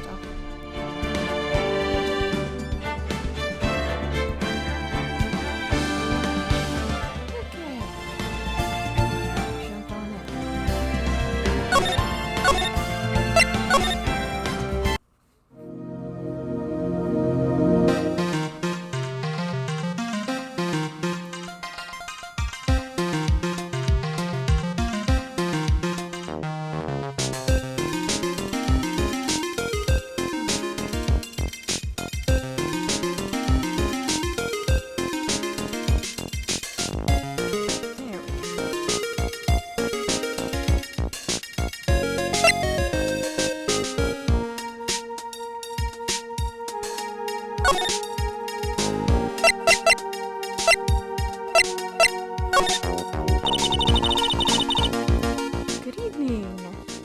stuff. Okay. Jump on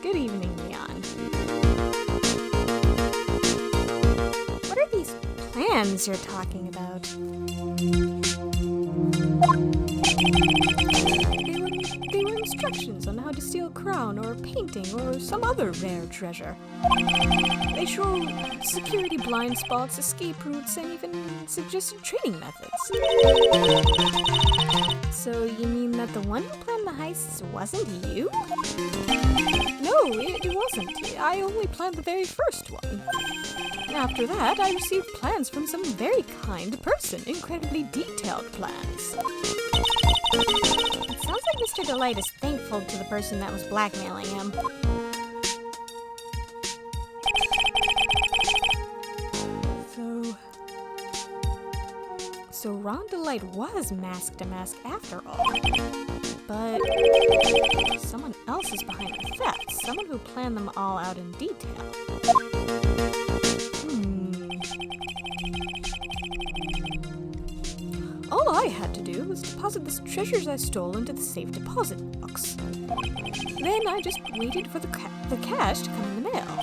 Good evening, Leon. What are these plans you're talking about? They were instructions on how to steal a crown or a painting or some other rare treasure. They show security blind spots, escape routes, and even suggested training methods. So you mean that the one who planned the heists wasn't you? No, it wasn't. I only planned the very first one. After that, I received plans from some very kind person, incredibly detailed plans. It sounds like Mr. Delight is thankful to the person that was blackmailing him. So Ron Delight was masked a mask after all. But someone else is behind the thefts. Someone who planned them all out in detail. All I had to do was deposit the treasures I stole into the safe deposit box. Then I just waited for the cash to come in the mail.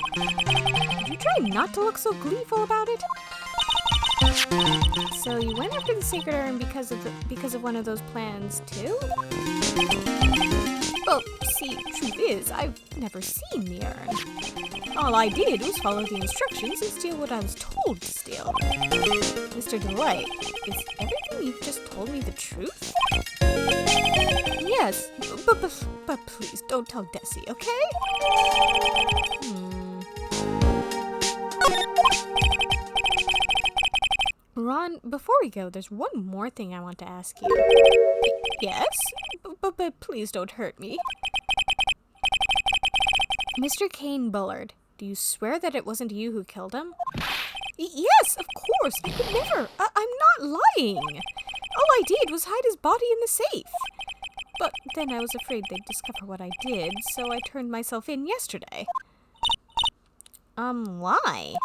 Did you try not to look so gleeful about it? So you went after the sacred urn because of one of those plans too? Well, see, truth is, I've never seen the urn. All I did was follow the instructions and steal what I was told to steal. Mr. Delight, is everything you've just told me the truth? Yes, but please don't tell Desi, okay? Ron, before we go, there's one more thing I want to ask you. Yes? But please don't hurt me. Mr. Kane Bullard, do you swear that it wasn't you who killed him? Yes, of course. I could never. I'm not lying. All I did was hide his body in the safe. But then I was afraid they'd discover what I did, so I turned myself in yesterday. Why?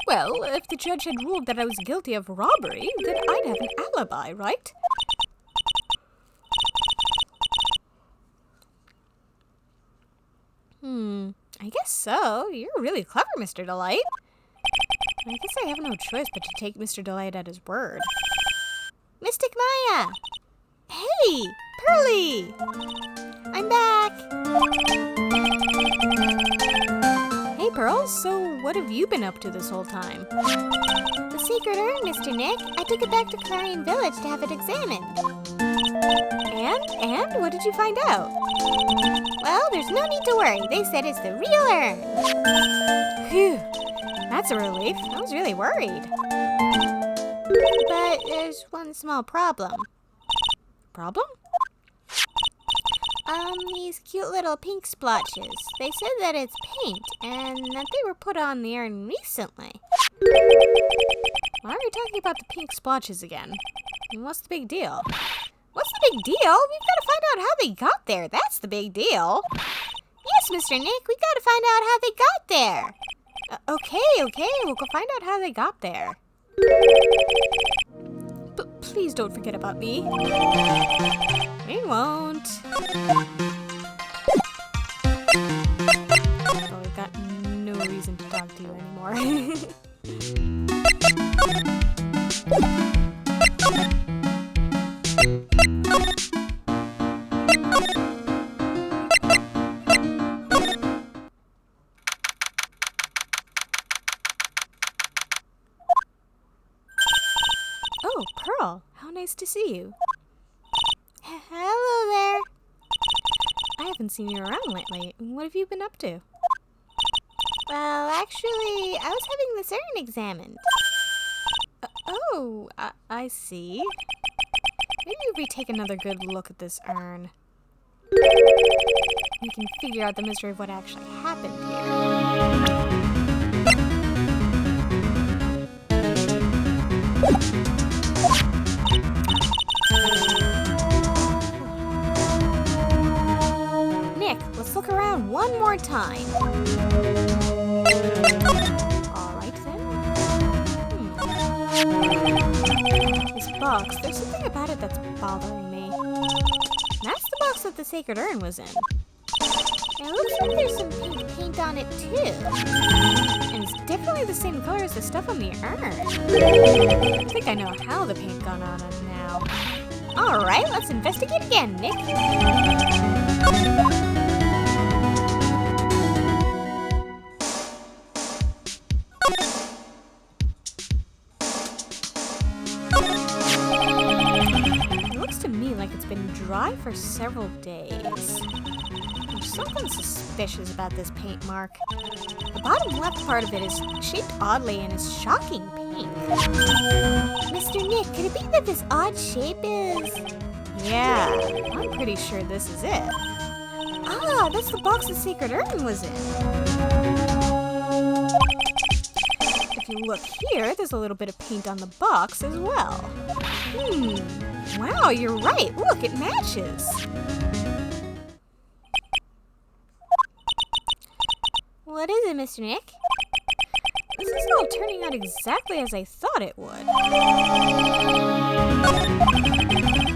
Well, if the judge had ruled that I was guilty of robbery, then I'd have an alibi, right? I guess so. You're really clever, Mr. Delight. I guess I have no choice but to take Mr. Delight at his word. Mystic Maya! Hey! Pearly! I'm back! Hey, Pearls, so what have you been up to this whole time? The sacred urn, Mr. Nick. I took it back to Clarion Village to have it examined. And? What did you find out? Well, there's no need to worry. They said it's the real urn. Phew. That's a relief. I was really worried. But there's one small problem. Problem? These cute little pink splotches. They said that it's paint, and that they were put on the urn recently. Why are we talking about the pink splotches again? And what's the big deal? What's the big deal? We've got to find out how they got there. That's the big deal. Yes, Mr. Nick, we got to find out how they got there. Okay, we'll go find out how they got there. But please don't forget about me. We won't. Well, we've got no reason to talk to you anymore. Pearl, how nice to see you. Hello there. I haven't seen you around lately. What have you been up to? Well, actually, I was having this urn examined. I see. Maybe if we take another good look at this urn, we can figure out the mystery of what actually happened here. Nick, let's look around one more time. Alright then. This box, there's something about it that's bothering me. That's the box that the sacred urn was in. It looks like there's some pink paint on it too. And it's definitely the same color as the stuff on the urn. I think I know how the paint got on it now. Alright, let's investigate again, Nick. It looks to me like it's been dry for several days. There's something suspicious about this paint mark. The bottom left part of it is shaped oddly and is shocking pink. Mr. Nick, could it be that this odd shape is... Yeah, I'm pretty sure this is it. Ah, that's the box the sacred urn was in. If you look here, there's a little bit of paint on the box as well. Wow, you're right. Look, it matches. What is it, Mr. Nick? This is all turning out exactly as I thought it would.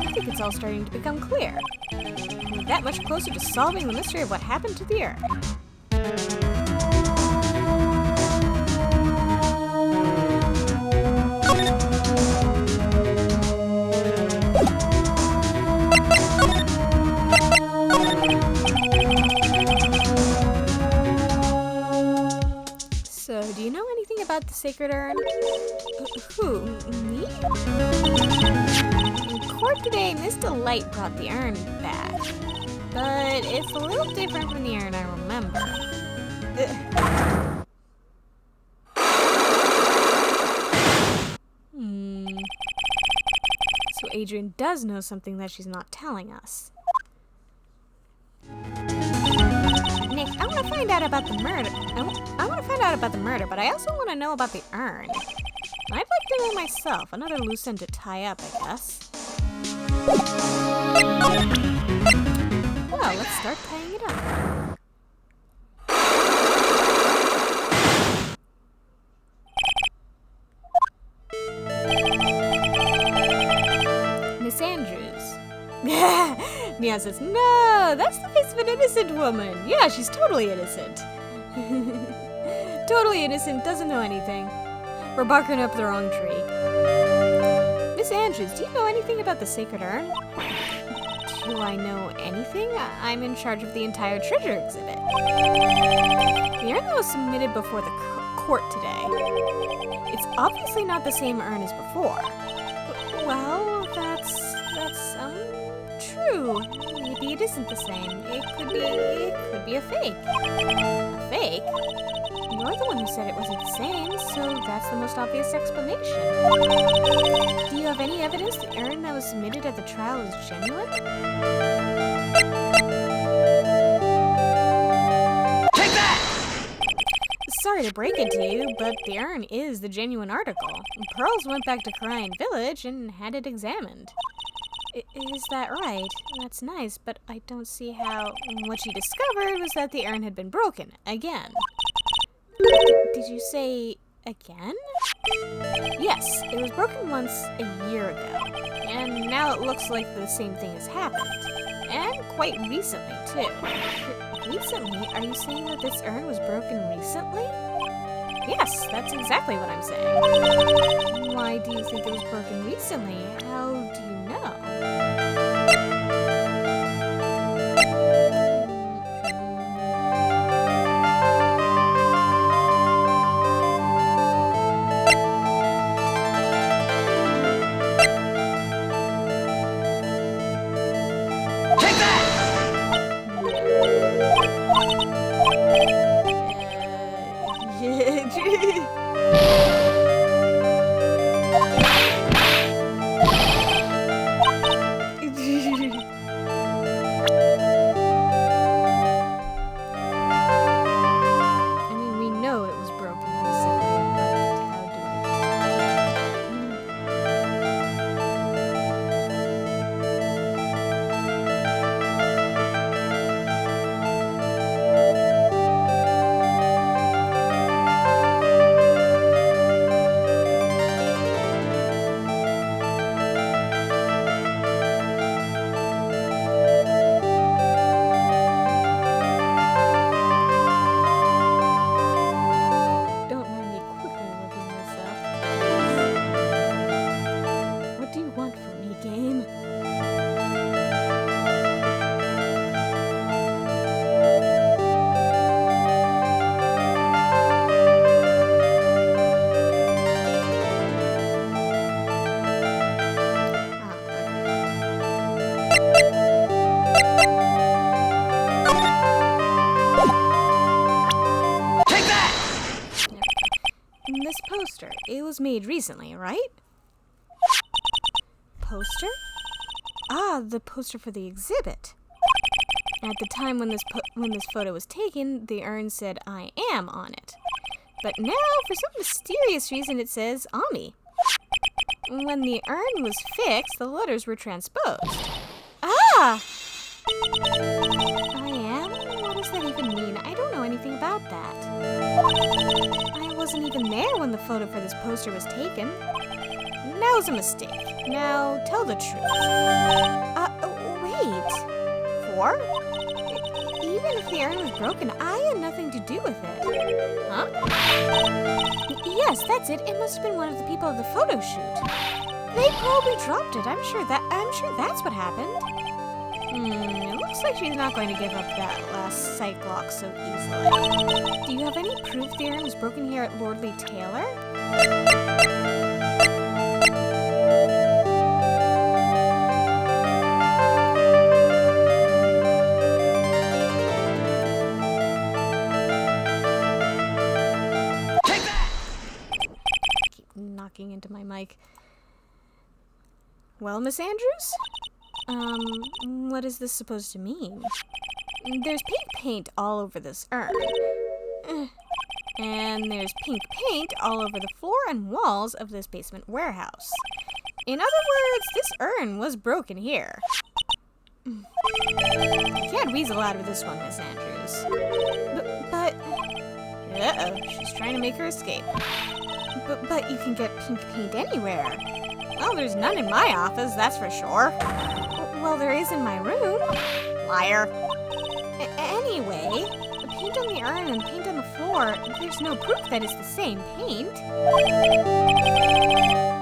I think it's all starting to become clear. We're that much closer to solving the mystery of what happened to the urn. So, do you know anything about the sacred urn? Who? Me? In court today, Miss Delight brought the urn back. But it's a little different from the urn I remember. So Adrian does know something that she's not telling us. Nick, I want to find out about the murder. I want to find out about the murder, but I also want to know about the urn. I'd like to know myself. Another loose end to tie up, I guess. Well, let's start tying it up. Miss Andrews. Nia says, no, that's the face of an innocent woman. Yeah, she's totally innocent. Totally innocent, doesn't know anything. We're barking up the wrong tree. Miss Andrews, do you know anything about the sacred urn? Do I know anything? I'm in charge of the entire treasure exhibit. The urn that was submitted before the court today. It's obviously not the same urn as before. Well, that's true. Maybe it isn't the same. It could be a fake. A fake? You're the one who said it wasn't the same, so that's the most obvious explanation. Do you have any evidence the urn that was submitted at the trial is genuine? Take that! Sorry to break it to you, but the urn is the genuine article. Pearls went back to Korean Village and had it examined. Is that right? That's nice, but I don't see how... What she discovered was that the urn had been broken. Again. Did you say again? Yes, it was broken once a year ago. And now it looks like the same thing has happened. And quite recently, too. Recently? Are you saying that this urn was broken recently? Yes, that's exactly what I'm saying. Why do you think it was broken recently? How do you know? poster. It was made recently, right? Poster? Ah, the poster for the exhibit. At the time when this photo was taken, the urn said "I am" on it. But now, for some mysterious reason, it says "Ami." When the urn was fixed, the letters were transposed. Ah! I am? What does that even mean? I don't know anything about that. I wasn't even there when the photo for this poster was taken. That was a mistake. Now, tell the truth. Wait. 4? Even if the urn was broken, I had nothing to do with it. Huh? Yes, that's it. It must have been one of the people at the photo shoot. They probably dropped it. I'm sure that's what happened. It looks like she's not going to give up that last psych lock so easily. Do you have any proof the urn was broken here at Lordly Taylor? Knocking into my mic. Well, Miss Andrews? What is this supposed to mean? There's pink paint all over this urn. And there's pink paint all over the floor and walls of this basement warehouse. In other words, this urn was broken here. You can't weasel out of this one, Miss Andrews. But... Uh-oh, she's trying to make her escape. But you can get pink paint anywhere. Well, there's none in my office, that's for sure. Well, there is in my room. Liar. Anyway, the paint on the urn and paint on the floor, there's no proof that it's the same paint.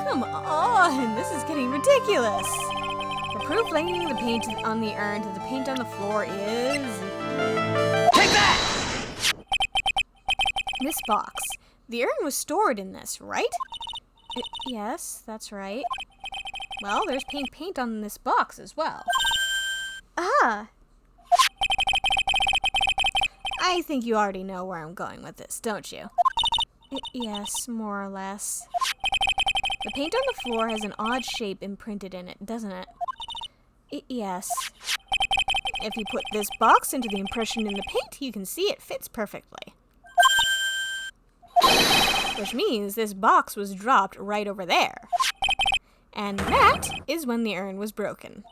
Come on, this is getting ridiculous. The proof linking the paint on the urn to the paint on the floor is... Take that! This box. The urn was stored in this, right? Yes, that's right. Well, there's pink paint on this box as well. Ah! I think you already know where I'm going with this, don't you? Yes, more or less. The paint on the floor has an odd shape imprinted in it, doesn't it? Yes. If you put this box into the impression in the paint, you can see it fits perfectly. Which means this box was dropped right over there. And that is when the urn was broken.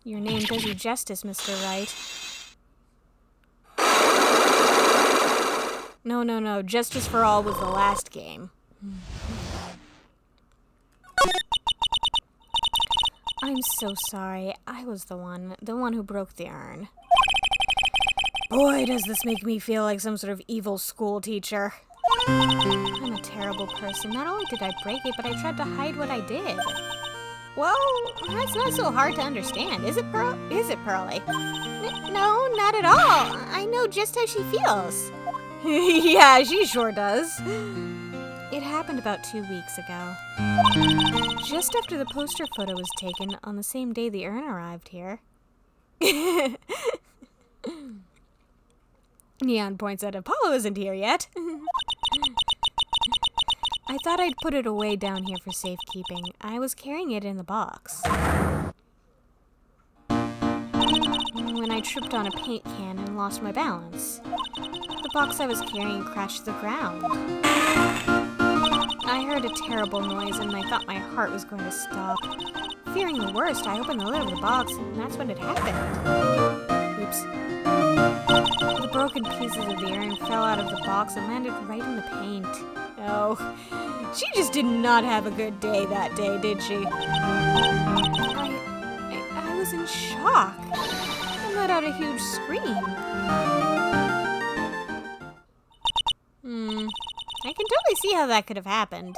Your name does you justice, Mr. Wright. No. Justice for All was the last game. I'm so sorry. I was the one who broke the urn. Boy, does this make me feel like some sort of evil school teacher. I'm a terrible person. Not only did I break it, but I tried to hide what I did. Well, that's not so hard to understand, is it, Pearly? No, not at all. I know just how she feels. Yeah, she sure does. It happened about 2 weeks ago. Just after the poster photo was taken, on the same day the urn arrived here. Neon points out Apollo isn't here yet. I thought I'd put it away down here for safekeeping. I was carrying it in the box. When I tripped on a paint can and lost my balance. The box I was carrying crashed to the ground. I heard a terrible noise and I thought my heart was going to stop. Fearing the worst, I opened the lid of the box and that's when it happened. Oops. The broken pieces of the urn fell out of the box and landed right in the paint. Oh, she just did not have a good day that day, did she? I was in shock. I let out a huge scream. I can totally see how that could have happened.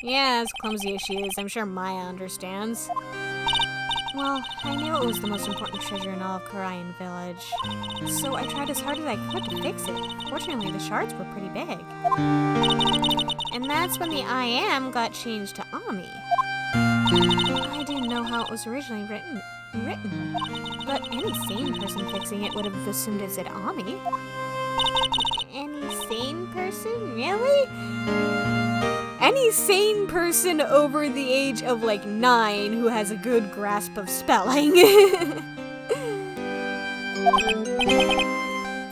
Yeah, as clumsy as she is, I'm sure Maya understands. Well, I knew it was the most important treasure in all of Karayan Village, so I tried as hard as I could to fix it. Fortunately, the shards were pretty big. And that's when the I am got changed to Ami. I didn't know how it was originally written, but any sane person fixing it would have assumed it said Ami. Any sane person? person? Really? Any sane person over the age of like 9 who has a good grasp of spelling.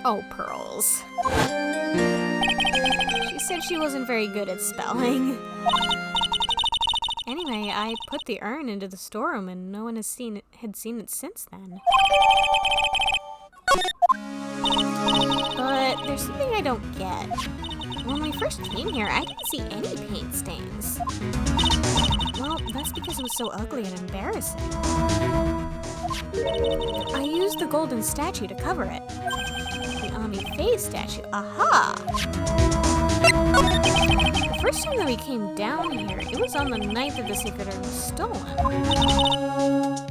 Oh, Pearls. She said she wasn't very good at spelling. Anyway, I put the urn into the storeroom and no one had seen it since then. But there's something I don't get. When we first came here, I didn't see any paint stains. Well, that's because it was so ugly and embarrassing. I used the golden statue to cover it. The Ami Faye statue. Aha! The first time that we came down here, it was on the night that the sacred urn was stolen.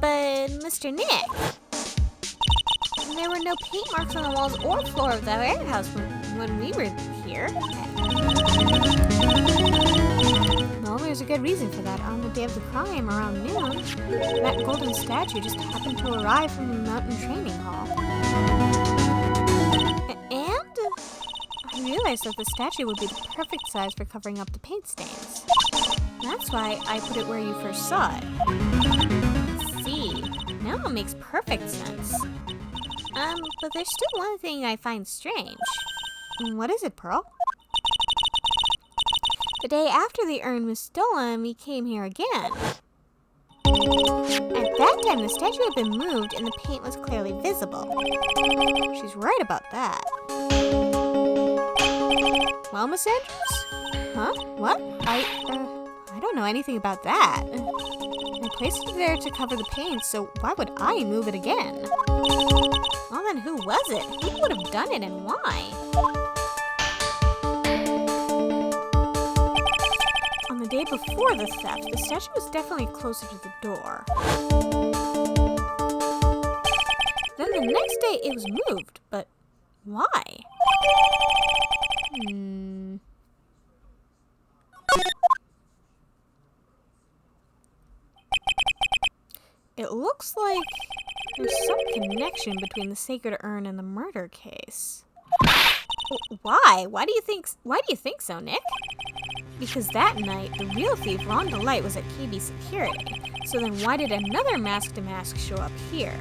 But, Mr. Nick, there were no paint marks on the walls or floor of the warehouse when we were here. Well, there's a good reason for that. On the day of the crime, around noon, that golden statue just happened to arrive from the mountain training hall. And I realized that the statue would be the perfect size for covering up the paint stains. That's why I put it where you first saw it. See, now it makes perfect sense. But there's still one thing I find strange. What is it, Pearl? The day after the urn was stolen, we came here again. At that time, the statue had been moved and the paint was clearly visible. She's right about that. Well, Miss Andrews? Huh? What? I don't know anything about that. I placed it there to cover the paint, so why would I move it again? Well, then who was it? Who would have done it and why? On the day before the theft, the statue was definitely closer to the door. Then the next day it was moved, but why? It looks like there's some connection between the sacred urn and the murder case. Why? Why do you think so, Nick? Because that night, the real thief, Ron DeLight, was at KB Security. So then why did another mask-to-mask show up here?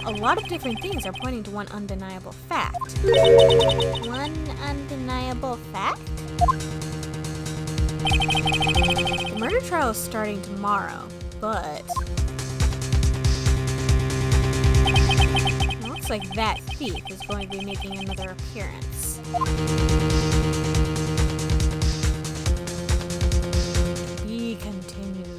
A lot of different things are pointing to one undeniable fact. One undeniable fact? The murder trial is starting tomorrow, but it looks like that thief is going to be making another appearance. Be continued.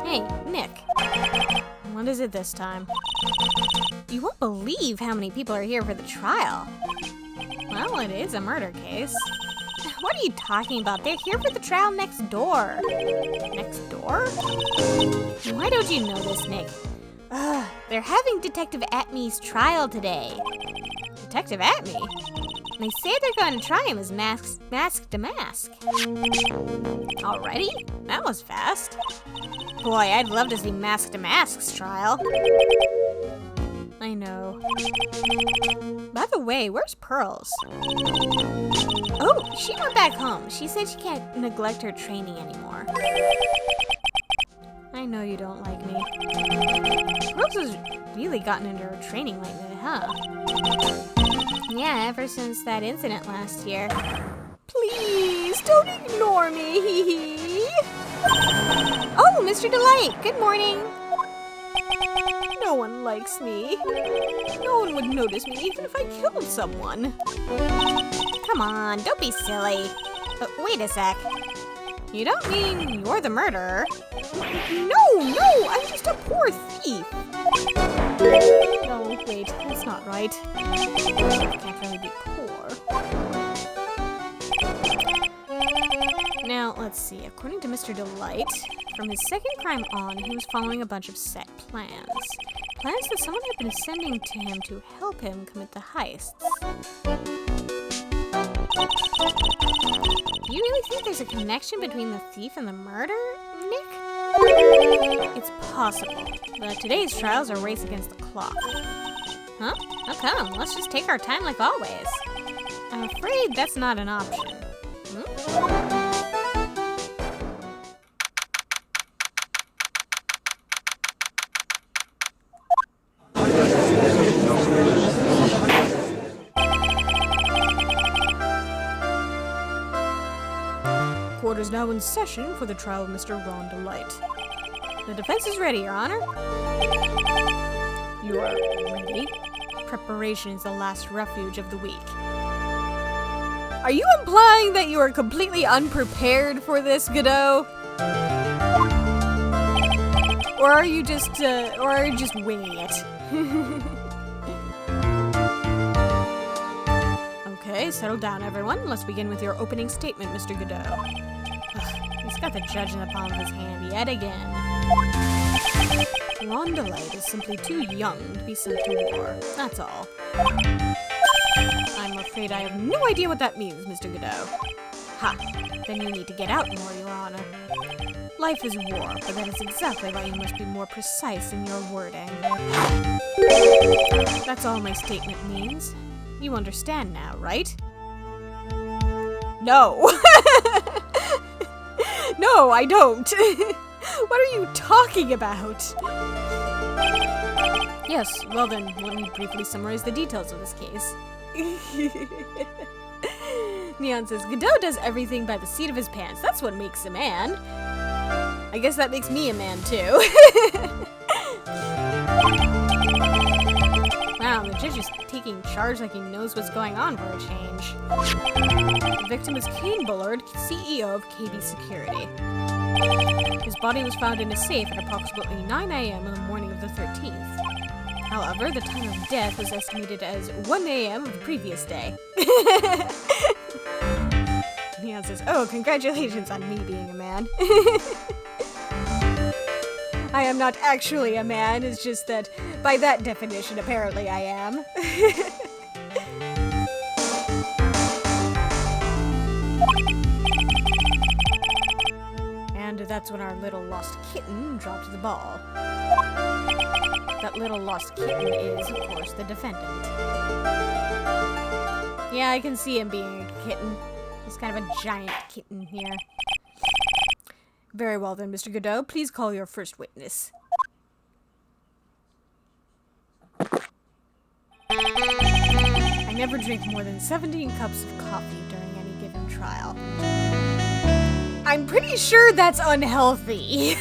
Hey, Nick. What is it this time? You won't believe how many people are here for the trial. Well, it is a murder case. What are you talking about? They're here for the trial next door. Next door? Why don't you know this, Nick? They're having Detective Atme's trial today. Detective Atme? They say they're going to try him as mask to mask. Already? That was fast. Boy, I'd love to see Mask to Mask's trial. I know. By the way, where's Pearls? Oh, she went back home. She said she can't neglect her training anymore. I know you don't like me. Pearls has really gotten into her training lately, huh? Yeah, ever since that incident last year. Please, don't ignore me. Oh, Mr. Delight, good morning. No one likes me. No one would notice me even if I killed someone. Come on, don't be silly. Wait a sec. You don't mean you're the murderer? No, I'm just a poor thief. No, wait, that's not right. I can't really be poor. Now, let's see. According to Mr. Delight, from his second crime on, he was following a bunch of set plans. Plans that someone had been sending to him to help him commit the heists. Do you really think there's a connection between the thief and the murder, Nick? It's possible, but today's trials are a race against the clock. Huh? How come? Let's just take our time like always. I'm afraid that's not an option. Court is now in session for the trial of Mr. Rondelite. The defense is ready, Your Honor. You are ready? Preparation is the last refuge of the weak. Are you implying that you are completely unprepared for this, Godot? Or are you just winging it? Okay, settle down, everyone. Let's begin with your opening statement, Mr. Godot. He's got the judge in the palm of his hand yet again. Rondelite is simply too young to be sent to war. That's all. I'm afraid I have no idea what that means, Mr. Godot. Ha! Then you need to get out more, Your Honor. Life is war, but that is exactly why you must be more precise in your wording. That's all my statement means. You understand now, right? No! No, I don't! What are you talking about? Yes, well then, let me briefly summarize the details of this case. Neon says, Godot does everything by the seat of his pants. That's what makes a man. I guess that makes me a man, too. Wow, the judge is taking charge like he knows what's going on for a change. The victim is Kane Bullard, CEO of KB Security. His body was found in a safe at approximately 9 a.m. on the morning of the 13th. However, the time of death was estimated as 1 a.m. of the previous day. Neon says, oh, congratulations on me being a man. I am not actually a man, it's just that, by that definition, apparently I am. And that's when our little lost kitten dropped the ball. That little lost kitten is, of course, the defendant. Yeah, I can see him being a kitten. He's kind of a giant kitten here. Very well then, Mr. Godot, please call your first witness. I never drink more than 17 cups of coffee during any given trial. I'm pretty sure that's unhealthy.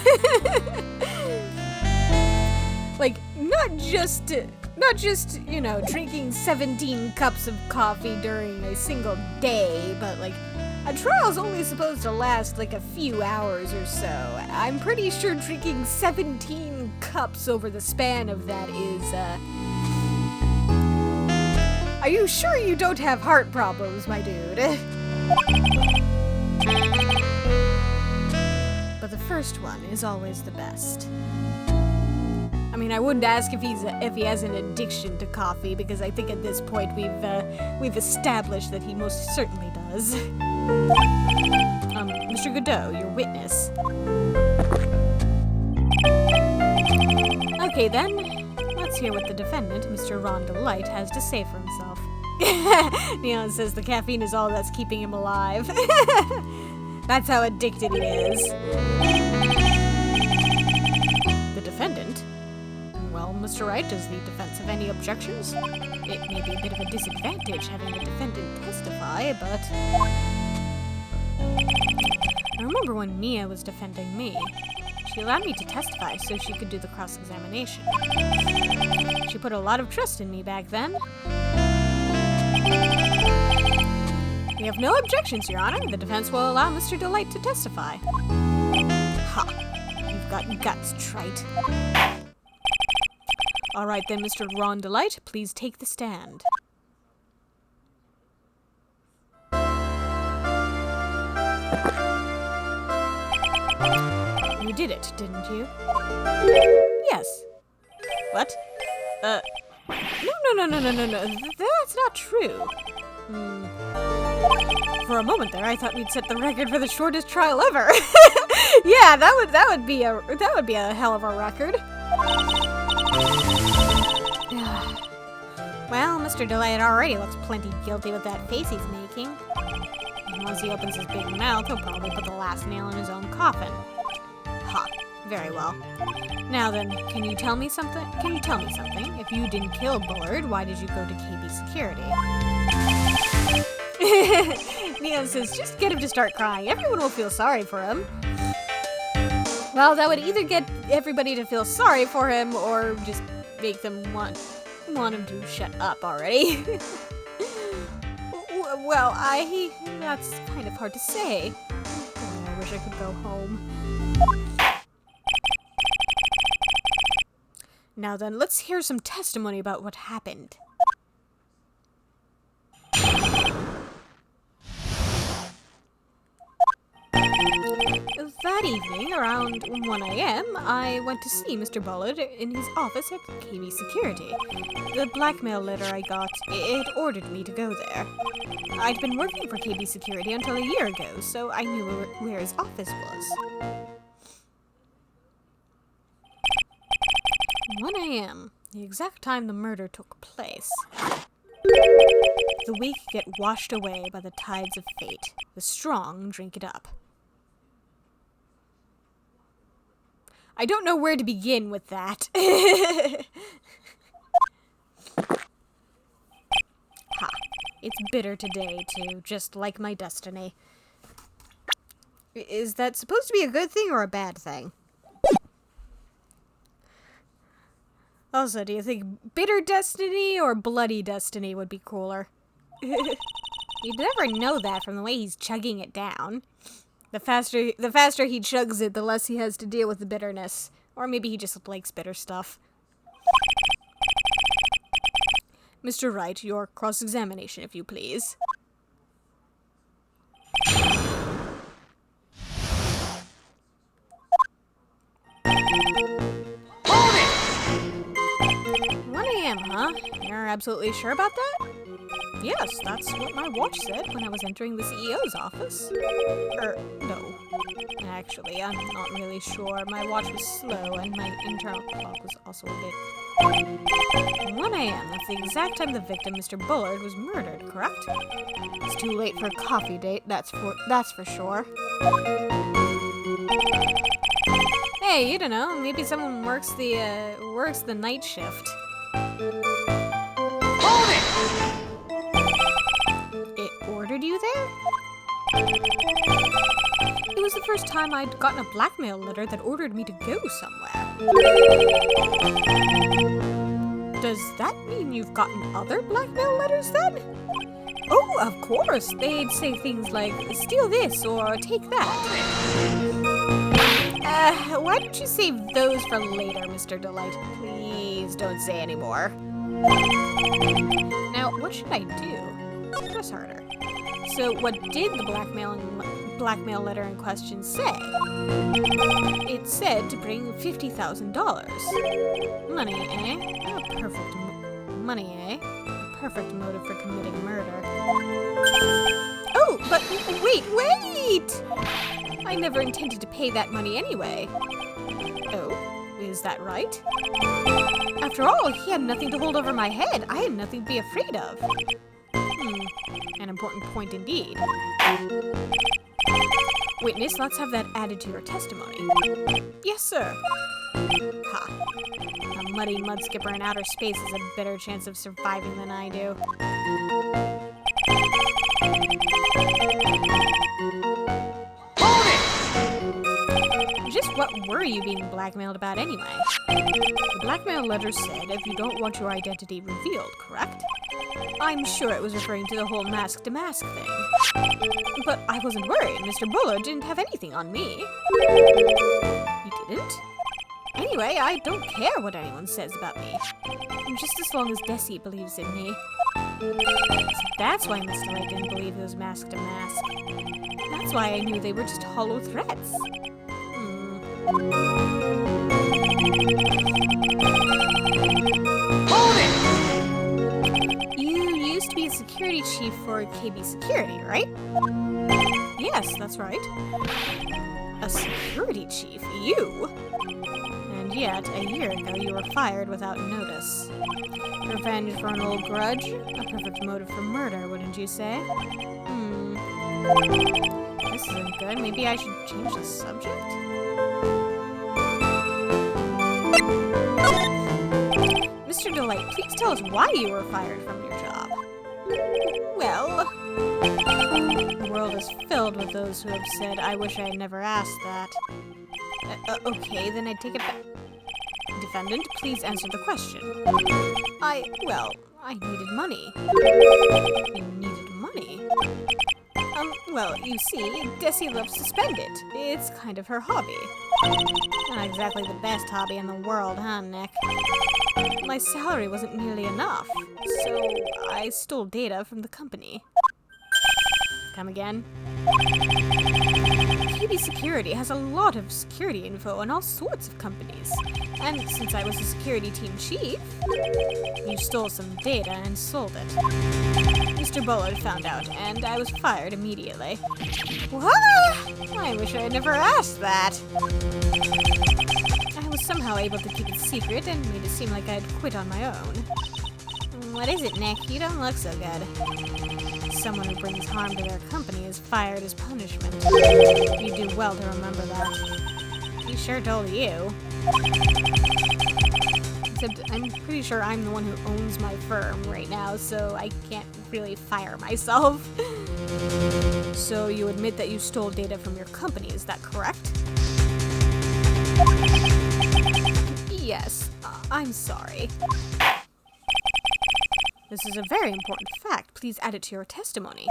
Like, not just, you know, drinking 17 cups of coffee during a single day, but like, a trial's only supposed to last like a few hours or so. I'm pretty sure drinking 17 cups over the span of that is, Are you sure you don't have heart problems, my dude? But the first one is always the best. I mean, I wouldn't ask if he has an addiction to coffee, because I think at this point we've established that he most certainly does. Mr. Godot, your witness. Okay then, let's hear what the defendant, Mr. Rondelite, has to say for himself. Neon says the caffeine is all that's keeping him alive. That's how addicted he is. The defendant? Well, Mr. Wright, does the defense have any objections? It may be a bit of a disadvantage having the defendant testify, but... I remember when Mia was defending me. She allowed me to testify so she could do the cross-examination. She put a lot of trust in me back then. We have no objections, Your Honor. The defense will allow Mr. Delight to testify. Ha! You've got guts, trite. All right then, Mr. Rondelite, please take the stand. You did it, didn't you? Yes. What? No. That's not true. For a moment there, I thought we'd set the record for the shortest trial ever. Yeah, that would be a hell of a record. Well, Mr. Delight already looks plenty guilty with that face he's making. And once he opens his big mouth, he'll probably put the last nail in his own coffin. Ha, very well. Now then, can you tell me something? If you didn't kill Bullard, why did you go to KB Security? Neon says, just get him to start crying. Everyone will feel sorry for him. Well, that would either get everybody to feel sorry for him or just make them want him to shut up already. Well, that's kind of hard to say. I wish I could go home. Now then, let's hear some testimony about what happened. That evening, around 1 a.m., I went to see Mr. Bullard in his office at KB Security. The blackmail letter I got, it ordered me to go there. I'd been working for KB Security until a year ago, so I knew where his office was. 1 a.m., the exact time the murder took place. The weak get washed away by the tides of fate. The strong drink it up. I don't know where to begin with that. Ha. It's bitter today, too, just like my destiny. Is that supposed to be a good thing or a bad thing? Also, do you think bitter destiny or bloody destiny would be cooler? You'd never know that from the way he's chugging it down. The faster he chugs it, the less he has to deal with the bitterness. Or maybe he just likes bitter stuff. Mr. Wright, your cross-examination, if you please. Hold it! 1 a.m., huh? You're absolutely sure about that? Yes, that's what my watch said when I was entering the CEO's office. No. Actually, I'm not really sure. My watch was slow, and my internal clock was also a bit... 1 a.m., that's the exact time the victim, Mr. Bullard, was murdered, correct? It's too late for a coffee date, that's for sure. Hey, you don't know, maybe someone works the night shift. Hold it! It ordered you there? It was the first time I'd gotten a blackmail letter that ordered me to go somewhere. Does that mean you've gotten other blackmail letters then? Oh, of course. They'd say things like, steal this or take that. Why don't you save those for later, Mr. Delight? Please don't say any more. Now, what should I do? Press harder. So, what did the blackmail letter in question say? It said to bring $50,000. Money, eh? Money, eh? A perfect motive for committing murder. Oh, but wait! I never intended to pay that money anyway. Oh, is that right? After all, he had nothing to hold over my head. I had nothing to be afraid of. An important point indeed. Witness, let's have that added to your testimony. Yes, sir. Ha. A muddy mudskipper in outer space has a better chance of surviving than I do. Hold it! Just what were you being blackmailed about anyway? The blackmail letter said if you don't want your identity revealed, correct? I'm sure it was referring to the whole mask-to-mask thing. But I wasn't worried. Mr. Bullard didn't have anything on me. He didn't? Anyway, I don't care what anyone says about me. Just as long as Desi believes in me. So that's why Mr. Wright didn't believe it was mask-to-mask. That's why I knew they were just hollow threats. security chief for KB Security, right? Yes, that's right. A security chief? You? And yet, a year ago, you were fired without notice. Revenge for an old grudge? A perfect motive for murder, wouldn't you say? This isn't good. Maybe I should change the subject? Mr. Delight, please tell us why you were fired from your job. Well, the world is filled with those who have said, I wish I had never asked that. Okay, then I take it back. Defendant, please answer the question. I needed money. You needed money? Well, you see, Desi loves to spend it. It's kind of her hobby. Not exactly the best hobby in the world, huh, Nick? My salary wasn't nearly enough, so I stole data from the company. Come again? KB Security has a lot of security info on all sorts of companies. And since I was a security team chief, you stole some data and sold it. Mr. Bullard found out, and I was fired immediately. What? I wish I had never asked that. I was somehow able to keep it secret and made it seem like I had quit on my own. What is it, Nick? You don't look so good. Someone who brings harm to their company is fired as punishment. You do well to remember that. He sure told you. Except I'm pretty sure I'm the one who owns my firm right now, so I can't really fire myself. So you admit that you stole data from your company, is that correct? Yes, I'm sorry. This is a very important fact. Please add it to your testimony.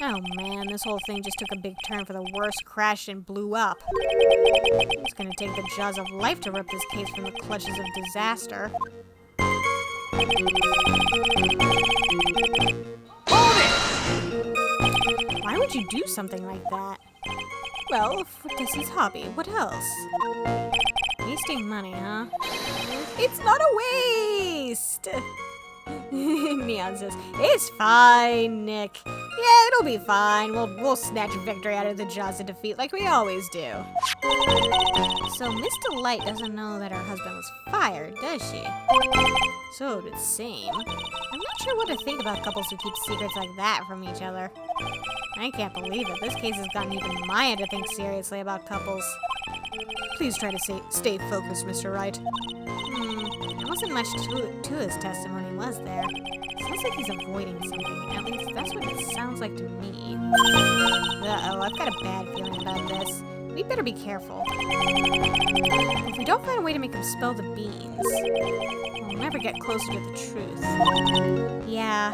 Oh man, this whole thing just took a big turn for the worse, crashed and blew up. It's gonna take the jaws of life to rip this case from the clutches of disaster. Hold it! Why would you do something like that? Well, for Desi's hobby, what else? Wasting money, huh? It's not a waste! Neon says, it's fine, Nick. Yeah, it'll be fine. We'll snatch victory out of the jaws of defeat like we always do. So Miss Delight doesn't know that her husband was fired, does she? So it would seem. I'm not sure what to think about couples who keep secrets like that from each other. I can't believe it. This case has gotten even Maya to think seriously about couples. Please try to stay focused, Mr. Wright. There wasn't much to his testimony, was there? Sounds like he's avoiding something. At least that's what it sounds like to me. Uh-oh, I've got a bad feeling about this. We better be careful. If we don't find a way to make him spill the beans, we'll never get closer to the truth. Yeah.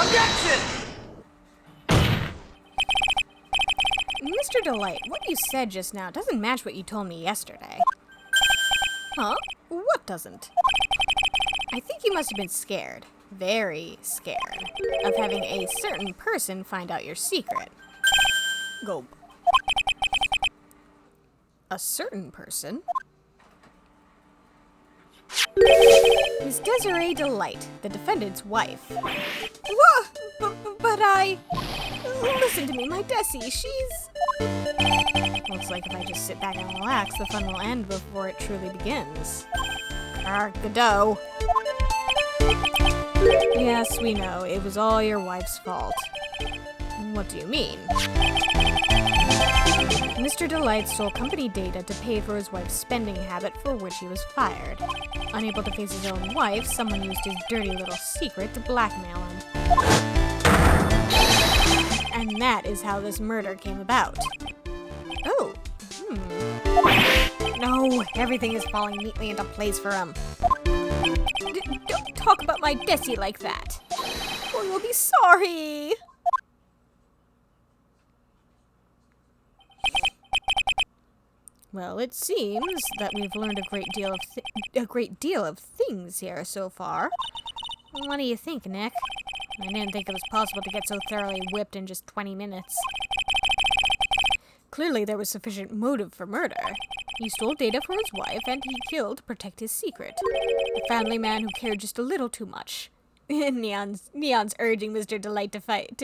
Objection! Mr. Delight, what you said just now doesn't match what you told me yesterday. Huh? What doesn't? I think you must have been scared, very scared, of having a certain person find out your secret. Gulp. A certain person? Miss Desiree Delight, the defendant's wife. What? But I... Listen to me, my Desi, she's... Looks like if I just sit back and relax, the fun will end before it truly begins. Godot. Yes, we know. It was all your wife's fault. What do you mean? Mr. Delight stole company data to pay for his wife's spending habit, for which he was fired. Unable to face his own wife, someone used his dirty little secret to blackmail him. And that is how this murder came about. Oh. No, everything is falling neatly into place for him. Don't talk about my Desi like that, or you'll be sorry. Well, it seems that we've learned a great deal of things here so far. What do you think, Nick? I didn't think it was possible to get so thoroughly whipped in just 20 minutes. Clearly, there was sufficient motive for murder. He stole data for his wife, and he killed to protect his secret. A family man who cared just a little too much. Neon's urging Mr. Delight to fight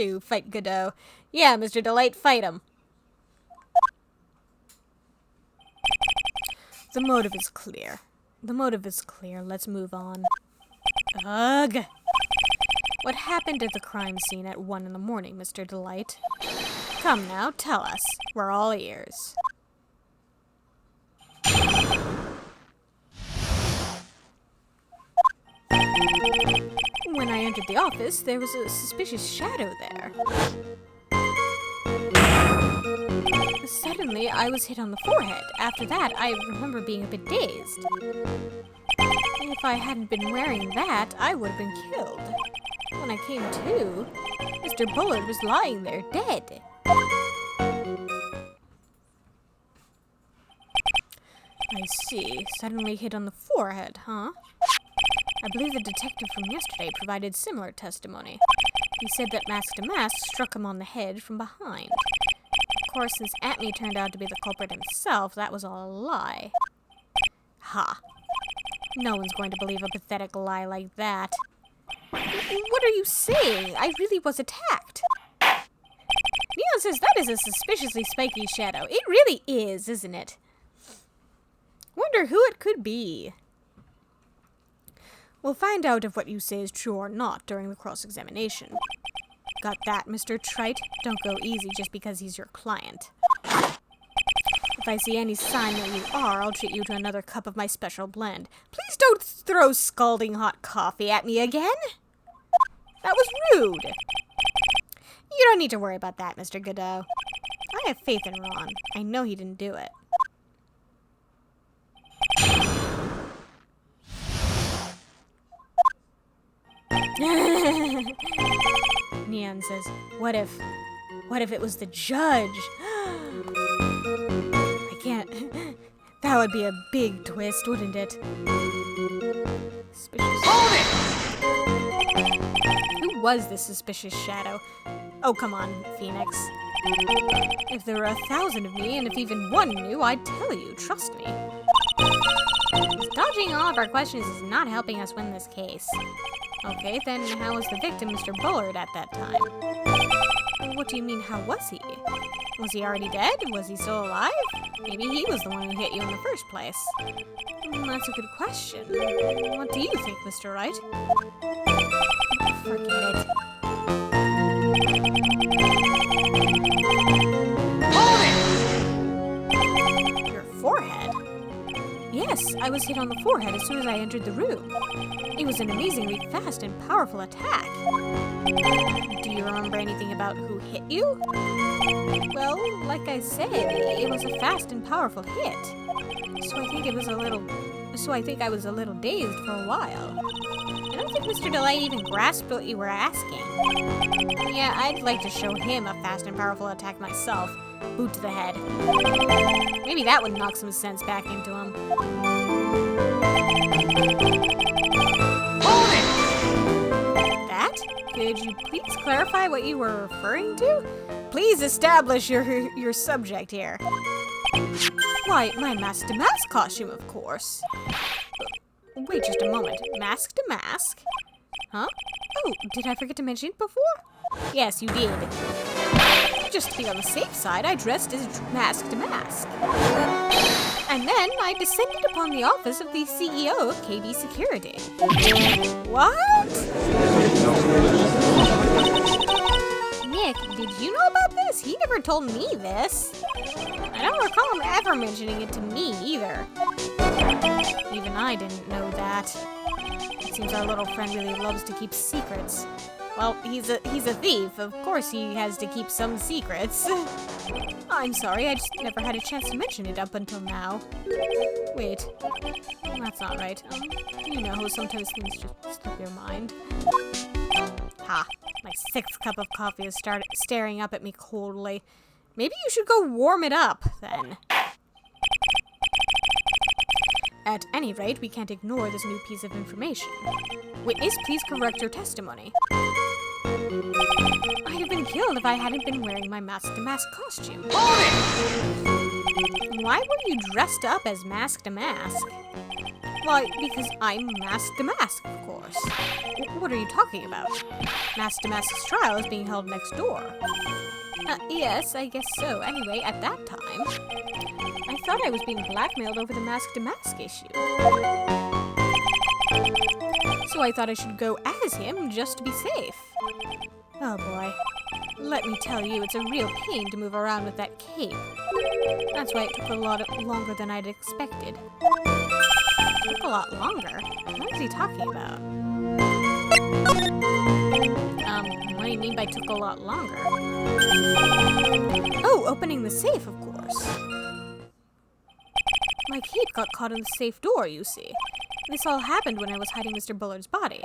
Godot. Yeah, Mr. Delight, fight him. The motive is clear. Let's move on. Ugh. What happened at the crime scene at 1 in the morning, Mr. Delight? Come now, tell us. We're all ears. When I entered the office, there was a suspicious shadow there. Suddenly, I was hit on the forehead. After that, I remember being a bit dazed. If I hadn't been wearing that, I would have been killed. When I came to, Mr. Bullard was lying there, dead. I see. Suddenly hit on the forehead, huh? I believe the detective from yesterday provided similar testimony. He said that Mask to Mask struck him on the head from behind. Of course, since Atme turned out to be the culprit himself, that was all a lie. Ha! No one's going to believe a pathetic lie like that. What are you saying? I really was attacked. Neon says that is a suspiciously spiky shadow. It really is, isn't it? Wonder who it could be. We'll find out if what you say is true or not during the cross-examination. Got that, Mr. Trite? Don't go easy just because he's your client. If I see any sign that you are, I'll treat you to another cup of my special blend. Please don't throw scalding hot coffee at me again. That was rude. You don't need to worry about that, Mr. Godot. I have faith in Ron. I know he didn't do it. Neon says, what if it was the judge? I can't. That would be a big twist, wouldn't it? Suspicious. Hold it! Who was this suspicious shadow? Oh, come on, Phoenix. If there were 1,000 of me, and if even one knew, I'd tell you, trust me. Dodging all of our questions is not helping us win this case. Okay, then how was the victim, Mr. Bullard, at that time? What do you mean, how was he? Was he already dead? Was he still alive? Maybe he was the one who hit you in the first place. That's a good question. What do you think, Mr. Wright? Forget it. Hold it! Your forehead? Yes, I was hit on the forehead as soon as I entered the room. It was an amazingly fast and powerful attack. Do you remember anything about who hit you? Well, like I said, it was a fast and powerful hit. So I think I was a little dazed for a while. I don't think Mr. Delight even grasped what you were asking. Yeah, I'd like to show him a fast and powerful attack myself. Boot to the head. Maybe that would knock some sense back into him. Hold it! That? Could you please clarify what you were referring to? Please establish your subject here. Why, my mask to mask costume, of course. Wait just a moment. Mask to mask? Huh? Oh, did I forget to mention it before? Yes, you did. Just to be on the safe side, I dressed as mask to mask. And then I descended upon the office of the CEO of KB Security. What? Nick, did you know about this? He never told me this. I don't recall him ever mentioning it to me either. Even I didn't know that. It seems our little friend really loves to keep secrets. Well, he's a thief. Of course he has to keep some secrets. I'm sorry, I just never had a chance to mention it up until now. Wait, that's not right. You know, sometimes things just slip your mind. Ha, my sixth cup of coffee has started staring up at me coldly. Maybe you should go warm it up, then. At any rate, we can't ignore this new piece of information. Witness, please correct your testimony. I'd have been killed if I hadn't been wearing my mask-to-mask costume. Hold it! Why were you dressed up as mask-to-mask? Why, because I'm mask-to-mask, of course. What are you talking about? Mask-to-mask's trial is being held next door. Yes, I guess so. Anyway, at that time, I thought I was being blackmailed over the mask-to-mask issue. So I thought I should go as him just to be safe. Oh boy. Let me tell you, it's a real pain to move around with that cape. That's why it took a lot longer than I'd expected. Took a lot longer? What is he talking about? What do you mean by took a lot longer? Oh, opening the safe, of course. My cape got caught in the safe door, you see. This all happened when I was hiding Mr. Bullard's body.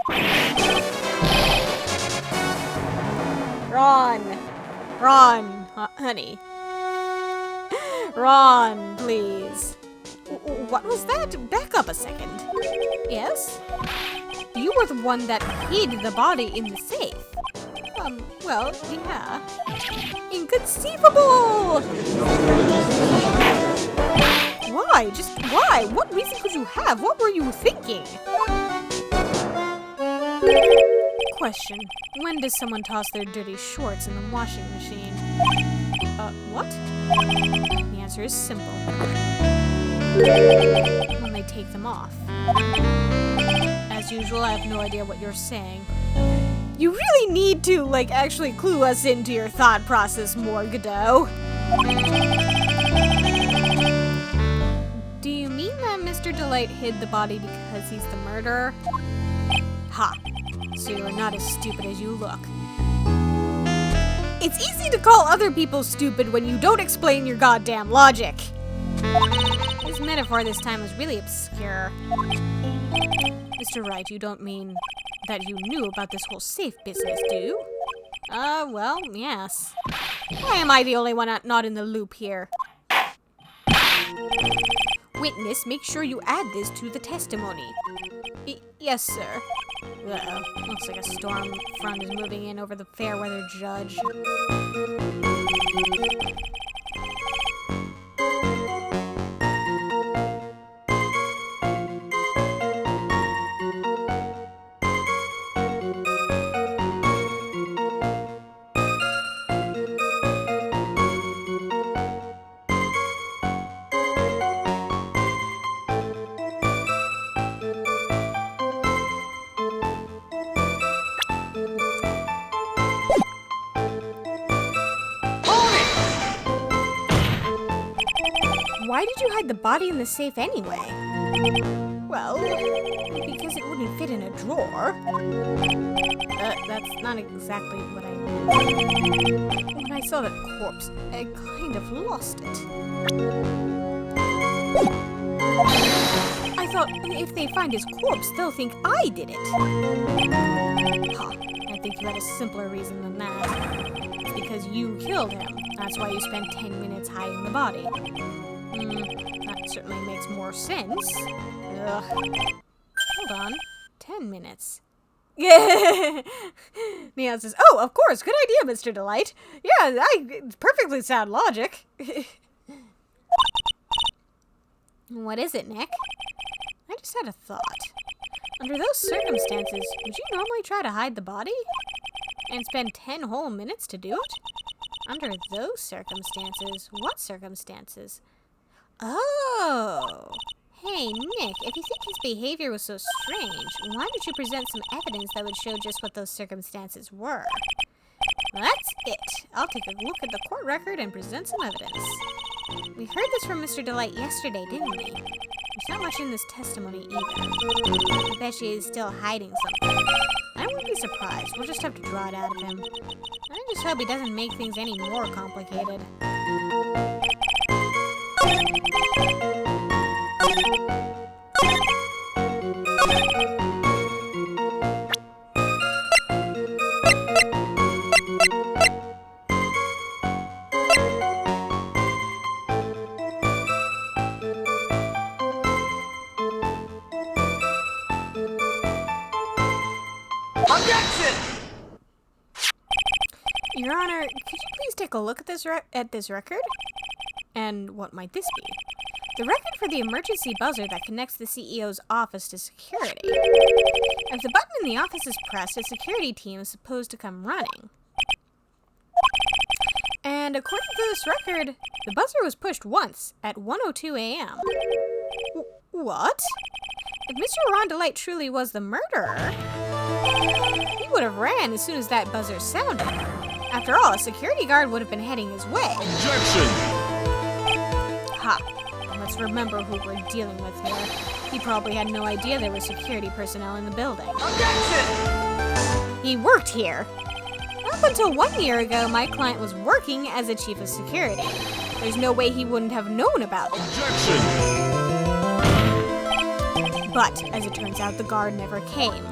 Ron! Ron, honey. Ron, please. What was that? Back up a second. Yes? You were the one that hid the body in the safe. Well, yeah. Inconceivable! Why? Just why? What reason could you have? What were you thinking? Question. When does someone toss their dirty shorts in the washing machine? What? The answer is simple. When they take them off. As usual, I have no idea what you're saying. You really need to, actually clue us into your thought process more, Godot. Do you mean that Mr. Delight hid the body because he's the murderer? Ha! So you're not as stupid as you look. It's easy to call other people stupid when you don't explain your goddamn logic. His metaphor this time was really obscure. Mr. Wright, you don't mean that you knew about this whole safe business, do you? Well, yes. Why am I the only one not in the loop here? Witness, make sure you add this to the testimony. Yes, sir. Uh-oh. Looks like a storm front is moving in over the fair weather judge. Why did you hide the body in the safe anyway? Well, because it wouldn't fit in a drawer. That's not exactly what I meant. When I saw that corpse, I kind of lost it. I thought thought if they find his corpse, they'll think I did it. Huh. I think you had a simpler reason than that. It's because you killed him. That's why you spent 10 minutes hiding the body. That certainly makes more sense. Ugh. Hold on. 10 minutes. Yeah. Neon says, "Oh, of course. Good idea, Mr. Delight. Yeah, it's perfectly sound logic." What is it, Nick? I just had a thought. Under those circumstances, would you normally try to hide the body? And spend 10 whole minutes to do it? Under those circumstances? What circumstances? Oh! Hey, Nick, if you think his behavior was so strange, why don't you present some evidence that would show just what those circumstances were? That's it. I'll take a look at the court record and present some evidence. We heard this from Mr. Delight yesterday, didn't we? There's not much in this testimony either. I bet she is still hiding something. I wouldn't be surprised. We'll just have to draw it out of him. I just hope he doesn't make things any more complicated. Your Honor, could you please take a look at this record? And what might this be? The record for the emergency buzzer that connects the CEO's office to security. If the button in the office is pressed, a security team is supposed to come running. And according to this record, the buzzer was pushed once at 1:02 a.m. What? If Mr. Ron Delight truly was the murderer, he would have ran as soon as that buzzer sounded. After all, a security guard would have been heading his way. Objection! Ha! Let's remember who we're dealing with here. He probably had no idea there were security personnel in the building. Objection! He worked here. Up until 1 year ago, my client was working as a chief of security. There's no way he wouldn't have known about it. Objection! But, as it turns out, the guard never came.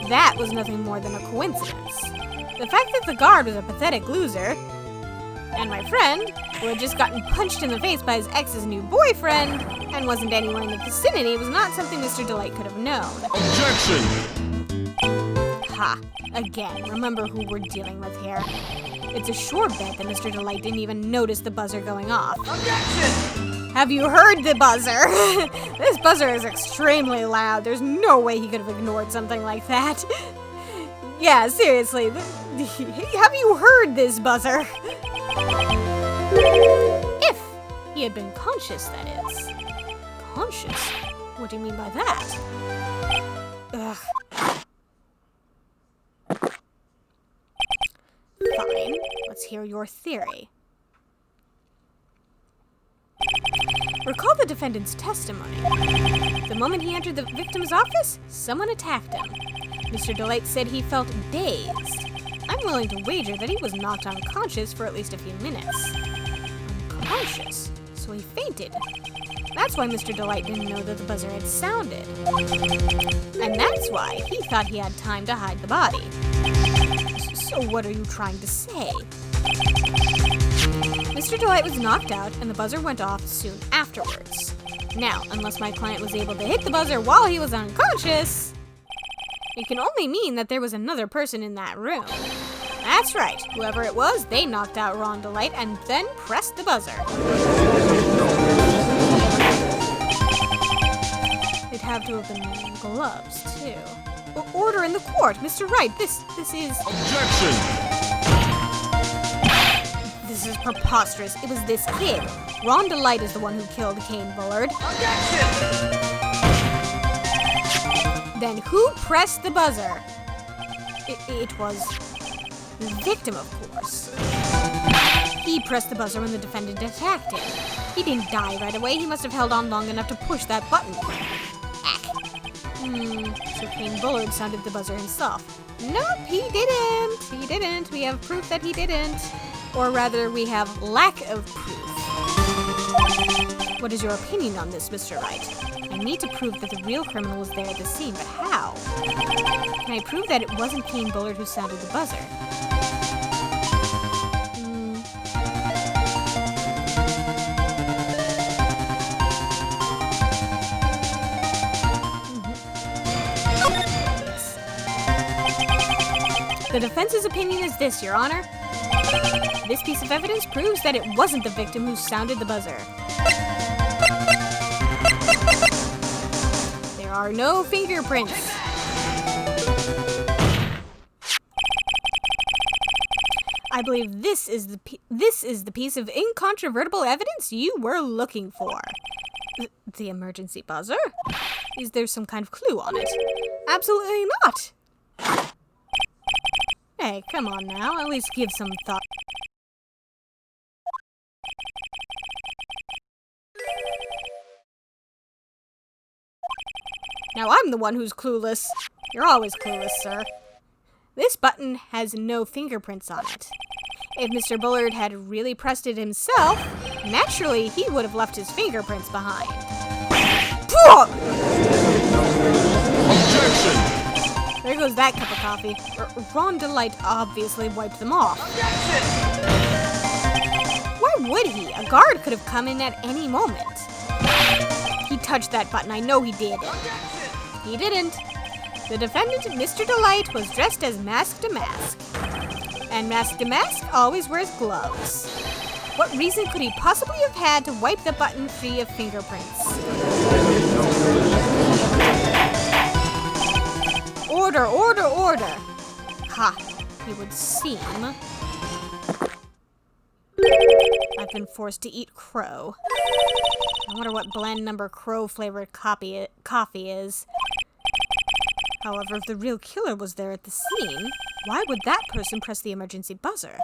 That was nothing more than a coincidence. The fact that the guard was a pathetic loser, and my friend, who had just gotten punched in the face by his ex's new boyfriend, and wasn't anywhere in the vicinity, was not something Mr. Delight could have known. Objection! Ha! Again, remember who we're dealing with here. It's a sure bet that Mr. Delight didn't even notice the buzzer going off. Objection! Have you heard the buzzer? This buzzer is extremely loud. There's no way he could have ignored something like that. Yeah, seriously. Have you heard this buzzer? If he had been conscious, that is. Conscious? What do you mean by that? Ugh. Fine. Let's hear your theory. Recall the defendant's testimony. The moment he entered the victim's office, someone attacked him. Mr. Delight said he felt dazed. I'm willing to wager that he was knocked unconscious for at least a few minutes. Unconscious? So he fainted. That's why Mr. Delight didn't know that the buzzer had sounded. And that's why he thought he had time to hide the body. So what are you trying to say? Mr. Delight was knocked out, and the buzzer went off soon afterwards. Now, unless my client was able to hit the buzzer while he was unconscious, it can only mean that there was another person in that room. That's right. Whoever it was, they knocked out Ron Delight and then pressed the buzzer. They'd have to have been gloves, too. Order in the court. Mr. Wright, this is... Objection! This is preposterous. It was this kid. Ron Delight is the one who killed Kane Bullard. Objection! Then who pressed the buzzer? It was the victim, of course. He pressed the buzzer when the defendant attacked him. He didn't die right away. He must have held on long enough to push that button. So Kane Bullard sounded the buzzer himself. Nope, he didn't. He didn't. We have proof that he didn't. Or rather, we have lack of proof. What is your opinion on this, Mr. Wright? I need to prove that the real criminal was there at the scene, but how? Can I prove that it wasn't Kane Bullard who sounded the buzzer? The defense's opinion is this, Your Honor. This piece of evidence proves that it wasn't the victim who sounded the buzzer. There are no fingerprints. I believe this is the piece of incontrovertible evidence you were looking for. The emergency buzzer? Is there some kind of clue on it? Absolutely not. Hey, come on now, at least give some thought. Now I'm the one who's clueless. You're always clueless, sir. This button has no fingerprints on it. If Mr. Bullard had really pressed it himself, naturally he would have left his fingerprints behind. Objection! There goes that cup of coffee. Ron Delight obviously wiped them off. Why would he? A guard could have come in at any moment. He touched that button. I know he did. He didn't. The defendant, Mr. Delight, was dressed as Mask to Mask. And Mask to Mask always wears gloves. What reason could he possibly have had to wipe the button free of fingerprints? Order, order, order. Ha, it would seem I've been forced to eat crow. I wonder what blend number crow flavored coffee is. However, if the real killer was there at the scene, why would that person press the emergency buzzer?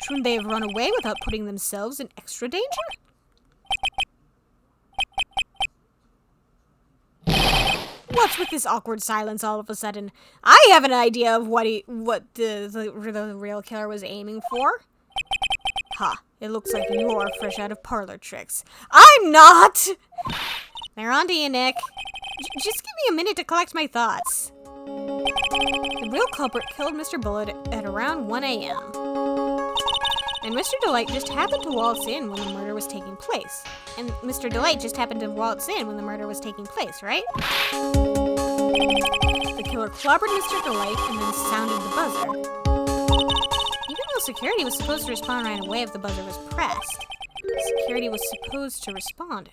Shouldn't they have run away without putting themselves in extra danger? What's with this awkward silence all of a sudden? I have an idea of what the real killer was aiming for. Ha, it looks like you're fresh out of parlor tricks. I'm not! They're on to you, Nick. Just give me a minute to collect my thoughts. The real culprit killed Mr. Bullard at around 1 a.m. And Mr. Delight just happened to waltz in when the murder was taking place. And Mr. Delight just happened to waltz in when the murder was taking place, right? The killer clobbered Mr. Delight and then sounded the buzzer. Even though security was supposed to respond right away if the buzzer was pressed, security was supposed to respond.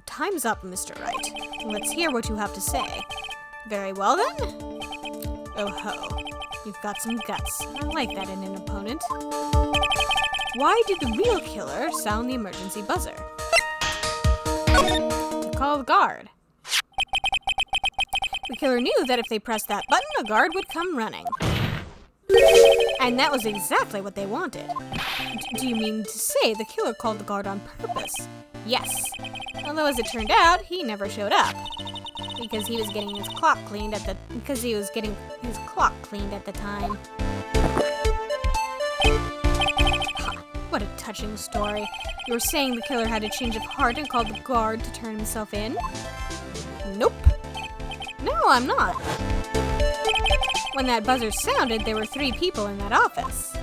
Time's up, Mr. Wright. Let's hear what you have to say. Very well, then. Oh ho. You've got some guts. I like that in an opponent. Why did the real killer sound the emergency buzzer? To call the guard. The killer knew that if they pressed that button, a guard would come running. And that was exactly what they wanted. Do you mean to say the killer called the guard on purpose? Yes. Although as it turned out, he never showed up. Because he was getting his clock cleaned at the time. What a touching story. You were saying the killer had a change of heart and called the guard to turn himself in? Nope. No, I'm not. When that buzzer sounded, there were 3 people in that office.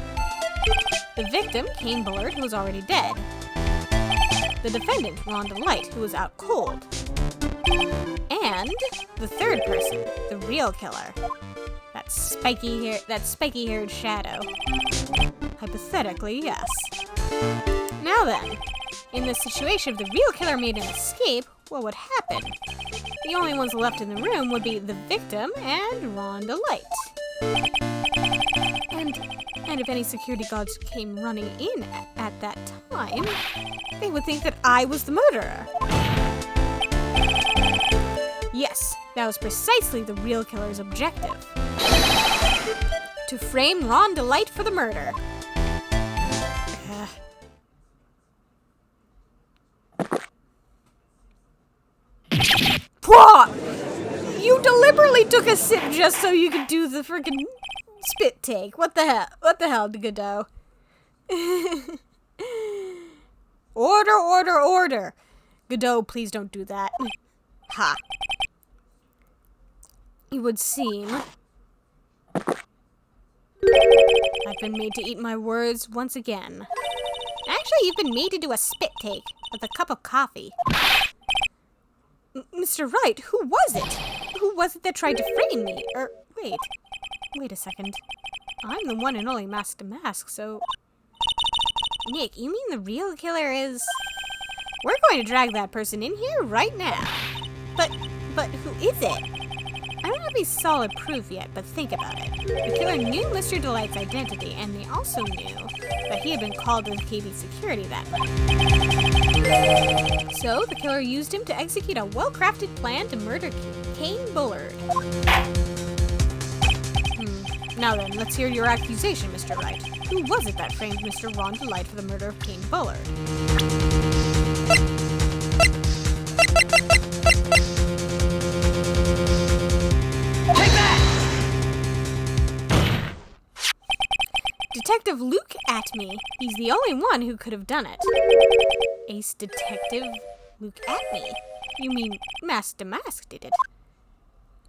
The victim, Kane Bullard, who was already dead. The defendant, Ron Delight, who was out cold. And the third person, the real killer. That spiky-haired shadow. Hypothetically, yes. Now then, in the situation if the real killer made an escape, what would happen? The only ones left in the room would be the victim and Ron Delight. And if any security guards came running in at that time, they would think that I was the murderer. Yes, that was precisely the real killer's objective. To frame Ron Delight for the murder. You deliberately took a sip just so you could do the freaking spit take. What the hell? What the hell, Godot? Order, order, order! Godot, please don't do that. Ha. It would seem I've been made to eat my words once again. Actually, you've been made to do a spit take with a cup of coffee. Mr. Wright, who was it? Who was it that tried to frame me? Wait a second. I'm the one and only Mask to Mask, so... Nick, you mean the real killer is... We're going to drag that person in here right now. But who is it? I don't have any solid proof yet, but think about it. The killer knew Mr. Delight's identity, and they also knew that he had been called to KB security that night. So, the killer used him to execute a well-crafted plan to murder Kane Bullard. Now then, let's hear your accusation, Mr. Wright. Who was it that framed Mr. Ron Delight for the murder of Kane Bullard? Detective Luke Atme. He's the only one who could have done it. Ace Detective Luke Atme? You mean Mask to Mask did it?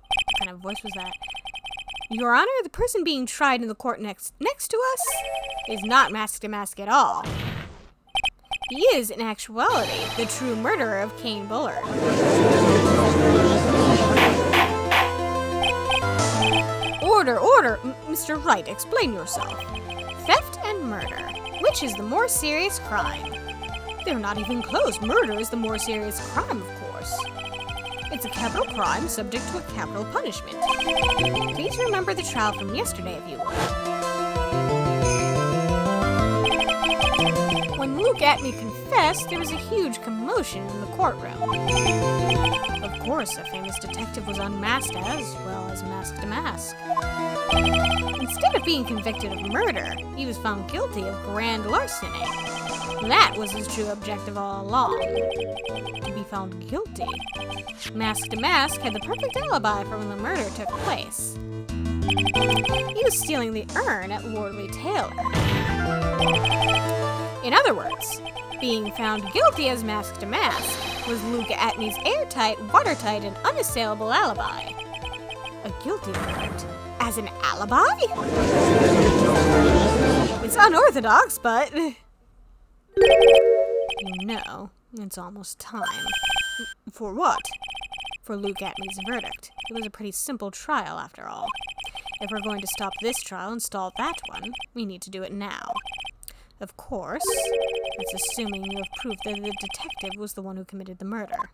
What kind of voice was that? Your Honor, the person being tried in the court next to us is not Mask to Mask at all. He is, in actuality, the true murderer of Kane Bullard. Order, order! Mr. Wright, explain yourself. Theft and murder. Which is the more serious crime? They're not even close. Murder is the more serious crime, of course. It's a capital crime subject to a capital punishment. Please remember the trial from yesterday, if you would. When Luke Atme confessed, there was a huge commotion in the courtroom. Of course, a famous detective was unmasked as well as Mask to Mask. Instead of being convicted of murder, he was found guilty of grand larceny. That was his true objective all along. To be found guilty. Mask to Mask had the perfect alibi for when the murder took place. He was stealing the urn at Wardley Taylor. In other words, being found guilty as Mask to Mask was Luke Atme's airtight, watertight, and unassailable alibi. A guilty verdict as an alibi? It's unorthodox, but... You know, it's almost time. For what? For Luke Atme's verdict. It was a pretty simple trial, after all. If we're going to stop this trial and stall that one, we need to do it now. Of course, that's assuming you have proof that the detective was the one who committed the murder.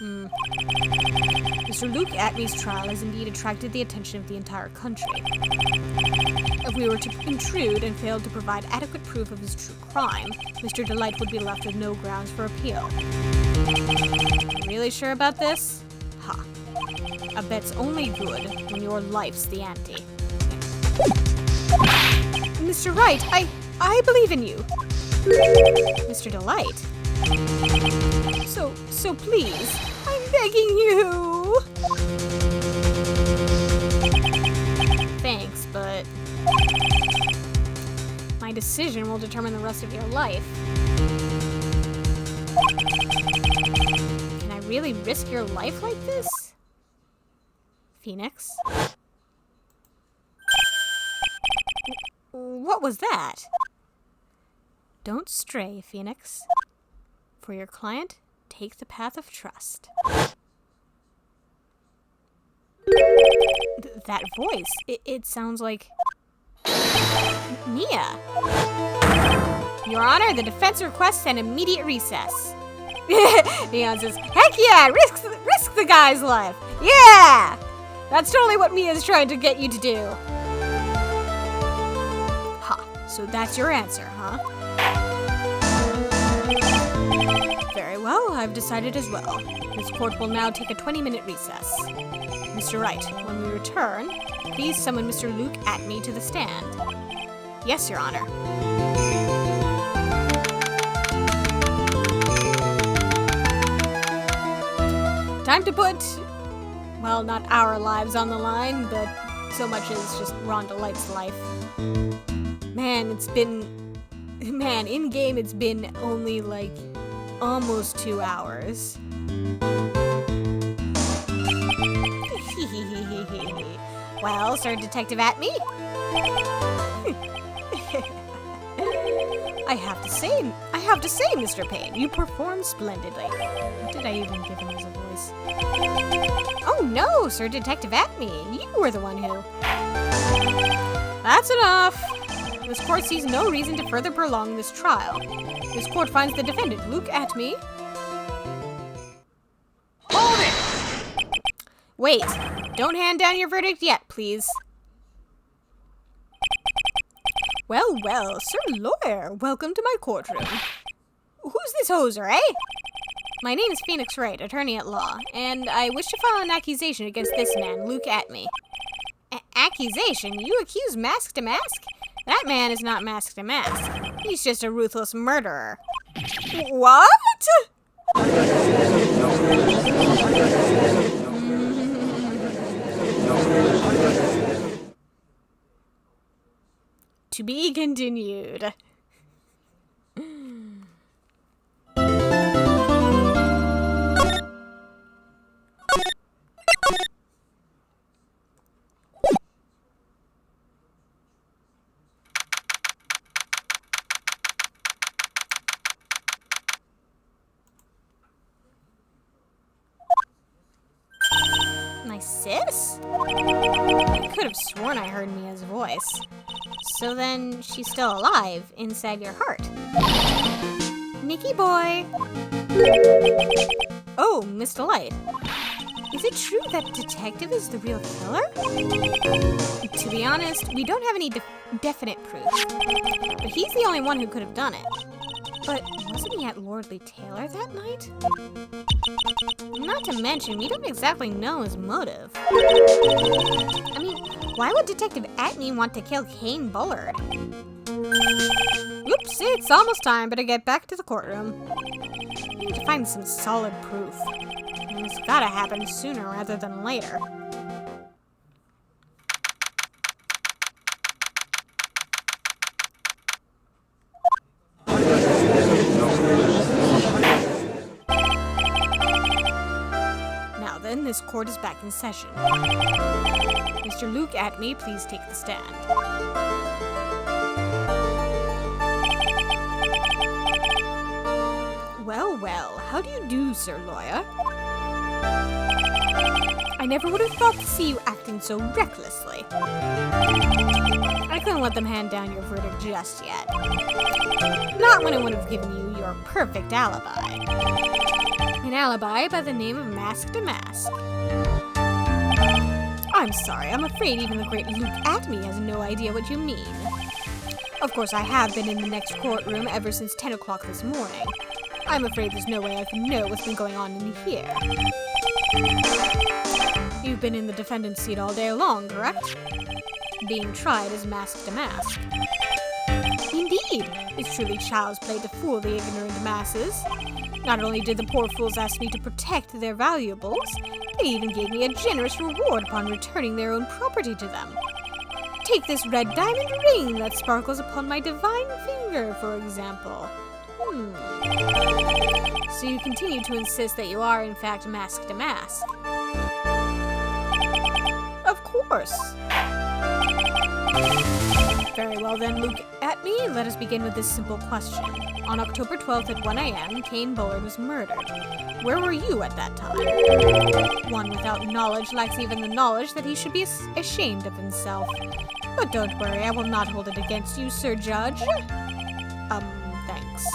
Mr. Luke Atme's trial has indeed attracted the attention of the entire country. If we were to intrude and failed to provide adequate proof of his true crime, Mr. Delight would be left with no grounds for appeal. You really sure about this? Ha. A bet's only good when your life's the ante. Mr. Wright, I believe in you. Mr. Delight? So please, I'm begging you. Thanks, but my decision will determine the rest of your life. Can I really risk your life like this? Phoenix? What was that? Don't stray, Phoenix. For your client, take the path of trust. That voice, it sounds like... Mia. Your Honor, the defense requests an immediate recess. Neon says, heck yeah, risk the guy's life. Yeah! That's totally what Mia's trying to get you to do. Ha, so that's your answer, huh? Very well, I've decided as well. This court will now take a 20-minute recess. Mr. Wright, when we return, please summon Mr. Luke Atme to the stand. Yes, Your Honor. Time to put, well, not our lives on the line, but so much as just Ron Delight's life. Man, it's been Man, in-game it's been only like almost 2 hours. Well, Sir Detective Atme? I have to say, Mr. Payne, you performed splendidly. What did I even give him as a voice? Oh no, Sir Detective Atme, you were the one who... That's enough! This court sees no reason to further prolong this trial. This court finds the defendant, Luke Atme... Hold it! Wait, don't hand down your verdict yet, please. Well, well, Sir Lawyer, welcome to my courtroom. Who's this hoser, eh? My name is Phoenix Wright, attorney at law, and I wish to file an accusation against this man, Luke Atme. Accusation? You accuse Mask to Mask? That man is not Mask to Mask. He's just a ruthless murderer. What? To be continued. My sis? I could have sworn I heard Mia's voice. So then, she's still alive inside your heart. Nicky boy! Oh, Miss Delight. Is it true that Detective is the real killer? To be honest, we don't have any definite proof. But he's the only one who could have done it. But wasn't he at Lordly Taylor that night? Not to mention, we don't exactly know his motive. I mean, why would Detective Atme want to kill Kane Bullard? Oops, it's almost time, better get back to the courtroom. We need to find some solid proof. And it's gotta happen sooner rather than later. Now then, this court is back in session. Mr. Luke Atme, please take the stand. Well, well, how do you do, Sir Lawyer? I never would have thought to see you acting so recklessly. I couldn't let them hand down your verdict just yet. Not when I would have given you your perfect alibi. An alibi by the name of Mask to Mask. I'm sorry, I'm afraid even the great Luke Atme has no idea what you mean. Of course, I have been in the next courtroom ever since 10 o'clock this morning. I'm afraid there's no way I can know what's been going on in here. You've been in the defendant's seat all day long, correct? Being tried as Mask to Mask. Indeed, it's truly child's play to fool the ignorant masses. Not only did the poor fools ask me to protect their valuables, they even gave me a generous reward upon returning their own property to them. Take this red diamond ring that sparkles upon my divine finger, for example. So you continue to insist that you are, in fact, Mask to Mask? Of course. Very well then, Luke Atme, let us begin with this simple question. On October 12th at 1 a.m., Kane Bullard was murdered. Where were you at that time? One without knowledge lacks even the knowledge that he should be ashamed of himself. But don't worry, I will not hold it against you, Sir Judge. Thanks.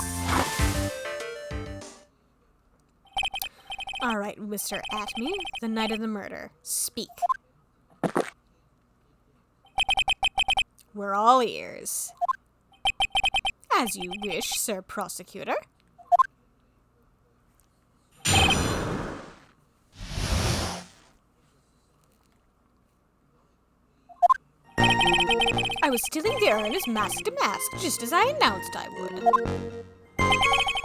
All right, Mr. Atme, the night of the murder. Speak. We're all ears. As you wish, Sir Prosecutor. I was stealing the urn as Mask to Mask, just as I announced I would.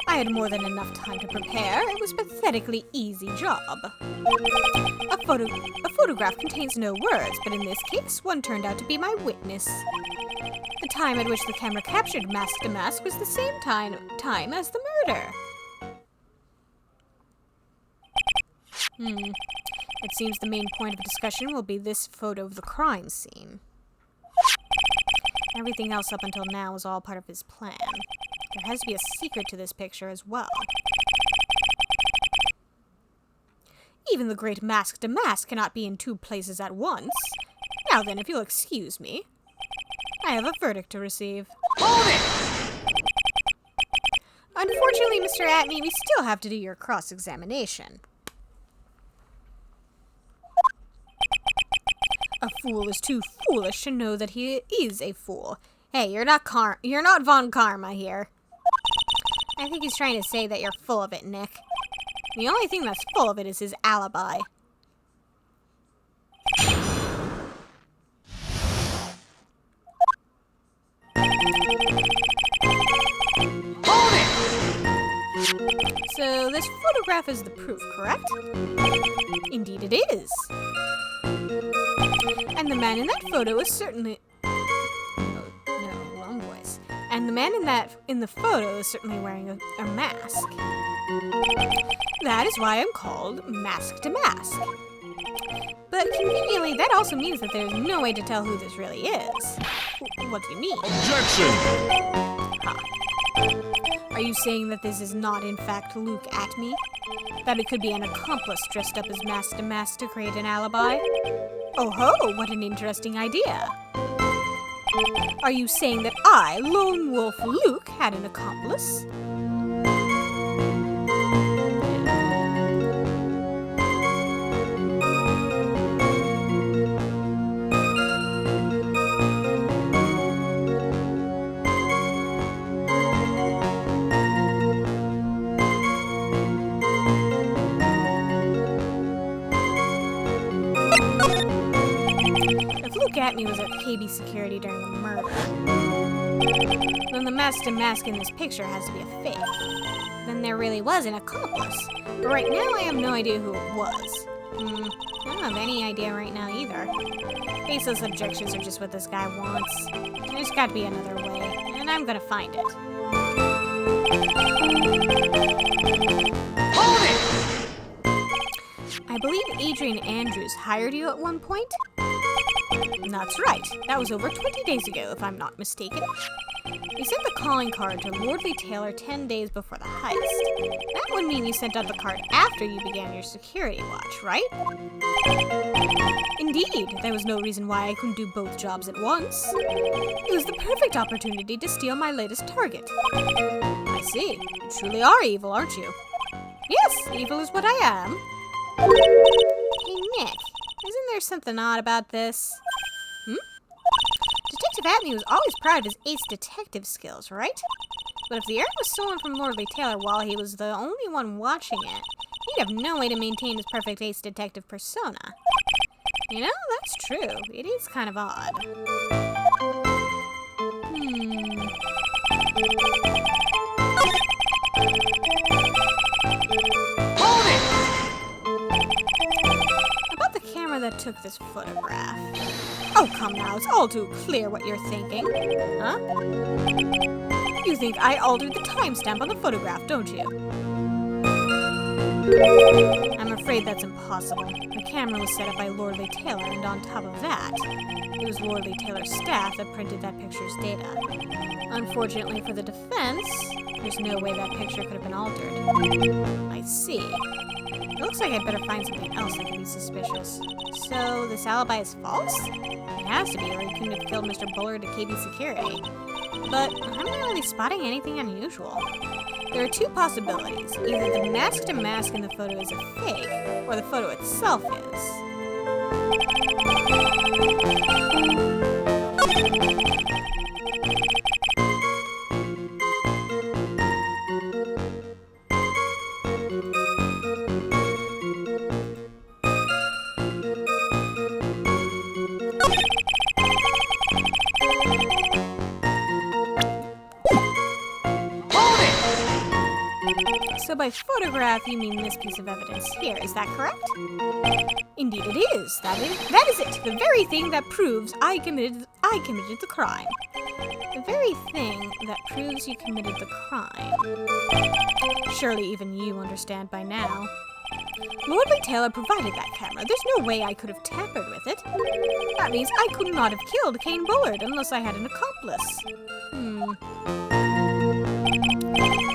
I had more than enough time to prepare. It was a pathetically easy job. A photograph contains no words, but in this case, one turned out to be my witness. The time at which the camera captured Mask to Mask was the same time as the murder. It seems the main point of discussion will be this photo of the crime scene. Everything else up until now was all part of his plan. There has to be a secret to this picture as well. Even the great Mask to Mask cannot be in two places at once. Now then, if you'll excuse me, I have a verdict to receive. Hold it! Unfortunately, Mr. Atney, we still have to do your cross-examination. A fool is too foolish to know that he is a fool. Hey, you're not Von Karma here. I think he's trying to say that you're full of it, Nick. The only thing that's full of it is his alibi. Hold it! So this photograph is the proof, correct? Indeed it is. And the man in that photo is certainly... No, wrong voice. And the man in the photo is certainly wearing a mask. That is why I'm called Mask to Mask. But conveniently, that also means that there's no way to tell who this really is. What do you mean? Objection! Are you saying that this is not, in fact, Luke Atney? That it could be an accomplice dressed up as Mask to Mask to create an alibi? Oh ho, what an interesting idea. Are you saying that I, Lone Wolf Luke, had an accomplice? Luke Atney was at KB Security during the murder. Then the Mask to Mask in this picture has to be a fake. Then there really was an accomplice. But right now I have no idea who it was. I don't have any idea right now either. Baseless objections are just what this guy wants. There's got to be another way, and I'm gonna find it. Hold it! I believe Adrian Andrews hired you at one point? That's right. That was over 20 days ago, if I'm not mistaken. You sent the calling card to Lordly Taylor 10 days before the heist. That would mean you sent out the card after you began your security watch, right? Indeed. There was no reason why I couldn't do both jobs at once. It was the perfect opportunity to steal my latest target. I see. You truly are evil, aren't you? Yes, evil is what I am. Hey, Nick. Isn't there something odd about this? Detective Atney was always proud of his ace detective skills, right? But if the errand was stolen from Lordly Taylor while he was the only one watching it, he'd have no way to maintain his perfect ace detective persona. You know, that's true. It is kind of odd. Hold it! About the camera that took this photograph. Oh, come now, it's all too clear what you're thinking. Huh? You think I altered the timestamp on the photograph, don't you? I'm afraid that's impossible. The camera was set up by Lordly Taylor, and on top of that, it was Lordly Taylor's staff that printed that picture's data. Unfortunately for the defense, there's no way that picture could have been altered. I see. It looks like I'd better find something else that can be suspicious. So, this alibi is false? It has to be, or he couldn't have killed Mr. Bullard at KB Security. But I'm not really spotting anything unusual. There are two possibilities. Either the Mask to Mask in the photo is a fake, or the photo itself is. So by photograph, you mean this piece of evidence here, is that correct? Indeed it is. That is it. The very thing that proves I committed the crime. The very thing that proves you committed the crime. Surely even you understand by now. Lordly Taylor provided that camera. There's no way I could have tampered with it. That means I could not have killed Kane Bullard unless I had an accomplice.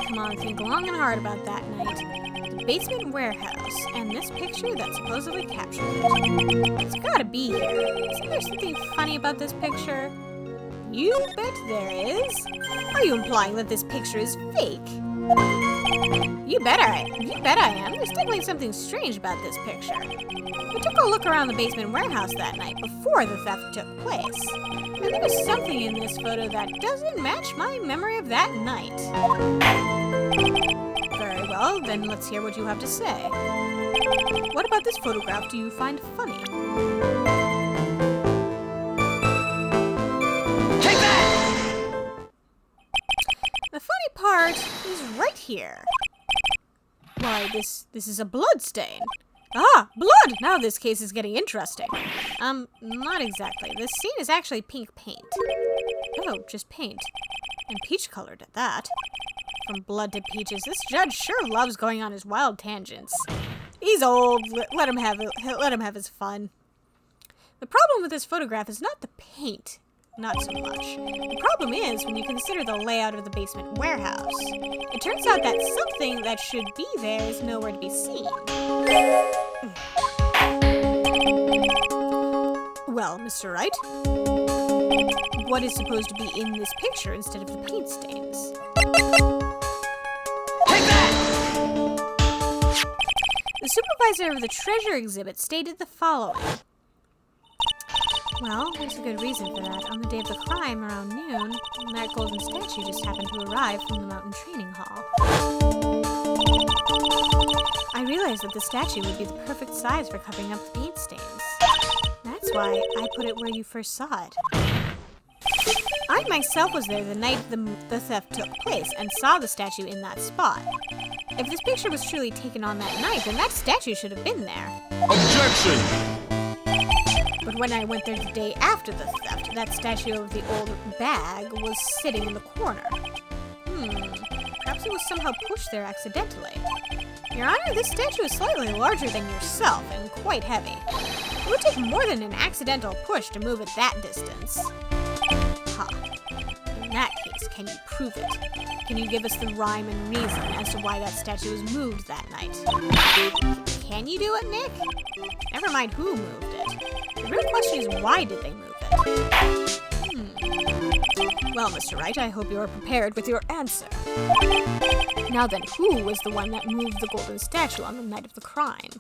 Come on, think long and hard about that night. The basement warehouse, and this picture that supposedly captured it. It's gotta be here. Isn't there something funny about this picture? You bet there is. Are you implying that this picture is fake? You bet I am. There's definitely something strange about this picture. We took a look around the basement warehouse that night before the theft took place. And there was something in this photo that doesn't match my memory of that night. Very well, then let's hear what you have to say. What about this photograph do you find funny? Take that! The funny part is right here. Why, this is a blood stain. Ah, blood! Now this case is getting interesting. Not exactly. This scene is actually pink paint. Oh, just paint. And peach-colored at that. From blood to peaches, this judge sure loves going on his wild tangents. He's old. Let him have his fun. The problem with this photograph is not the paint. Not so much. The problem is when you consider the layout of the basement warehouse. It turns out that something that should be there is nowhere to be seen. Well, Mr. Wright, what is supposed to be in this picture instead of the paint stains? Take that! The supervisor of the treasure exhibit stated the following. Well, there's a good reason for that. On the day of the crime, around noon, that golden statue just happened to arrive from the mountain training hall. I realized that the statue would be the perfect size for covering up the paint stains. That's why I put it where you first saw it. I myself was there the night the theft took place and saw the statue in that spot. If this picture was truly taken on that night, then that statue should have been there. Objection! But when I went there the day after the theft, that statue of the old bag was sitting in the corner. Perhaps it was somehow pushed there accidentally. Your Honor, this statue is slightly larger than yourself and quite heavy. It would take more than an accidental push to move it that distance. Ha. In that case, can you prove it? Can you give us the rhyme and reason as to why that statue was moved that night? Can you do it, Nick? Never mind who moved it. The real question is, why did they move it? Well, Mr. Wright, I hope you are prepared with your answer. Now then, who was the one that moved the golden statue on the night of the crime?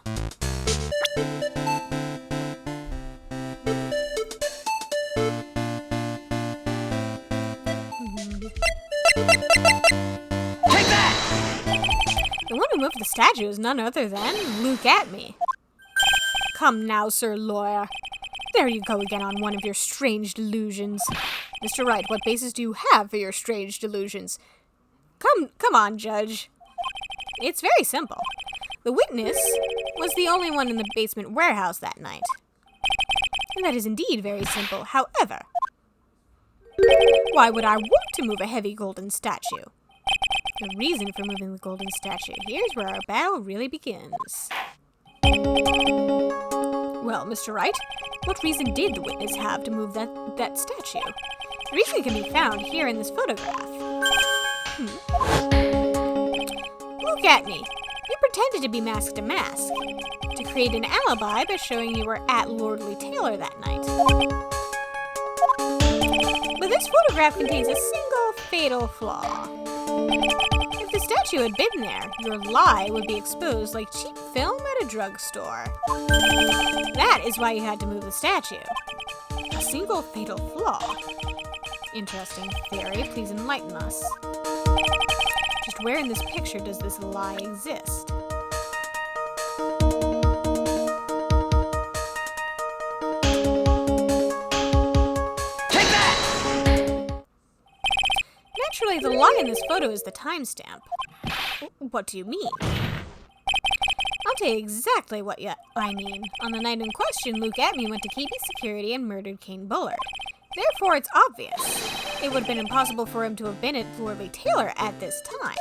Take that! The one who moved the statue is none other than Luke Atme. Come now, Sir Lawyer. There you go again on one of your strange delusions. Mr. Wright, what basis do you have for your strange delusions? Come on, Judge. It's very simple. The witness was the only one in the basement warehouse that night. And that is indeed very simple. However, why would I want to move a heavy golden statue? The reason for moving the golden statue. Here's where our battle really begins. Well, Mr. Wright, what reason did the witness have to move that statue? The reason can be found here in this photograph. Look at me. You pretended to be masked to mask, to create an alibi by showing you were at Lordly Taylor that night. But this photograph contains a single fatal flaw. If the statue had been there, your lie would be exposed like cheap film at a drugstore. That is why you had to move the statue. A single fatal flaw. Interesting theory. Please enlighten us. Just where in this picture does this lie exist? Take that! Naturally, the lie in this photo is the timestamp. What do you mean? I'll tell you exactly what I mean. On the night in question, Luke Atme went to KB Security and murdered Kane Bullard. Therefore, it's obvious. It would have been impossible for him to have been at Lordly Taylor at this time.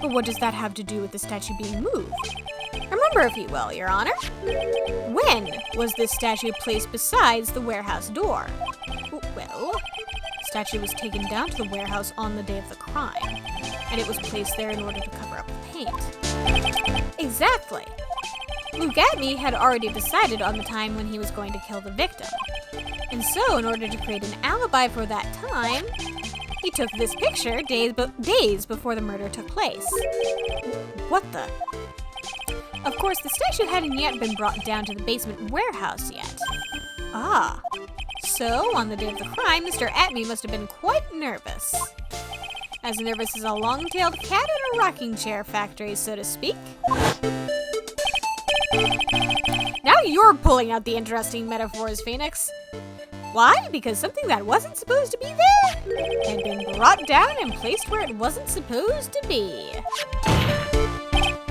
But what does that have to do with the statue being moved? Remember, if you will, Your Honor. When was this statue placed besides the warehouse door? Well, the statue was taken down to the warehouse on the day of the crime, and it was placed there in order to cover up the paint. Exactly. Luke Atney had already decided on the time when he was going to kill the victim. And so, in order to create an alibi for that time, he took this picture days before the murder took place. What the? Of course, the statue hadn't yet been brought down to the basement warehouse yet. Ah. So, on the day of the crime, Mr. Atney must have been quite nervous. As nervous as a long-tailed cat in a rocking chair factory, so to speak. Now you're pulling out the interesting metaphors, Phoenix. Why? Because something that wasn't supposed to be there had been brought down and placed where it wasn't supposed to be.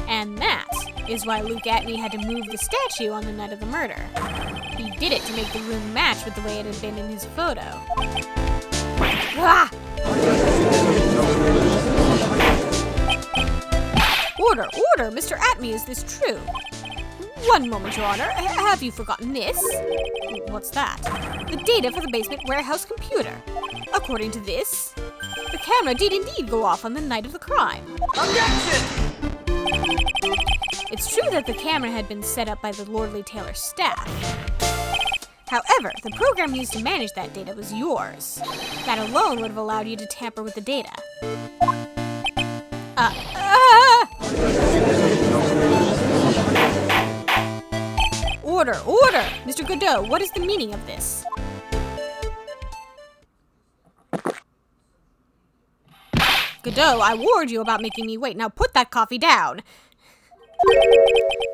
And that is why Luke Atney had to move the statue on the night of the murder. He did it to make the room match with the way it had been in his photo. Ah! Order, order! Mr. Atney, is this true? One moment, Your Honor. Have you forgotten this? What's that? The data for the basement warehouse computer. According to this, the camera did indeed go off on the night of the crime. Objection! It's true that the camera had been set up by the Lordly Taylor staff. However, the program used to manage that data was yours. That alone would have allowed you to tamper with the data. Order, order! Mr. Godot, what is the meaning of this? Godot, I warned you about making me wait. Now put that coffee down.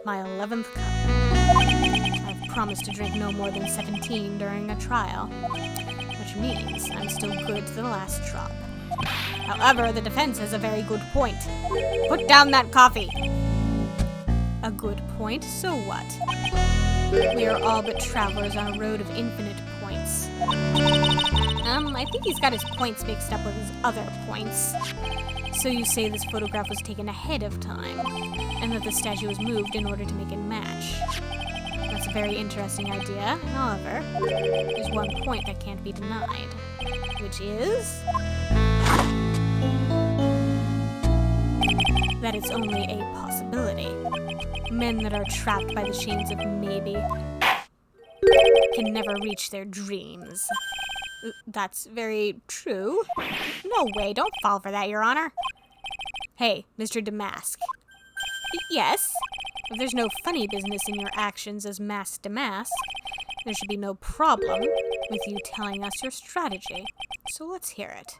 My 11th cup. I've promised to drink no more than 17 during a trial, which means I'm still good to the last drop. However, the defense has a very good point. Put down that coffee. A good point? So what? We are all but travelers on a road of infinite points. I think he's got his points mixed up with his other points. So you say this photograph was taken ahead of time, and that the statue was moved in order to make it match. That's a very interesting idea. However, there's one point that can't be denied, which is that it's only a possibility. Men that are trapped by the chains of maybe can never reach their dreams. That's very true. No way, don't fall for that, Your Honor. Hey, Mr. Damask. Yes? If there's no funny business in your actions as Masked Damask, there should be no problem with you telling us your strategy. So let's hear it.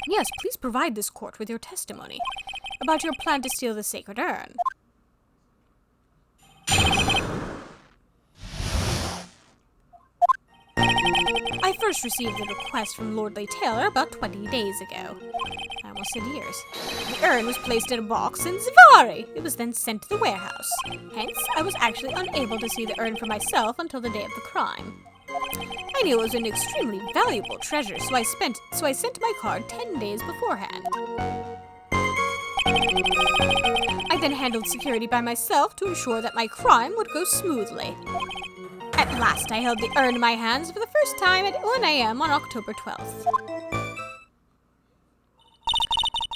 Yes, please provide this court with your testimony about your plan to steal the sacred urn. I first received the request from Lordly Taylor about 20 days ago. I almost said years. The urn was placed in a box in Zavari. It was then sent to the warehouse. Hence, I was actually unable to see the urn for myself until the day of the crime. I knew it was an extremely valuable treasure, so I sent my card 10 days beforehand. I then handled security by myself to ensure that my crime would go smoothly. At last, I held the urn in my hands for the first time at 1 a.m. on October 12th.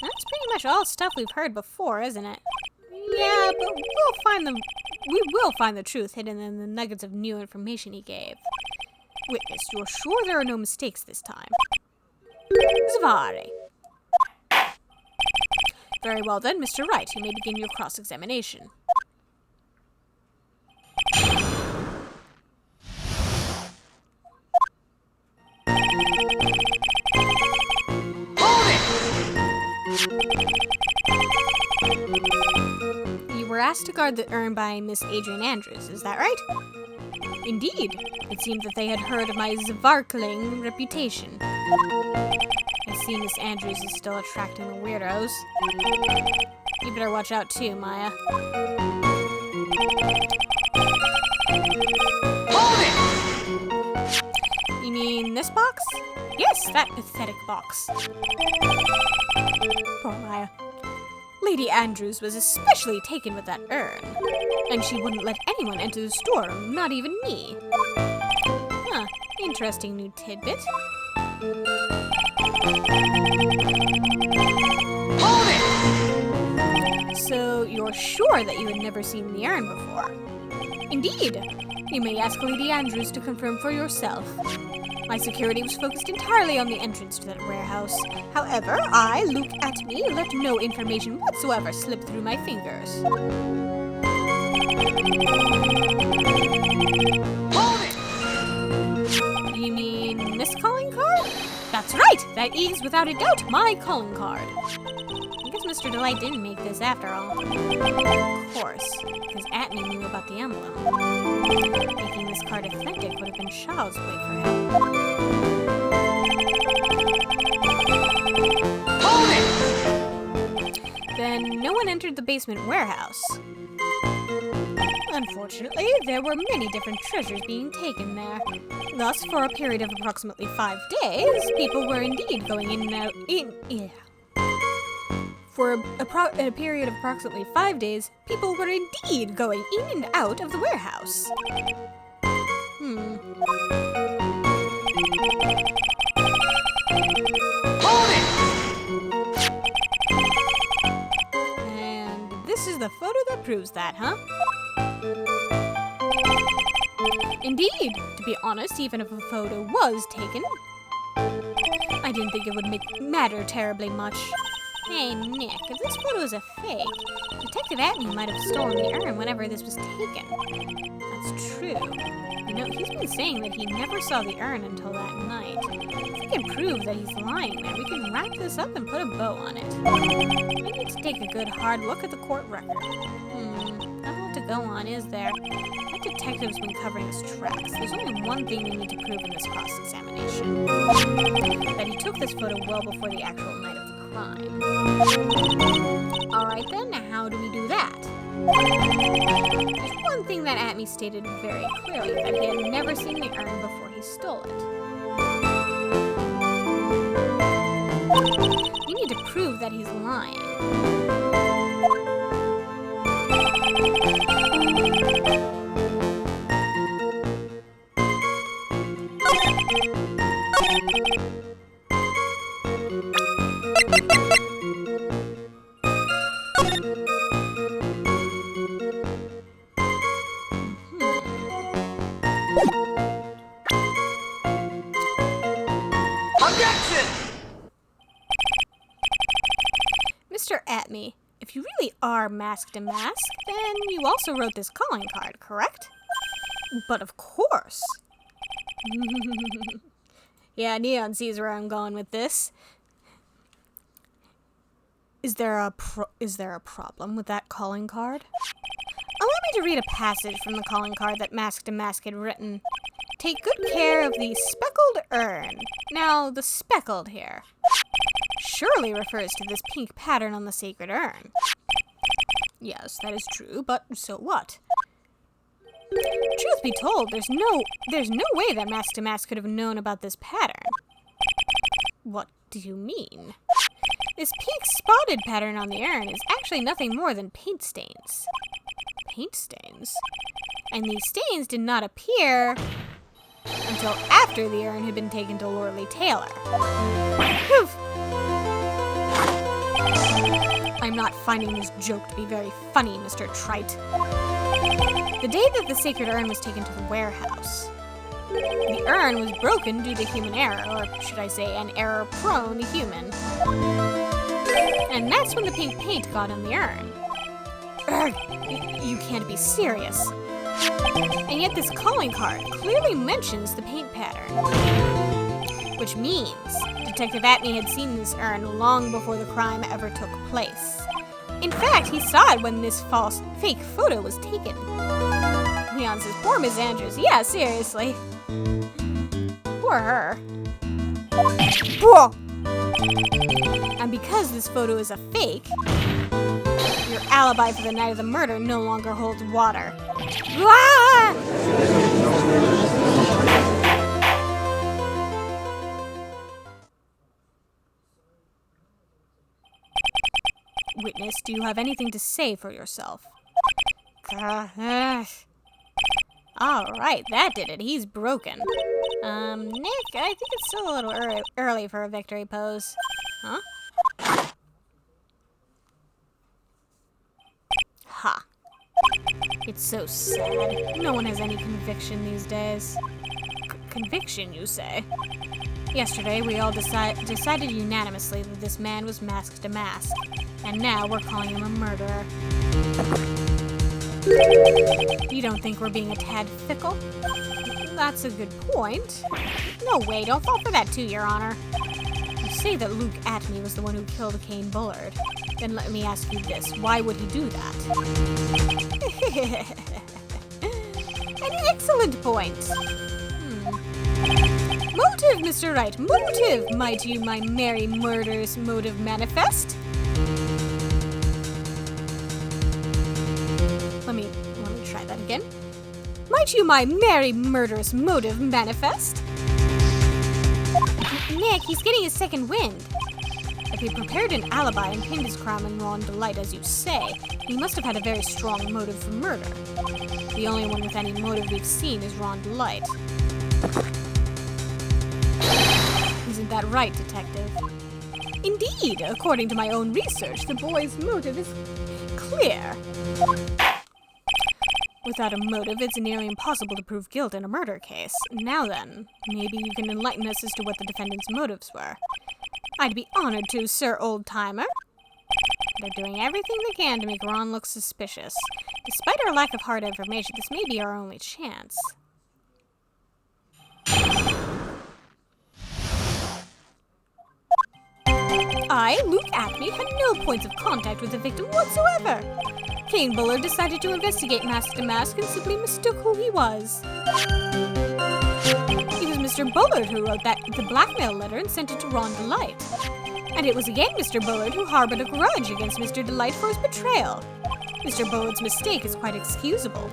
That's pretty much all stuff we've heard before, isn't it? Yeah, but we will find the truth hidden in the nuggets of new information he gave. Witness, you're sure there are no mistakes this time? Zavari. Very well then, Mr. Wright, you may begin your cross-examination. You were asked to guard the urn by Miss Adrian Andrews, is that right? Indeed. It seemed that they had heard of my Zvarkling reputation. I see Miss Andrews is still attracting the weirdos. You better watch out too, Maya. Hold it! You mean this box? Yes, that pathetic box. Poor Maya. Lady Andrews was especially taken with that urn, and she wouldn't let anyone enter the storeroom, not even me. Huh, interesting new tidbit. Hold it! So you're sure that you had never seen the urn before? Indeed. You may ask Lady Andrews to confirm for yourself. My security was focused entirely on the entrance to that warehouse. However, I, Luke Atme, let no information whatsoever slip through my fingers. Hold it! You mean this calling card? That's right! That is, without a doubt, my calling card. I guess Mr. Delight didn't make this after all. Of course, because Atme knew about the emblem. Making this card authentic would have been child's play for him. Hold it! Then no one entered the basement warehouse. Unfortunately, there were many different treasures being taken there. Thus, for a period of approximately 5 days, people were indeed going in and out. For a period of approximately 5 days, people were indeed going in and out of the warehouse. Hold it! And this is the photo that proves that, huh? Indeed. To be honest, even if a photo was taken, I didn't think it would matter terribly much. Hey, Nick, if this photo is a fake, Detective Atme might have stolen the urn whenever this was taken. That's true. You know, he's been saying that he never saw the urn until that night. If we can prove that he's lying there, we can wrap this up and put a bow on it. We need to take a good hard look at the court record. Not a lot to go on, is there? That detective's been covering his tracks. There's only one thing we need to prove in this cross-examination. That he took this photo well before the actual night of the crime. Alright then, how do we do that? There's one thing that Atme stated very clearly, that he had never seen the urn before he stole it. We need to prove that he's lying. Objection! Mr. Atme, if you really are masked and masked, then you also wrote this calling card, correct? But of course. Yeah, Neon sees where I'm going with this. Is there a problem with that calling card? Allow me to read a passage from the calling card that Masked and Mask had written. Take good care of the speckled urn. Now, the speckled here surely refers to this pink pattern on the sacred urn. Yes, that is true, but so what? Truth be told, there's no way that Masked and Mask could have known about this pattern. What do you mean? This pink spotted pattern on the urn is actually nothing more than paint stains. Paint stains? And these stains did not appear until after the urn had been taken to Loreley Taylor. Whew. I'm not finding this joke to be very funny, Mr. Trite. The day that the sacred urn was taken to the warehouse, the urn was broken due to human error, or should I say, an error-prone human. And that's when the pink paint got on the urn. Ugh, you can't be serious. And yet this calling card clearly mentions the paint pattern. Which means Detective Atme had seen this urn long before the crime ever took place. In fact, he saw it when this fake photo was taken. Leon says, poor Ms. Andrews. Yeah, seriously. Poor her. And because this photo is a fake, Your alibi for the night of the murder no longer holds water. Ah! Witness, do you have anything to say for yourself? All right, that did it. He's broken. Nick, I think it's still a little early for a victory pose. Huh? Ha. It's so sad. No one has any conviction these days. Conviction, you say? Yesterday, we all decided unanimously that this man was masked to mask. And now we're calling him a murderer. You don't think we're being a tad fickle? That's a good point. No way, don't fall for that too, Your Honor. You say that Luke Atney was the one who killed Kane Bullard. Then let me ask you this, why would he do that? An excellent point. Motive, Mr. Wright, motive! Might you my merry murderous motive manifest? Let me try that again. Might you my merry murderous motive manifest? Nick, he's getting his second wind. If he prepared an alibi and pinned his crime on Ron Delight, as you say, he must have had a very strong motive for murder. The only one with any motive we've seen is Ron Delight. Isn't that right, Detective? Indeed, according to my own research, the boy's motive is clear. Without a motive, it's nearly impossible to prove guilt in a murder case. Now then, maybe you can enlighten us as to what the defendant's motives were. I'd be honored to, Sir Old-Timer. They're doing everything they can to make Ron look suspicious. Despite our lack of hard information, this may be our only chance. I, Luke Atney, had no points of contact with the victim whatsoever. Kane Bullard decided to investigate mask to mask and simply mistook who he was. It was Mr. Bullard who wrote the blackmail letter and sent it to Ron Delight. And it was again Mr. Bullard who harbored a grudge against Mr. Delight for his betrayal. Mr. Bullard's mistake is quite excusable.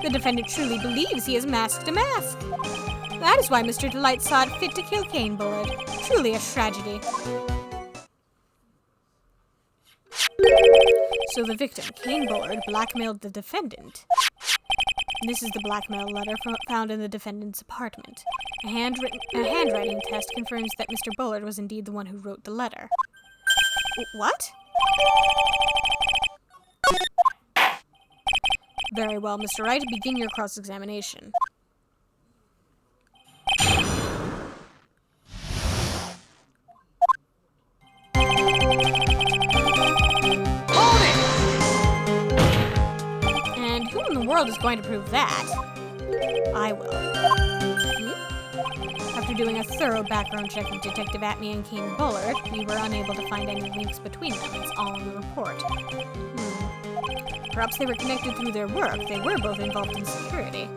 The defendant truly believes he is masked to mask. That is why Mr. Delight saw it fit to kill Kane Bullard. Truly a tragedy. So the victim, Kane Bullard, blackmailed the defendant. This is the blackmail letter found in the defendant's apartment. A handwriting test confirms that Mr. Bullard was indeed the one who wrote the letter. What? Very well, Mr. Wright, begin your cross-examination. World is going to prove that. I will. After doing a thorough background check of Detective Atney and Kane Bullard, we were unable to find any links between them. It's all in the report. Perhaps they were connected through their work. They were both involved in security.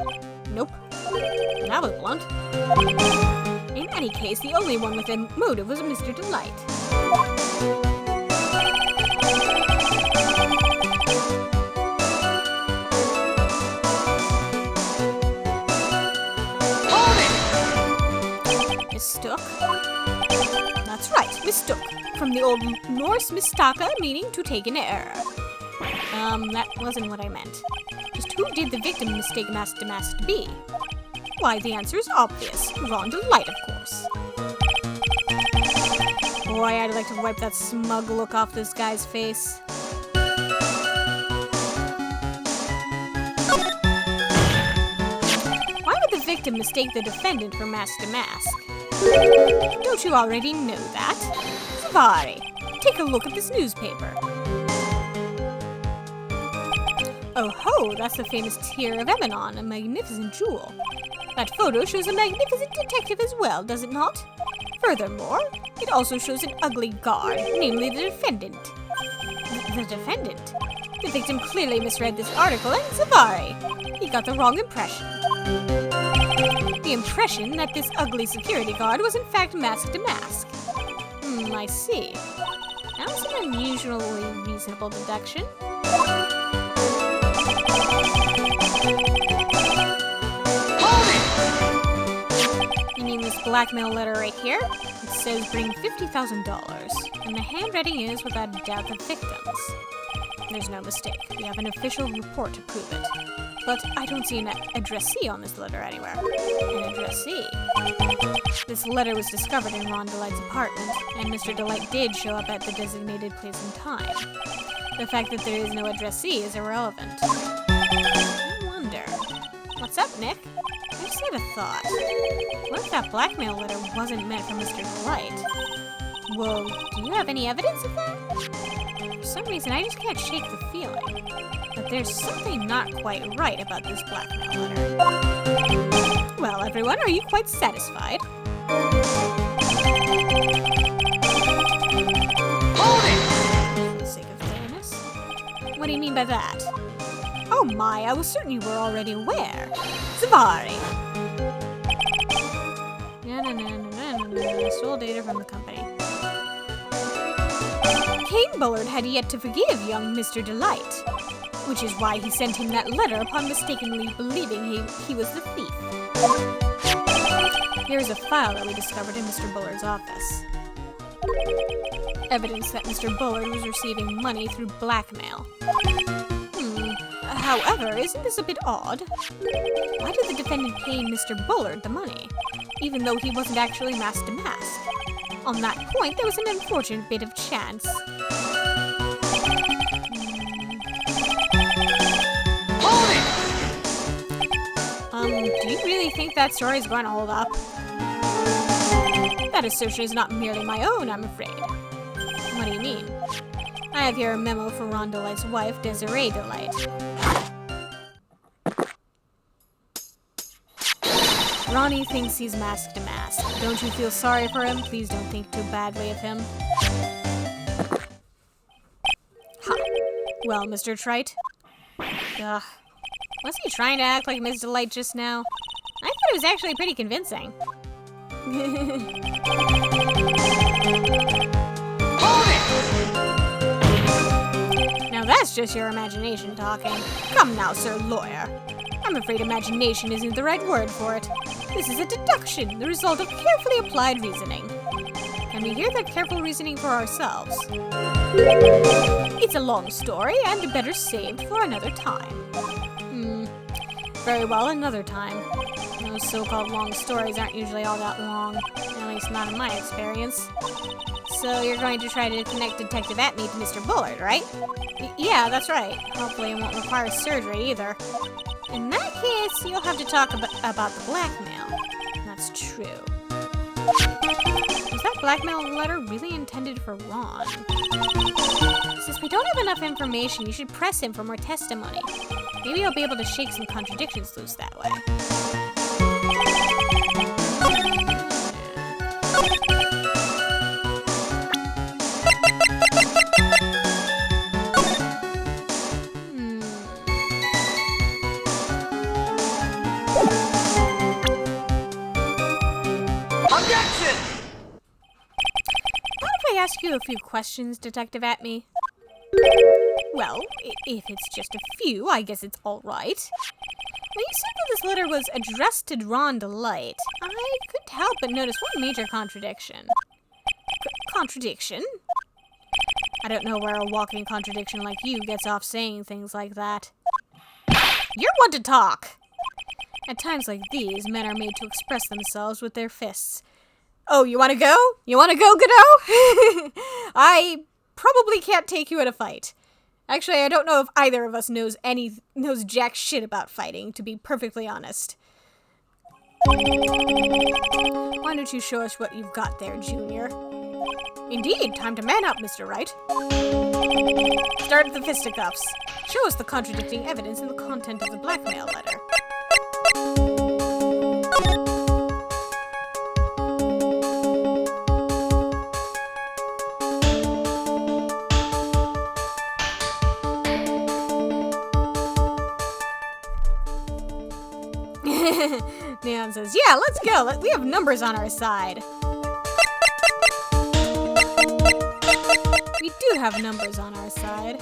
Nope. That was blunt. In any case, the only one with a motive was Mr. Delight. Mistook? That's right, mistook. From the old Norse mistaka, meaning to take an error. That wasn't what I meant. Just who did the victim mistake mask to mask to be? Why, the answer is obvious. Ron Delight, of course. Boy, I'd like to wipe that smug look off this guy's face. Why would the victim mistake the defendant for mask to mask? Don't you already know that? Savari, take a look at this newspaper. Oh ho, that's the famous Tear of Emanon, a magnificent jewel. That photo shows a magnificent detective as well, does it not? Furthermore, it also shows an ugly guard, namely the defendant. The defendant? The victim clearly misread this article, and Savari, he got the wrong impression. The impression that this ugly security guard was in fact masked to mask. I see. Now some unusually reasonable deduction. Hold it! You mean this blackmail letter right here? It says bring $50,000, and the handwriting is, without a doubt, the victim's. There's no mistake. We have an official report to prove it. But I don't see an addressee on this letter anywhere. An addressee? This letter was discovered in Ron Delight's apartment, and Mr. Delight did show up at the designated place and time. The fact that there is no addressee is irrelevant. I wonder. What's up, Nick? I just had a thought. What if that blackmail letter wasn't meant for Mr. Delight? Well, do you have any evidence of that? For some reason, I just can't shake the feeling that there's something not quite right about this blackmail letter. Well, everyone, are you quite satisfied? Hold it! For the sake of fairness? What do you mean by that? Oh my, I was certain you were already aware. Zavari! No. Stole data from the company. Kane Bullard had yet to forgive young Mr. Delight, which is why he sent him that letter upon mistakenly believing he was the thief. Here's a file that we discovered in Mr. Bullard's office. Evidence that Mr. Bullard was receiving money through blackmail. However, isn't this a bit odd? Why did the defendant pay Mr. Bullard the money, even though he wasn't actually masked to mask? On that point, there was an unfortunate bit of chance. Hold it! Do you really think that story is going to hold up? That assertion is not merely my own, I'm afraid. What do you mean? I have here a memo from Ron Delight's wife, Desiree Delight. Ronnie thinks he's masked to mask. Don't you feel sorry for him? Please don't think too badly of him. Ha. Well, Mr. Trite? Ugh. Was he trying to act like Ms. Delight just now? I thought it was actually pretty convincing. Hold it! Now that's just your imagination talking. Come now, Sir Lawyer. I'm afraid imagination isn't the right word for it. This is a deduction, the result of carefully applied reasoning. Can we hear that careful reasoning for ourselves? It's a long story, and better saved for another time. Very well, another time. Those so-called long stories aren't usually all that long, at least not in my experience. So you're going to try to connect Detective Atme to Mr. Bullard, right? Yeah, that's right. Hopefully it won't require surgery either. In that case, you'll have to talk about the blackmail. That's true. Was that blackmail letter really intended for Ron? Since we don't have enough information, you should press him for more testimony. Maybe I'll be able to shake some contradictions loose that way. Objection! What if I ask you a few questions, Detective Atme? Well, if it's just a few, I guess it's all right. When you said that this letter was addressed to Ron Delight, I couldn't help but notice one major contradiction. Contradiction? I don't know where a walking contradiction like you gets off saying things like that. You're one to talk! At times like these, men are made to express themselves with their fists. Oh, you want to go? You want to go, Godot? I probably can't take you in a fight. Actually, I don't know if either of us knows jack shit about fighting, to be perfectly honest. Why don't you show us what you've got there, Junior? Indeed, time to man up, Mr. Wright. Start the fisticuffs. Show us the contradicting evidence in the content of the blackmail letter. Neon says, yeah, let's go. We have numbers on our side. We do do have numbers on our side.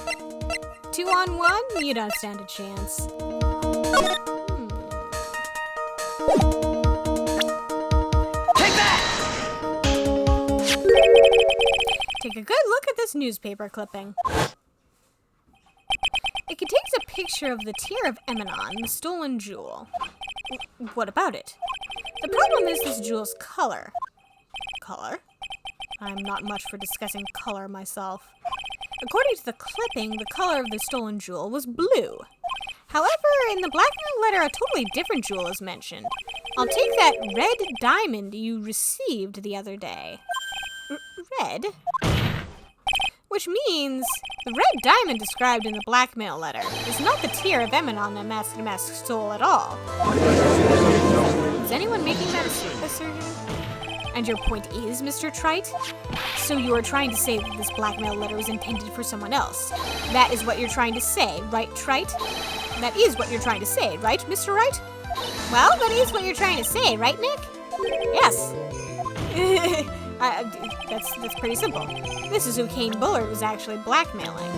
2 on 1, you don't stand a chance. Take that! Take a good look at this newspaper clipping. It contains a picture of the Tear of Emanon, the stolen jewel. What about it? The problem is this jewel's color. Color? I'm not much for discussing color myself. According to the clipping, the color of the stolen jewel was blue. However, in the blackmail letter, a totally different jewel is mentioned. I'll take that red diamond you received the other day. Red? Which means the red diamond described in the blackmail letter is not the Tear of Emanon that Mask to Mask stole at all. Is anyone making that assertion? And your point is, Mr. Trite? So you are trying to say that this blackmail letter was intended for someone else. That is what you're trying to say, right, Trite? That is what you're trying to say, right, Mr. Wright? Well, that is what you're trying to say, right, Nick? Yes. That's pretty simple. This is who Kane Bullard was actually blackmailing.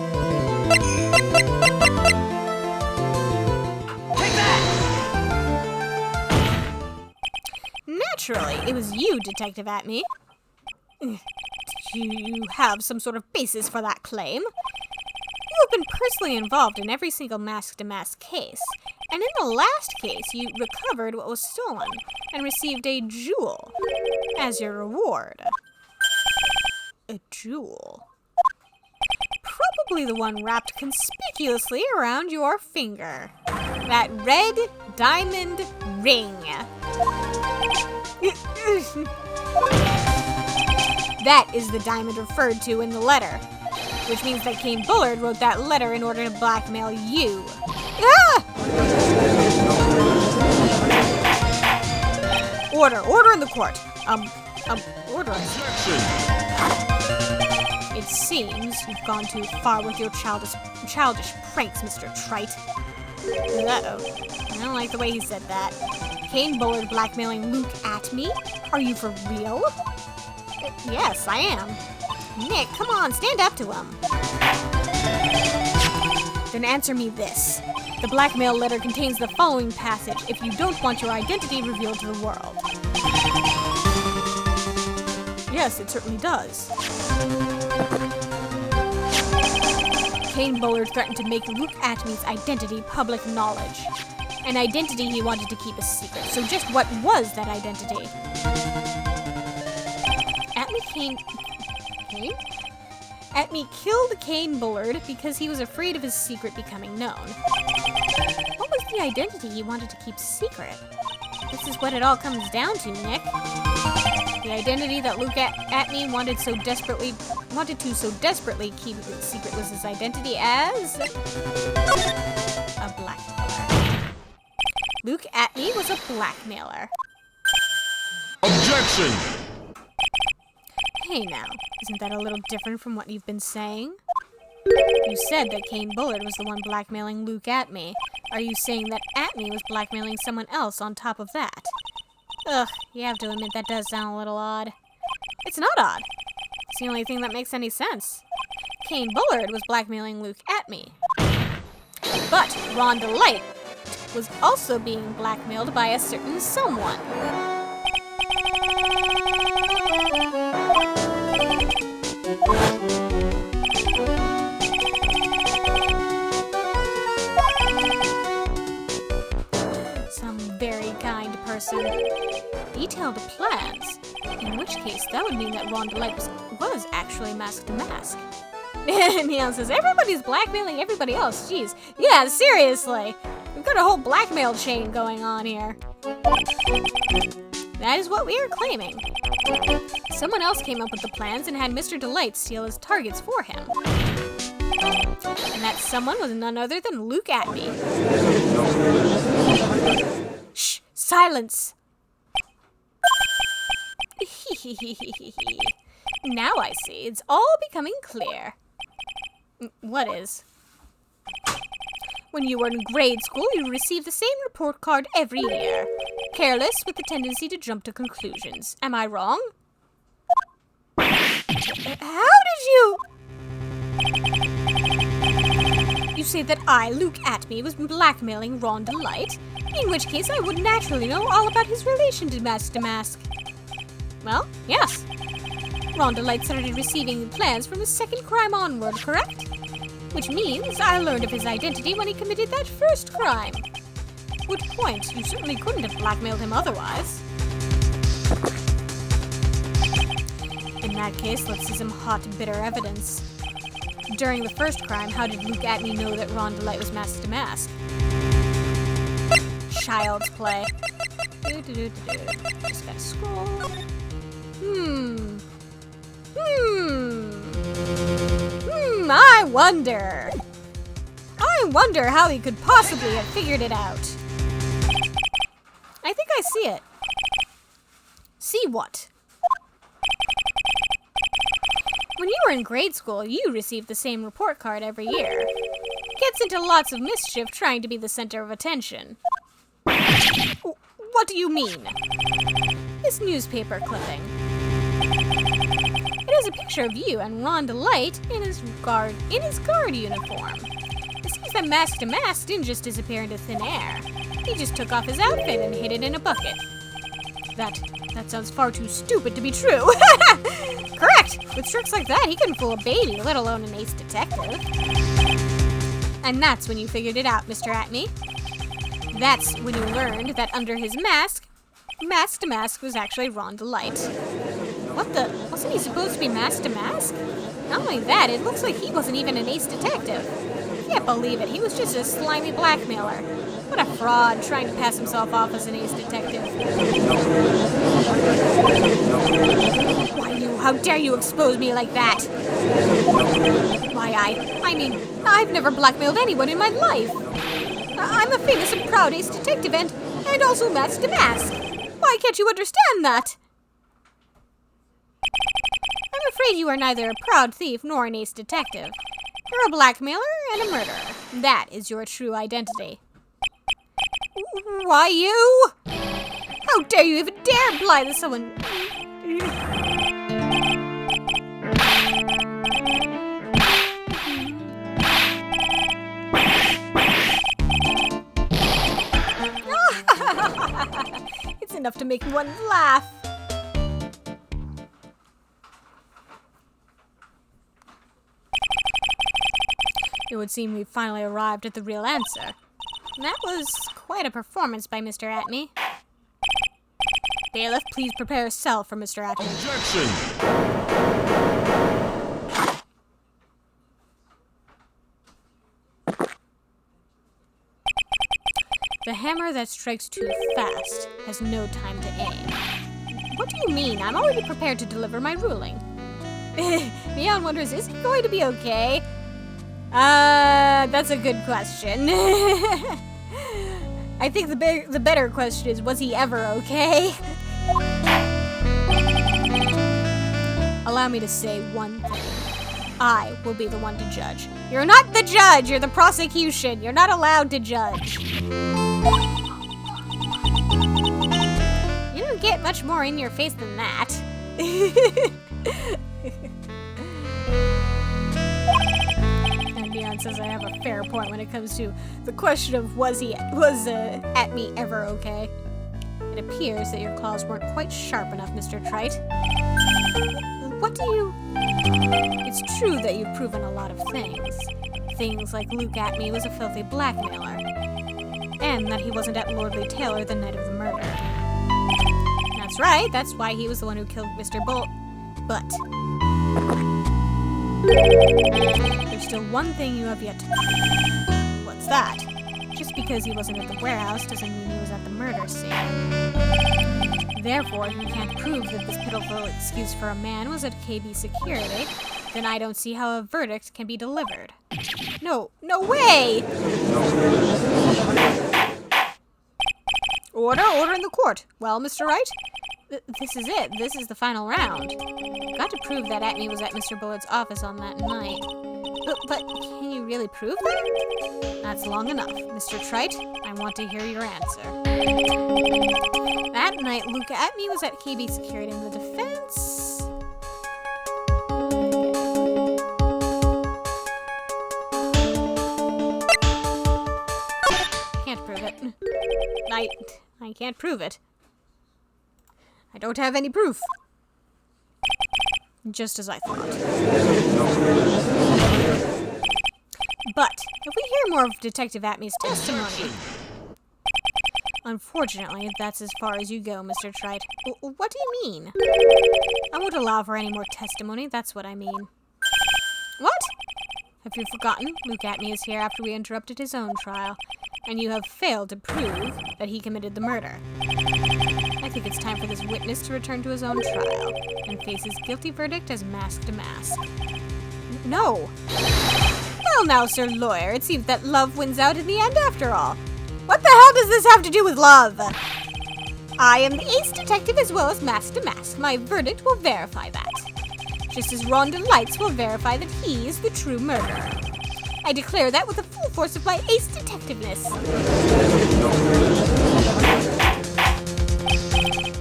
Take that! Naturally, it was you, Detective Atme. Do you have some sort of basis for that claim? You have been personally involved in every single mask-to-mask case, and in the last case, you recovered what was stolen and received a jewel as your reward. A jewel. Probably the one wrapped conspicuously around your finger. That red diamond ring. That is the diamond referred to in the letter, which means that Kane Bullard wrote that letter in order to blackmail you. Ah! Order in the court. Order. It seems you've gone too far with your childish pranks, Mr. Trite. Uh-oh. I don't like the way he said that. Kane Bullard blackmailing Luke Atme? Are you for real? Yes, I am. Nick, come on, stand up to him. Then answer me this. The blackmail letter contains the following passage if you don't want your identity revealed to the world. Yes, it certainly does. Kane Bullard threatened to make Luke Atme's identity public knowledge. An identity he wanted to keep a secret. So just what was that identity? Atme killed Kane Bullard because he was afraid of his secret becoming known. What was the identity he wanted to keep secret? This is what it all comes down to, Nick. The identity that Luke Atme wanted to so desperately keep secret was his identity as a blackmailer. Luke Atme was a blackmailer. Objection! Hey now, isn't that a little different from what you've been saying? You said that Kane Bullard was the one blackmailing Luke Atme. Are you saying that Atme was blackmailing someone else on top of that? Ugh, you have to admit that does sound a little odd. It's not odd. It's the only thing that makes any sense. Kane Bullard was blackmailing Luke Atme. But Rhonda Light was also being blackmailed by a certain someone. Some very kind person. Detailed plans. In which case, that would mean that Rhonda Light was actually Mask to Mask. And Neon says, everybody's blackmailing everybody else. Jeez. Yeah, seriously. We've got a whole blackmail chain going on here. That is what we are claiming. Someone else came up with the plans and had Mr. Delight steal his targets for him. And that someone was none other than Luke Atme. Shh! Silence! Now I see. It's all becoming clear. What is? When you were in grade school, you received the same report card every year. Careless with the tendency to jump to conclusions. Am I wrong? How did you... You say that I, Luke Atme, was blackmailing Ron Delight? In which case I would naturally know all about his relation to Mask to Mask. Well, yes. Ron Delight started receiving plans from his second crime onward, correct? Which means I learned of his identity when he committed that first crime. Good point. You certainly couldn't have blackmailed him otherwise. In that case, let's see some hot, bitter evidence. During the first crime, how did Luke Atme know that Ron Delight was Mask to Mask? Child's play. Just gotta scroll. I wonder how he could possibly have figured it out. I think I see it. See what? When you were in grade school, you received the same report card every year. Gets into lots of mischief trying to be the center of attention. What do you mean? This newspaper clipping. It has a picture of you and Ron Delight in his guard uniform. It seems that Mask to Mask didn't just disappear into thin air. He just took off his outfit and hid it in a bucket. That sounds far too stupid to be true. Correct! With tricks like that, he couldn't fool a baby, let alone an ace detective. And that's when you figured it out, Mr. Atme. That's when you learned that under his mask, Mask to Mask was actually Ron Delight. What the? Wasn't he supposed to be Mask to Mask? Not only that, it looks like he wasn't even an ace detective. Can't believe it, he was just a slimy blackmailer. What a fraud, trying to pass himself off as an ace detective. Why, how dare you expose me like that? Why, I mean, I've never blackmailed anyone in my life. I'm a famous and proud ace detective and also Mask to Mask. Why can't you understand that? I'm afraid you are neither a proud thief nor an ace detective. You're a blackmailer and a murderer. That is your true identity. Why you? How dare you even dare imply that someone... It's enough to make one laugh. It would seem we've finally arrived at the real answer. That was quite a performance by Mr. Atme. Bailiff, please prepare a cell for Mr. Atme. Objection! The hammer that strikes too fast has no time to aim. What do you mean? I'm already prepared to deliver my ruling. Leon wonders, is he going to be okay? That's a good question. I think the better question is, was he ever okay? Allow me to say one thing. I will be the one to judge. You're not the judge, you're the prosecution. You're not allowed to judge. You don't get much more in your face than that. Dion says I have a fair point when it comes to the question of was Atme ever okay? It appears that your claws weren't quite sharp enough, Mr. Trite. What do you... It's true that you've proven a lot of things. Things like Luke Atme was a filthy blackmailer. And that he wasn't at Lordly Taylor the night of the murder. That's right, that's why he was the one who killed Mr. Bolt. But... there's still one thing you have yet to prove. What's that? Just because he wasn't at the warehouse doesn't mean he was at the murder scene. Therefore, if you can't prove that this pitiful excuse for a man was at KB security, then I don't see how a verdict can be delivered. No way! Order in the court. Well, Mr. Wright? This is it. This is the final round. You've got to prove that Atme was at Mr. Bullard's office on that night. But can you really prove that? That's long enough. Mr. Trite, I want to hear your answer. That night, Luke Atme was at KB Security in the defense. I can't prove it. I don't have any proof. Just as I thought. But, if we hear more of Detective Atmey's testimony... Unfortunately, that's as far as you go, Mr. Wright. What do you mean? I won't allow for any more testimony, that's what I mean. What? Have you forgotten? Luke Atmey is here after we interrupted his own trial, and you have failed to prove that he committed the murder. I think it's time for this witness to return to his own trial and face his guilty verdict as mask to mask. No! Well now, Sir Lawyer, it seems that love wins out in the end after all. What the hell does this have to do with love? I am the ace detective as well as mask to mask. My verdict will verify that. Just as Rhonda Lights will verify that he is the true murderer. I declare that with the full force of my ace detectiveness.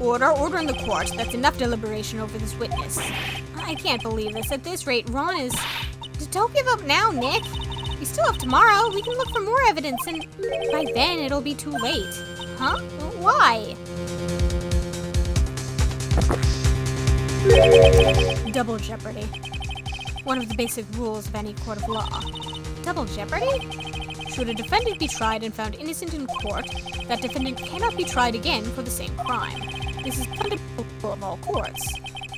Order in the court. That's enough deliberation over this witness. I can't believe this. At this rate, Ron is... Don't give up now, Nick. We still have tomorrow. We can look for more evidence, and by then it'll be too late. Huh? Why? Double jeopardy. One of the basic rules of any court of law. Double jeopardy? Should a defendant be tried and found innocent in court, that defendant cannot be tried again for the same crime. This is fundamental of all courts,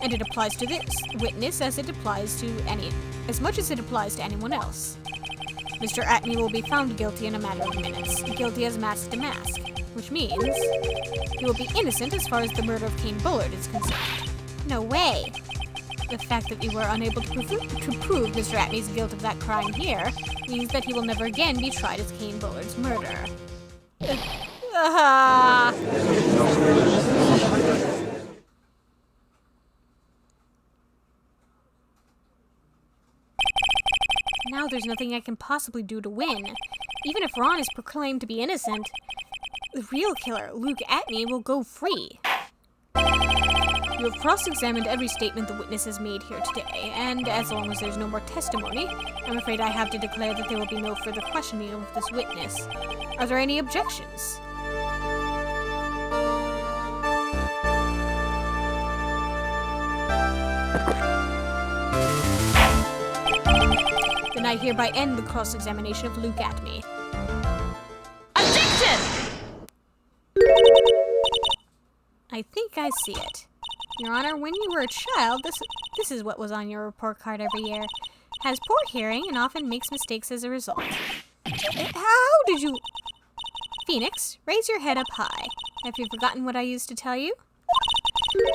and it applies to this witness as much as it applies to anyone else. Mr. Atmey will be found guilty in a matter of minutes, guilty as mask to mask, which means he will be innocent as far as the murder of Kane Bullard is concerned. No way! The fact that we were unable to prove Mr. Atmey's guilt of that crime here means that he will never again be tried as Kane Bullard's murderer. Now there's nothing I can possibly do to win. Even if Ron is proclaimed to be innocent, the real killer, Luke Atmey, will go free. You have cross-examined every statement the witness has made here today, and as long as there's no more testimony, I'm afraid I have to declare that there will be no further questioning of this witness. Are there any objections? Then I hereby end the cross-examination of Luke Atmey. Objection! I think I see it. Your Honor, when you were a child, this is what was on your report card every year. Has poor hearing and often makes mistakes as a result. How did you... Phoenix, raise your head up high. Have you forgotten what I used to tell you?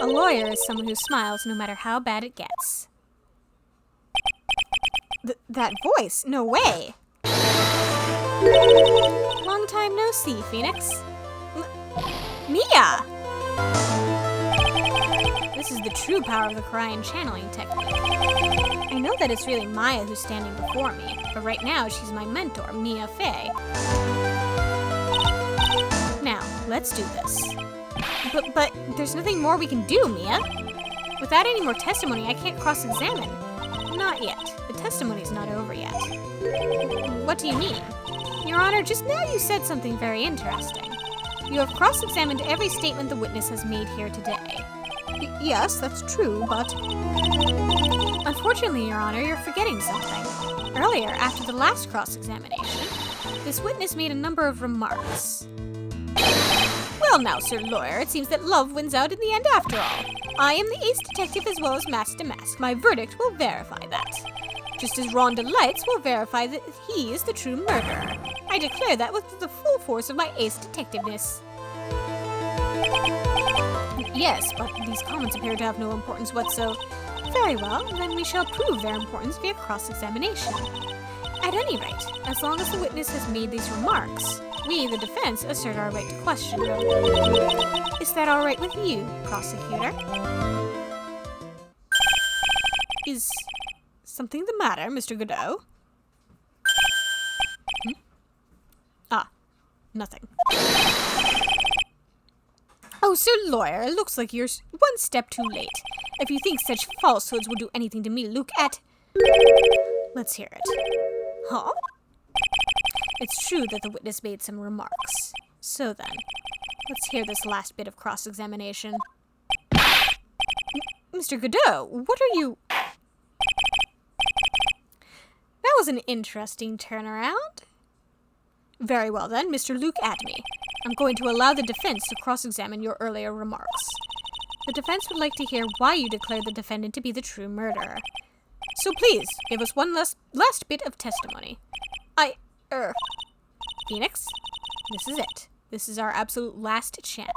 A lawyer is someone who smiles no matter how bad it gets. That voice? No way! Long time no see, Phoenix. Mia! This is the true power of the Cry channeling technique. I know that it's really Maya who's standing before me, but right now she's my mentor, Mia Fey. Now, let's do this. But there's nothing more we can do, Mia. Without any more testimony, I can't cross-examine. Not yet. The testimony's not over yet. What do you mean? Your Honor, just now you said something very interesting. You have cross-examined every statement the witness has made here today. Yes, that's true, but... Unfortunately, Your Honor, you're forgetting something. Earlier, after the last cross-examination, this witness made a number of remarks. Well now, Sir Lawyer, it seems that love wins out in the end after all. I am the ace detective as well as mask to mask. My verdict will verify that. Just as Rhonda Lights will verify that he is the true murderer. I declare that with the full force of my ace detectiveness. Yes, but these comments appear to have no importance whatsoever. Very well, then we shall prove their importance via cross-examination. At any rate, as long as the witness has made these remarks, we, the defense, assert our right to question them. Is that all right with you, prosecutor? Is something the matter, Mr. Godot? Nothing. Oh, Sir Lawyer, it looks like you're one step too late. If you think such falsehoods will do anything to me, look at... Let's hear it. Huh? It's true that the witness made some remarks. So then, let's hear this last bit of cross-examination. Mr. Godot, what are you... That was an interesting turnaround. Very well then, Mr. Luke Atme. I'm going to allow the defense to cross-examine your earlier remarks. The defense would like to hear why you declared the defendant to be the true murderer. So please, give us one last bit of testimony. Phoenix, this is it. This is our absolute last chance.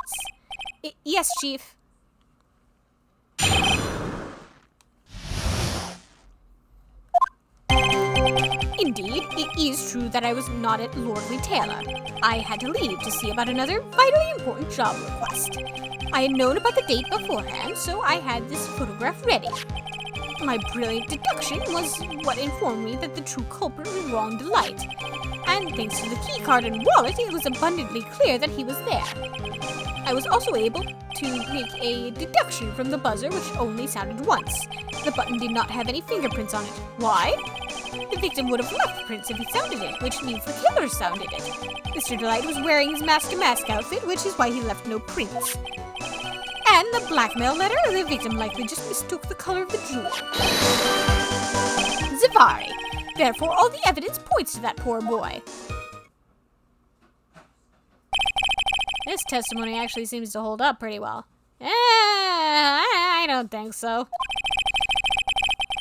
Yes, Chief. Indeed, it is true that I was not at Lordly Taylor. I had to leave to see about another vitally important job request. I had known about the date beforehand, so I had this photograph ready. My brilliant deduction was what informed me that the true culprit was Ron Delight. And thanks to the keycard and wallet, it was abundantly clear that he was there. I was also able to make a deduction from the buzzer, which only sounded once. The button did not have any fingerprints on it. Why? The victim would have left prints if he sounded it, which means the killer sounded it. Mr. Delight was wearing his mask-to-mask outfit, which is why he left no prints. And the blackmail letter, the victim likely just mistook the color of the jewel. Zavari. Therefore, all the evidence points to that poor boy. This testimony actually seems to hold up pretty well. I don't think so.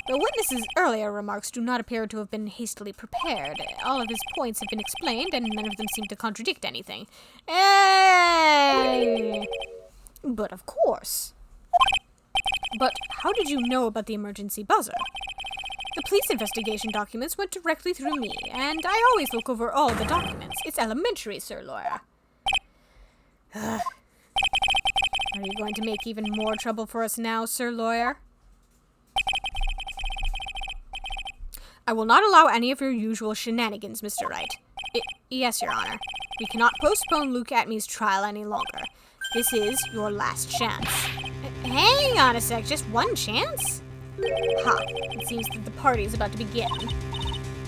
The witness's earlier remarks do not appear to have been hastily prepared. All of his points have been explained, and none of them seem to contradict anything. But of course. But how did you know about the emergency buzzer? The police investigation documents went directly through me, and I always look over all the documents. It's elementary, Sir Lawyer. Are you going to make even more trouble for us now, Sir Lawyer? I will not allow any of your usual shenanigans, Mr. Wright. Yes, Your Honor. We cannot postpone Luke Atme's trial any longer. This is your last chance. Hang on a sec, just one chance? Ha, it seems that the party is about to begin.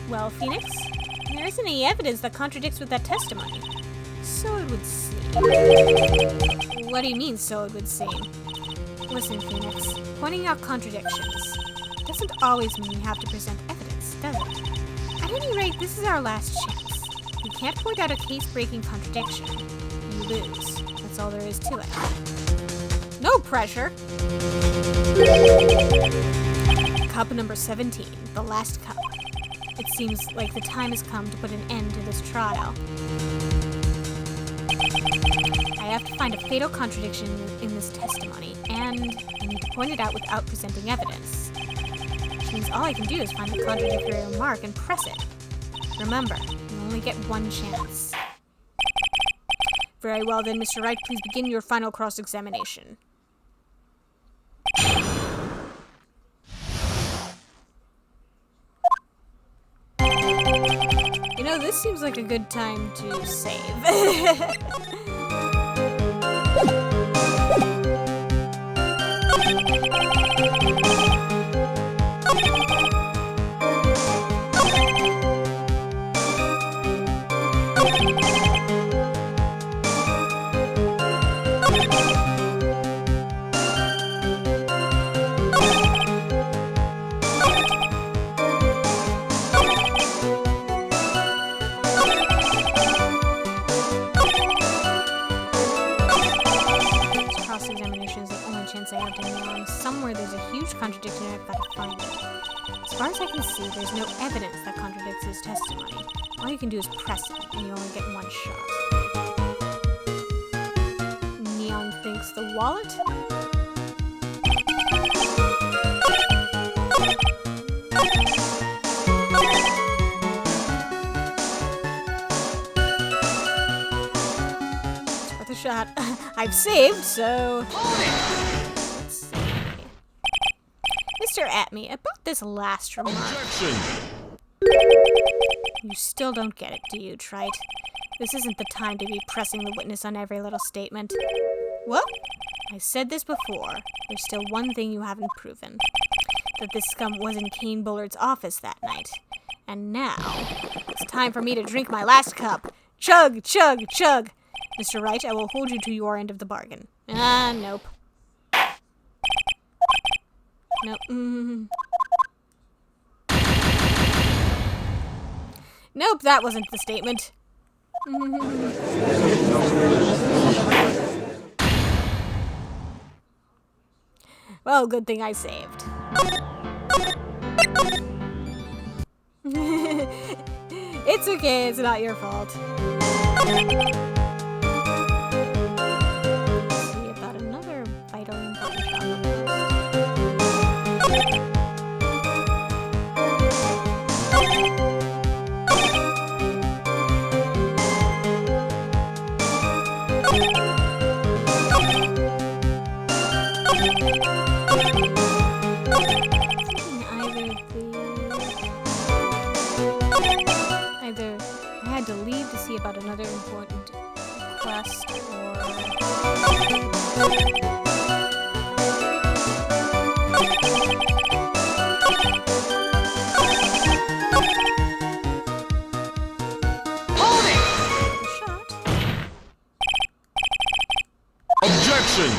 Well, Phoenix, there isn't any evidence that contradicts with that testimony. So it would seem. What do you mean, so it would seem? Listen, Phoenix, pointing out contradictions doesn't always mean you have to present evidence, does it? At any rate, this is our last chance. You can't point out a case-breaking contradiction. You lose. That's all there is to it. No pressure! Cup number 17, the last cup. It seems like the time has come to put an end to this trial. I have to find a fatal contradiction in this testimony, and I need to point it out without presenting evidence. Which means all I can do is find the contradictory remark and press it. Remember, you only get one chance. Very well then, Mr. Wright, please begin your final cross-examination. You know, this seems like a good time to save. Somewhere there's a huge contradiction and I've got to find it. As far as I can see, there's no evidence that contradicts his testimony. All you can do is press it, and you only get one shot. Neon thinks the wallet? It's worth a shot. I've saved, so... Mr. Atme, about this last remark. Objection! You still don't get it, do you, Trite? This isn't the time to be pressing the witness on every little statement. What? I said this before. There's still one thing you haven't proven. That this scum was in Kane Bullard's office that night. And now, it's time for me to drink my last cup. Chug, chug, chug. Mr. Wright, I will hold you to your end of the bargain. Nope. Nope. Nope, that wasn't the statement. Well, good thing I saved. It's okay, it's not your fault. Let's see about another vital important Either I had to leave to see about another important quest, or... Hold it! Shot. Objection!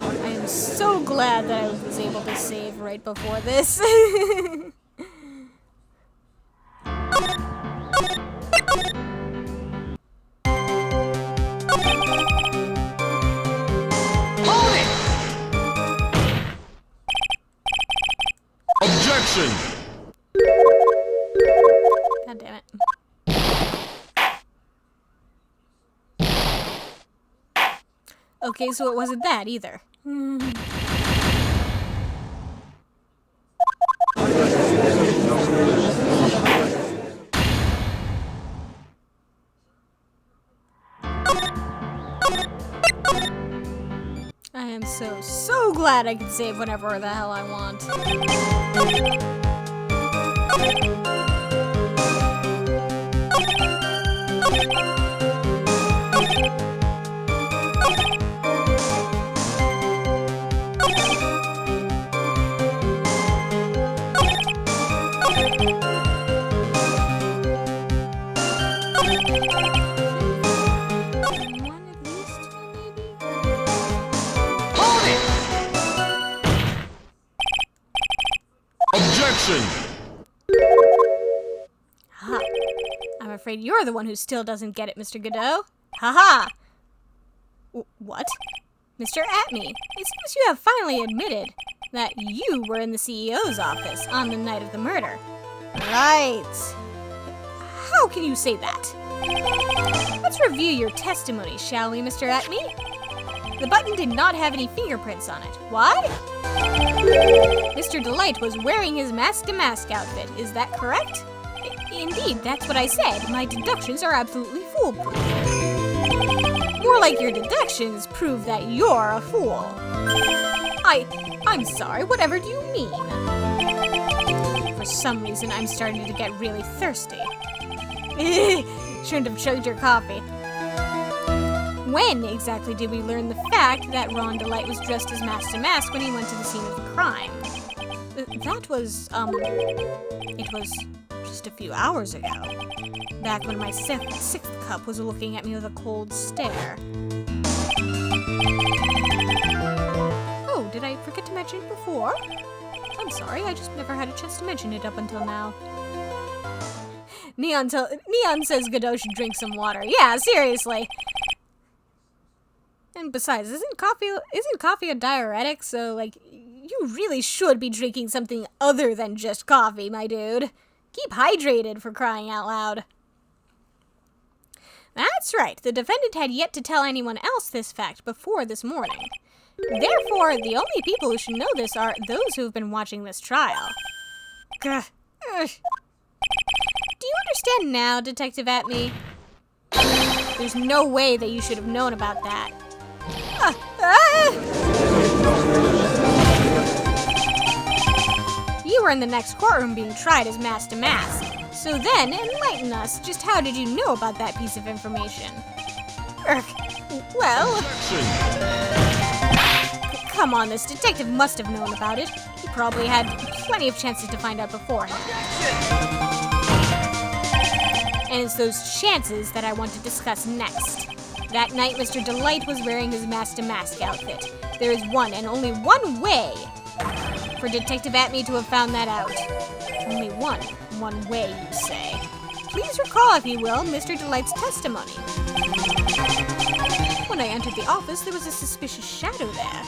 I am so glad that I was able to save right before this. Hold it! Objection! God damn it. Okay, so it wasn't that either. I am so glad I can save whenever the hell I want. One of these two, maybe? Hold it! Objection! Ha! I'm afraid you're the one who still doesn't get it, Mr. Godot. Ha-ha! What? Mr. Atme, it seems you have finally admitted that you were in the CEO's office on the night of the murder. Right. How can you say that? Let's review your testimony, shall we, Mr. Atme? The button did not have any fingerprints on it. Why? Mr. Delight was wearing his mask-to-mask outfit. Is that correct? Indeed, that's what I said. My deductions are absolutely foolproof. More like your deductions prove that you're a fool. I'm sorry, whatever do you mean? For some reason, I'm starting to get really thirsty. Shouldn't have chugged your coffee. When exactly did we learn the fact that Ron Delight was dressed as mask to mask when he went to the scene of the crime? That was, it was just a few hours ago. Back when my sixth cup was looking at me with a cold stare. Oh, did I forget to mention it before? I'm sorry, I just never had a chance to mention it up until now. Neon says Godot should drink some water. Yeah, seriously. And besides, isn't coffee a diuretic? So, like, you really should be drinking something other than just coffee, my dude. Keep hydrated, for crying out loud. That's right. The defendant had yet to tell anyone else this fact before this morning. Therefore, the only people who should know this are those who have been watching this trial. Gah. Ugh. Do you understand now, Detective Atme? There's no way that you should have known about that. You were in the next courtroom being tried as mask to mask. So then, enlighten us. Just how did you know about that piece of information? Urgh. Well, Objection! come on, this detective must have known about it. He probably had plenty of chances to find out beforehand. And it's those chances that I want to discuss next. That night, Mr. Delight was wearing his mask-to-mask outfit. There is one and only one way for Detective Atme to have found that out. Only one way, you say. Please recall, if you will, Mr. Delight's testimony. When I entered the office, there was a suspicious shadow there.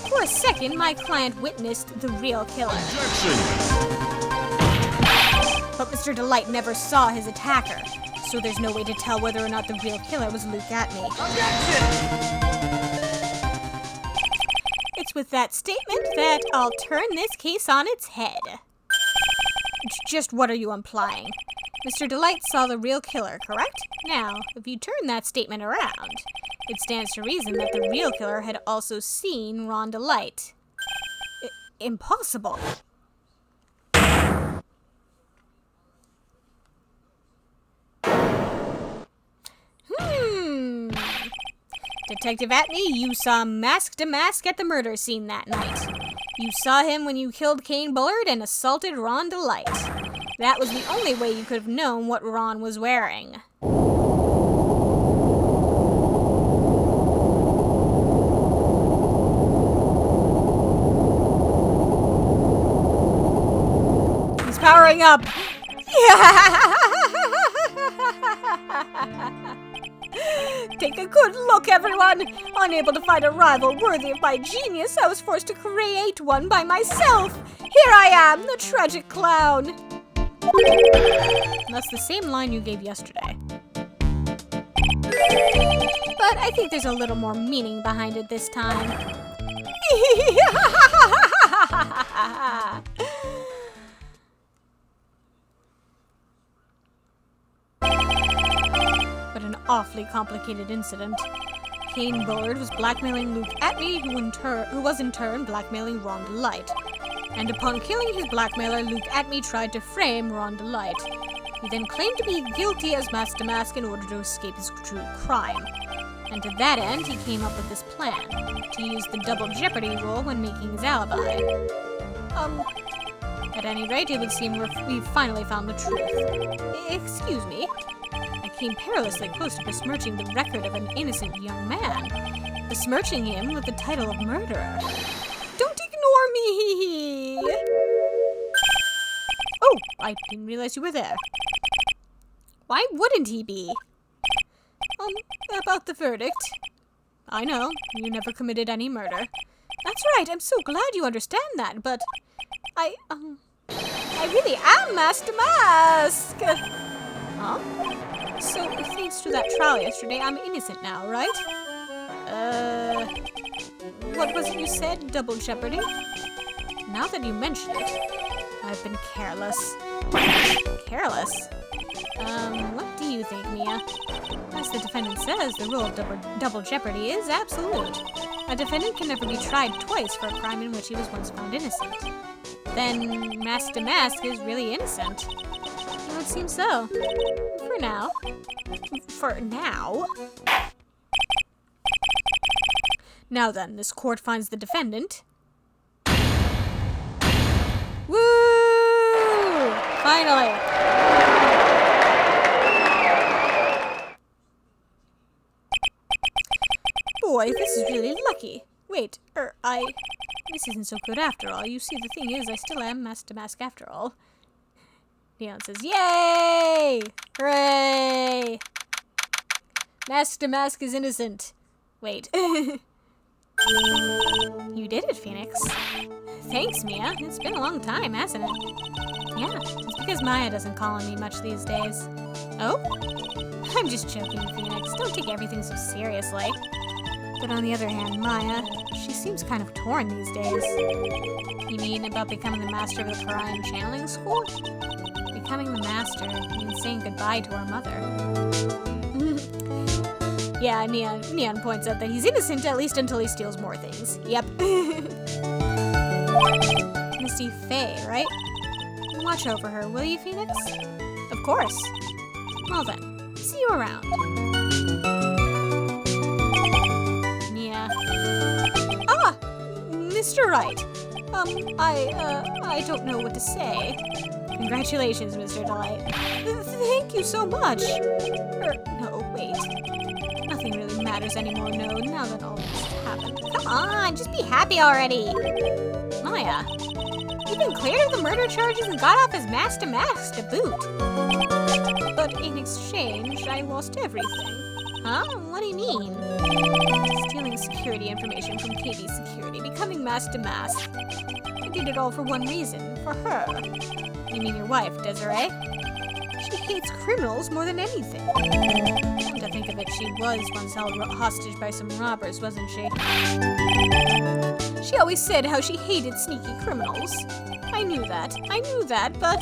For a second, my client witnessed the real killer. Objection! But Mr. Delight never saw his attacker, so there's no way to tell whether or not the real killer was Luke Atme. Objection! It's with that statement that I'll turn this case on its head. Just what are you implying? Mr. Delight saw the real killer, correct? Now, if you turn that statement around, it stands to reason that the real killer had also seen Ron Delight. Impossible. Detective Atme, you saw Mask-to-Mask at the murder scene that night. You saw him when you killed Kane Bullard and assaulted Ron Delight. That was the only way you could have known what Ron was wearing. He's powering up. Take a good look, everyone! Unable to find a rival worthy of my genius, I was forced to create one by myself! Here I am, the tragic clown! That's the same line you gave yesterday. But I think there's a little more meaning behind it this time. Awfully complicated incident. Kane Bullard was blackmailing Luke Atme, who was in turn blackmailing Ron Delight. And upon killing his blackmailer, Luke Atme tried to frame Ron Delight. He then claimed to be guilty as Mask-to-Mask in order to escape his true crime. And to that end, he came up with this plan, to use the double jeopardy rule when making his alibi. At any rate, it would seem we've finally found the truth. Excuse me. I came perilously close to besmirching the record of an innocent young man. Besmirching him with the title of murderer. Don't ignore me! Oh, I didn't realize you were there. Why wouldn't he be? About the verdict. I know, you never committed any murder. That's right, I'm so glad you understand that, but I really am Mask-to-Mask! Huh? So, thanks to that trial yesterday, I'm innocent now, right? What was it you said? Double jeopardy? Now that you mention it, I've been careless. Careless? What do you think, Mia? As the defendant says, the rule of double jeopardy is absolute. A defendant can never be tried twice for a crime in which he was once found innocent. Then, Mask-to-Mask is really innocent. It would seem so. For now. For now? Now then, this court finds the defendant. Woo! Finally! Boy, this is really lucky. Wait, this isn't so good after all. You see, the thing is, I still am Mask-to-Mask after all. Leon says, yay! Hooray! Mask-to-Mask is innocent. Wait. You did it, Phoenix. Thanks, Mia. It's been a long time, hasn't it? Yeah, it's because Maya doesn't call on me much these days. Oh? I'm just joking, Phoenix. Don't take everything so seriously. But on the other hand, Maya, she seems kind of torn these days. You mean about becoming the master of the crime channeling school? Becoming the master means saying goodbye to our mother. Yeah, Neon points out that he's innocent at least until he steals more things. Yep. Misty Faye, right? Watch over her, will you, Phoenix? Of course. Well then, see you around. Yeah. Ah! Mr. Wright. I don't know what to say. Congratulations, Mr. Delight. Thank you so much. No, wait. Nothing really matters anymore, no, now that all this happened. Come on, just be happy already. Maya, you've been cleared of the murder charges and got off as mask to boot. But in exchange, I lost everything. Huh? What do you mean? Stealing security information from KB Security, becoming mask to mask. I did it all for one reason, for her. You mean your wife, Desiree? She hates criminals more than anything. Come to think of it, she was once held hostage by some robbers, wasn't she? She always said how she hated sneaky criminals. I knew that, but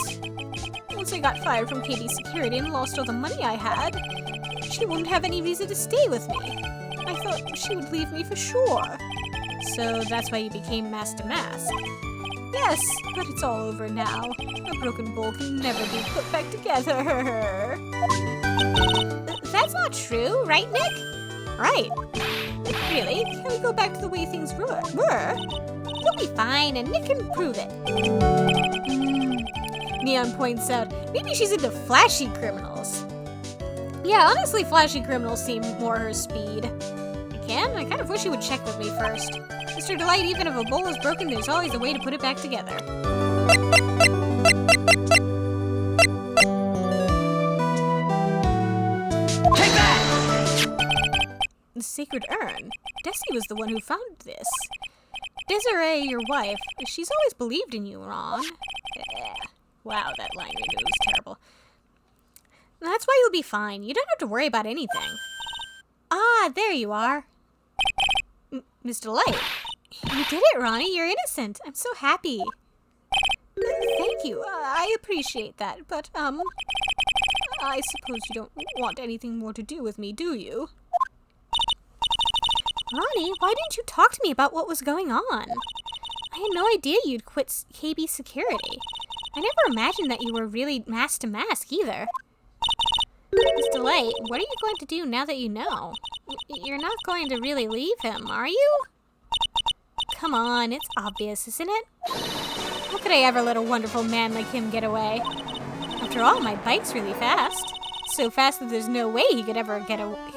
once I got fired from KB Security and lost all the money I had, she wouldn't have any reason to stay with me. I thought she would leave me for sure. So that's why you became mask to mask. Yes, but it's all over now. A broken bowl can never be put back together. That's not true, right, Nick? Right. Really? Can we go back to the way things were? You'll be fine, and Nick can prove it. Neon points out, maybe she's into flashy criminals. Yeah, honestly, flashy criminals seem more her speed. I kind of wish you would check with me first. Mr. Delight, even if a bowl is broken, there's always a way to put it back together. Take that! The sacred urn. Desi was the one who found this. Desiree, your wife, she's always believed in you, Ron. Wow, that line reading was terrible. That's why you'll be fine. You don't have to worry about anything. Ah, there you are. Mr. Light. You did it, Ronnie. You're innocent. I'm so happy. Thank you. I appreciate that, but, I suppose you don't want anything more to do with me, do you? Ronnie, why didn't you talk to me about what was going on? I had no idea you'd quit KB Security. I never imagined that you were really mask to mask either. Mr. Light, what are you going to do now that you know? You're not going to really leave him, are you? Come on, it's obvious, isn't it? How could I ever let a wonderful man like him get away? After all, my bike's really fast. So fast that there's no way he could ever get away.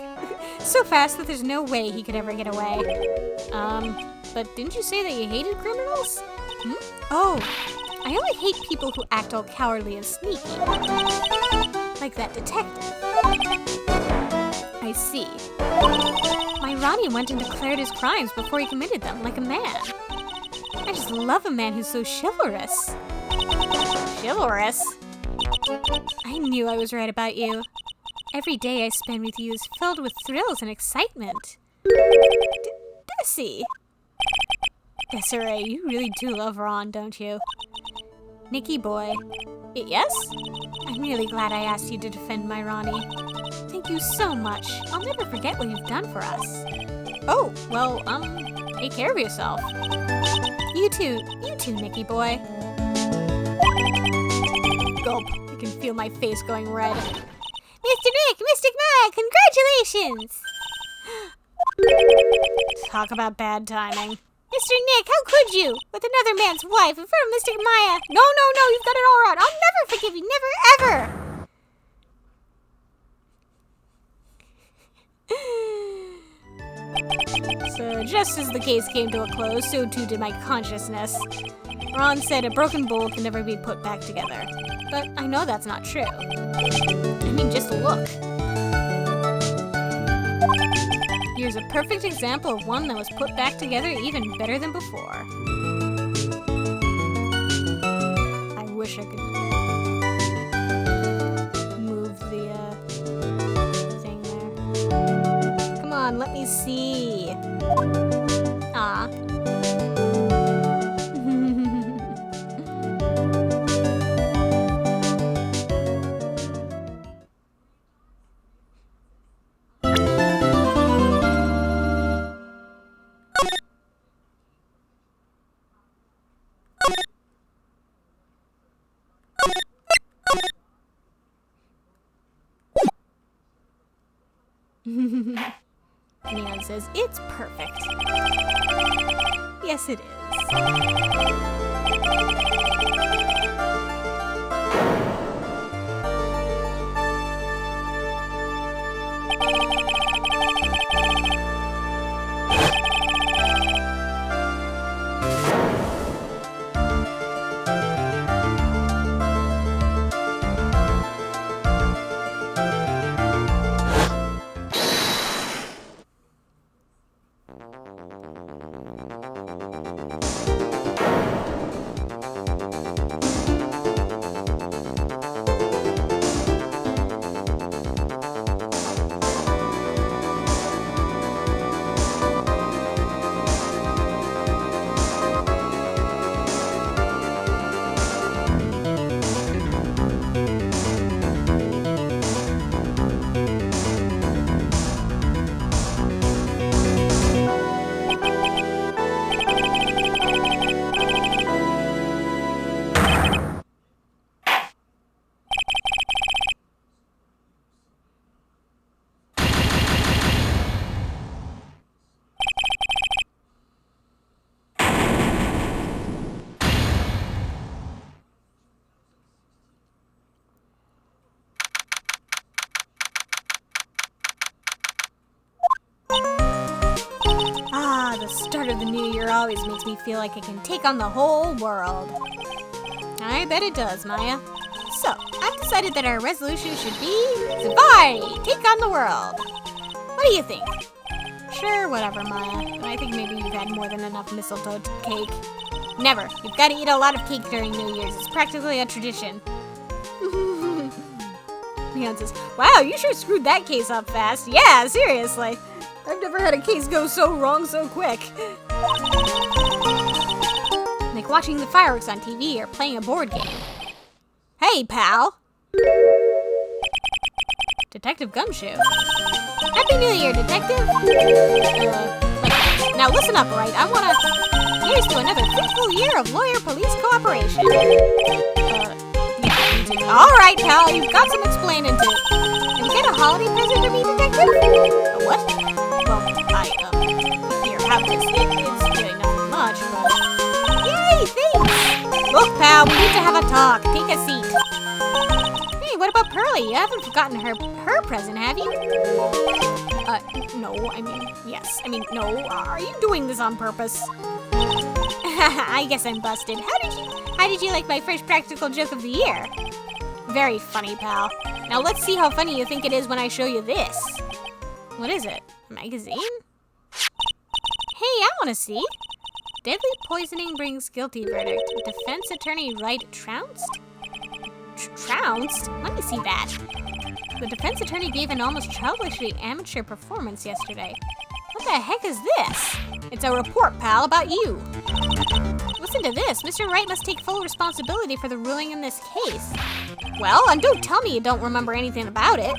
But didn't you say that you hated criminals? Oh, I only hate people who act all cowardly and sneaky. Like that detective. I see. My Ronnie went and declared his crimes before he committed them, like a man. I just love a man who's so chivalrous. Chivalrous? I knew I was right about you. Every day I spend with you is filled with thrills and excitement. Desi! Desiree, you really do love Ron, don't you? Nicky boy. Yes? I'm really glad I asked you to defend my Ronnie. Thank you so much. I'll never forget what you've done for us. Oh, well, take care of yourself. You too, Nicky boy. Gulp, I can feel my face going red. Mr. Nick, Mystic Maya, congratulations! Talk about bad timing. Mr. Nick, how could you? With another man's wife in front of Mystic Maya. No, you've got it all wrong. I'll never forgive you, never, ever. So, just as the case came to a close, so too did my consciousness. Ron said a broken bowl can never be put back together. But I know that's not true. I mean, just look. Here's a perfect example of one that was put back together even better than before. I wish I could move the thing there. Come on, let me see. Ah. Neon says, it's perfect. Yes, it is. The start of the new year always makes me feel like I can take on the whole world. I bet it does, Maya. So, I've decided that our resolution should be Safari! Take on the world! What do you think? Sure, whatever, Maya. I think maybe you've had more than enough mistletoe cake. Never. You've got to eat a lot of cake during New Year's. It's practically a tradition. Neon says, wow, you sure screwed that case up fast. Yeah, seriously. I've never had a case go so wrong so quick. Like watching the fireworks on TV or playing a board game. Hey, pal. Detective Gumshoe. Happy New Year, Detective. Now listen up, Wright. Here's to another fruitful year of lawyer-police cooperation. All right, pal. You've got some explaining to. Can you get a holiday present for me, Detective? A what? Here, have this. It's really nothing much, but... Yay, thanks! Look, pal, we need to have a talk. Take a seat. Hey, what about Pearly? You haven't forgotten her present, have you? No, yes. No. Are you doing this on purpose? I guess I'm busted. How did you like my first practical joke of the year? Very funny, pal. Now let's see how funny you think it is when I show you this. What is it? A magazine? Hey, I want to see. Deadly poisoning brings guilty verdict. Defense attorney Wright trounced? Trounced? Let me see that. The defense attorney gave an almost childishly amateur performance yesterday. What the heck is this? It's a report, pal, about you. Listen to this. Mr. Wright must take full responsibility for the ruling in this case. Well, and don't tell me you don't remember anything about it.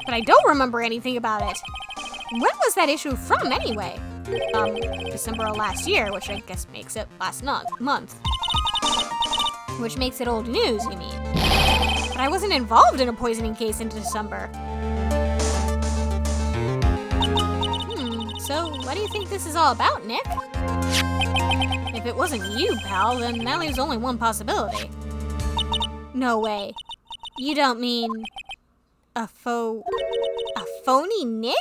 But I don't remember anything about it. When was that issue from, anyway? December of last year, which I guess makes it last month. Which makes it old news, you mean? But I wasn't involved in a poisoning case in December. So what do you think this is all about, Nick? If it wasn't you, pal, then that leaves only one possibility. No way. You don't mean... a phony Nick?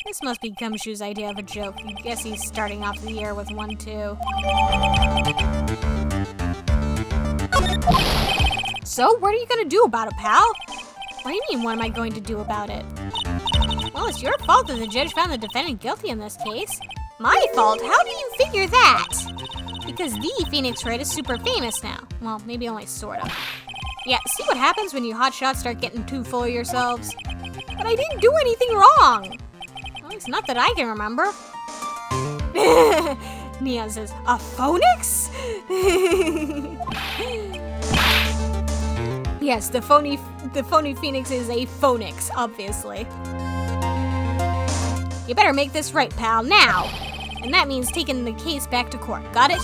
This must be Gumshoe's idea of a joke. I guess he's starting off the year with one, too. So, what are you gonna do about it, pal? What do you mean, what am I going to do about it? Well, it's your fault that the judge found the defendant guilty in this case. My fault? How do you figure that? Because the Phoenix Wright is super famous now. Well, maybe only sort of. Yeah, see what happens when you hotshots start getting too full of yourselves? But I didn't do anything wrong! At least not that I can remember. Neon says, a phoenix? Yes, the phony phoenix is a phoenix, obviously. You better make this right, pal, now! And that means taking the case back to court, got it?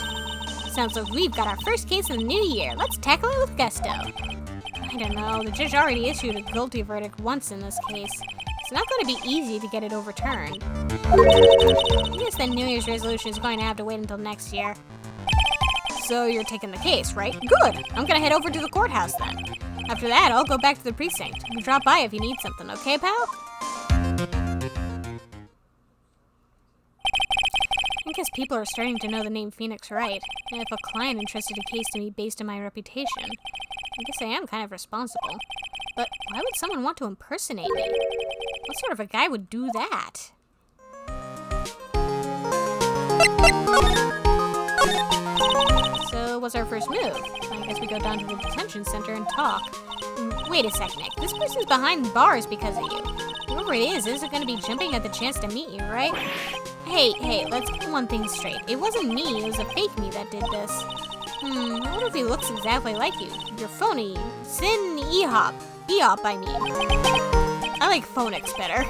Sounds like we've got our first case of the new year. Let's tackle it with gusto. I don't know, the judge already issued a guilty verdict once in this case. It's not going to be easy to get it overturned. I guess that New Year's resolution is going to have to wait until next year. So you're taking the case, right? Good. I'm going to head over to the courthouse then. After that, I'll go back to the precinct. Drop by if you need something, okay, pal? I guess people are starting to know the name Phoenix Wright, and if a client entrusted a case to me based on my reputation, I guess I am kind of responsible. But why would someone want to impersonate me? What sort of a guy would do that? So what's our first move? I guess we go down to the detention center and talk. Wait a sec, Nick. This person's behind bars because of you. Whoever it is isn't going to be jumping at the chance to meet you, right? Hey, let's get one thing straight. It wasn't me, it was a fake me that did this. I wonder if he looks exactly like you. You're phony. Sin Ehop. Eop, I mean. I like phonics better.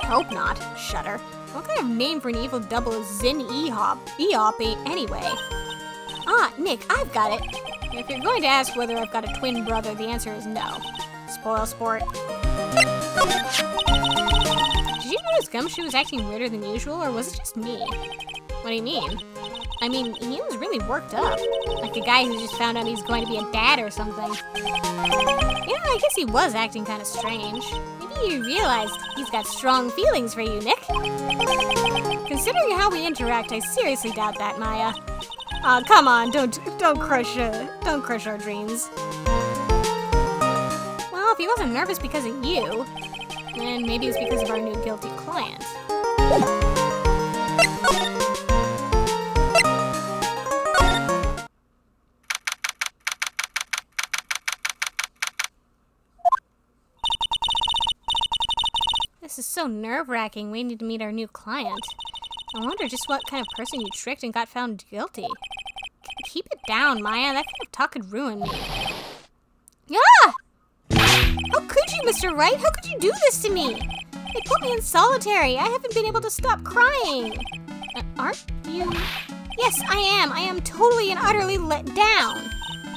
I hope not. Shudder. What kind of name for an evil double is Zin Ehop? Eop, anyway. Ah, Nick, I've got it. If you're going to ask whether I've got a twin brother, the answer is no. Spoil sport. Did you notice Gumshoe was acting weirder than usual, or was it just me? What do you mean? I mean, he was really worked up. Like a guy who just found out he's going to be a dad or something. Yeah, I guess he was acting kind of strange. Maybe you realized he's got strong feelings for you, Nick. Considering how we interact, I seriously doubt that, Maya. Aw, come on, don't crush our dreams. Well, if he wasn't nervous because of you, then maybe it's because of our new guilty client. This is so nerve-wracking waiting to meet our new client. I wonder just what kind of person you tricked and got found guilty. Keep it down, Maya. That kind of talk could ruin me. Ah! How could you, Mr. Wright? How could you do this to me? They put me in solitary. I haven't been able to stop crying. Aren't you? Yes, I am. I am totally and utterly let down.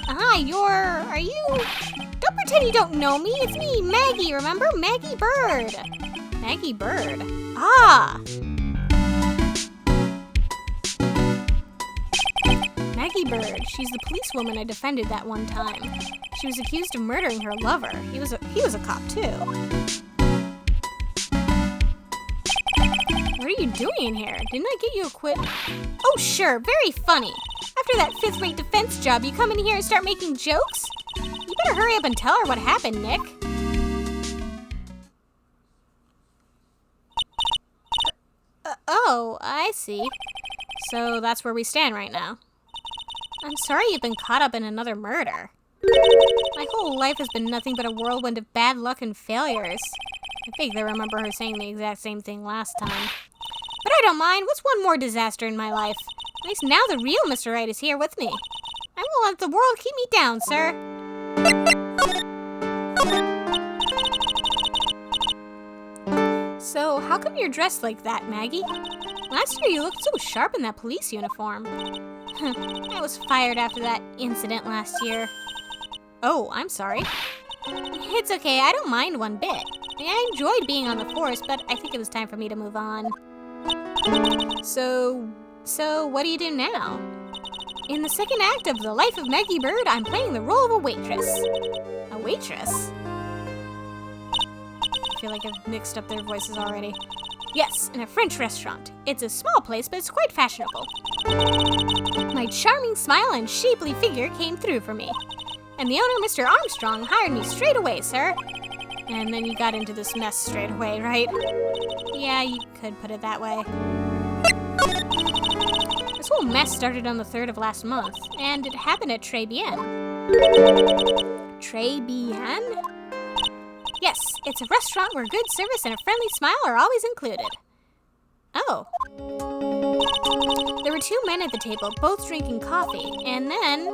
Are you? Don't pretend you don't know me. It's me, Maggie, remember? Maggie Byrde. Maggie Byrde. Ah! Maggie Byrde. She's the policewoman I defended that one time. She was accused of murdering her lover. He was a cop, too. What are you doing in here? Didn't I get you a quit? Oh, sure. Very funny. After that fifth-rate defense job, you come in here and start making jokes? You better hurry up and tell her what happened, Nick. Oh, I see. So that's where we stand right now. I'm sorry you've been caught up in another murder. My whole life has been nothing but a whirlwind of bad luck and failures. I vaguely remember her saying the exact same thing last time. But I don't mind. What's one more disaster in my life? At least now the real Mr. Wright is here with me. I won't let the world keep me down, sir. So, how come you're dressed like that, Maggie? Last year you looked so sharp in that police uniform. I was fired after that incident last year. Oh, I'm sorry. It's okay, I don't mind one bit. I enjoyed being on the force, but I think it was time for me to move on. So what do you do now? In the second act of The Life of Maggie Byrde, I'm playing the role of a waitress. A waitress? I feel like I've mixed up their voices already. Yes, in a French restaurant. It's a small place, but it's quite fashionable. My charming smile and shapely figure came through for me. And the owner, Mr. Armstrong, hired me straight away, sir. And then you got into this mess straight away, right? Yeah, you could put it that way. This whole mess started on the 3rd of last month, and it happened at Très Bien. Très Bien? Yes, it's a restaurant where good service and a friendly smile are always included. Oh. There were 2 men at the table, both drinking coffee, and then...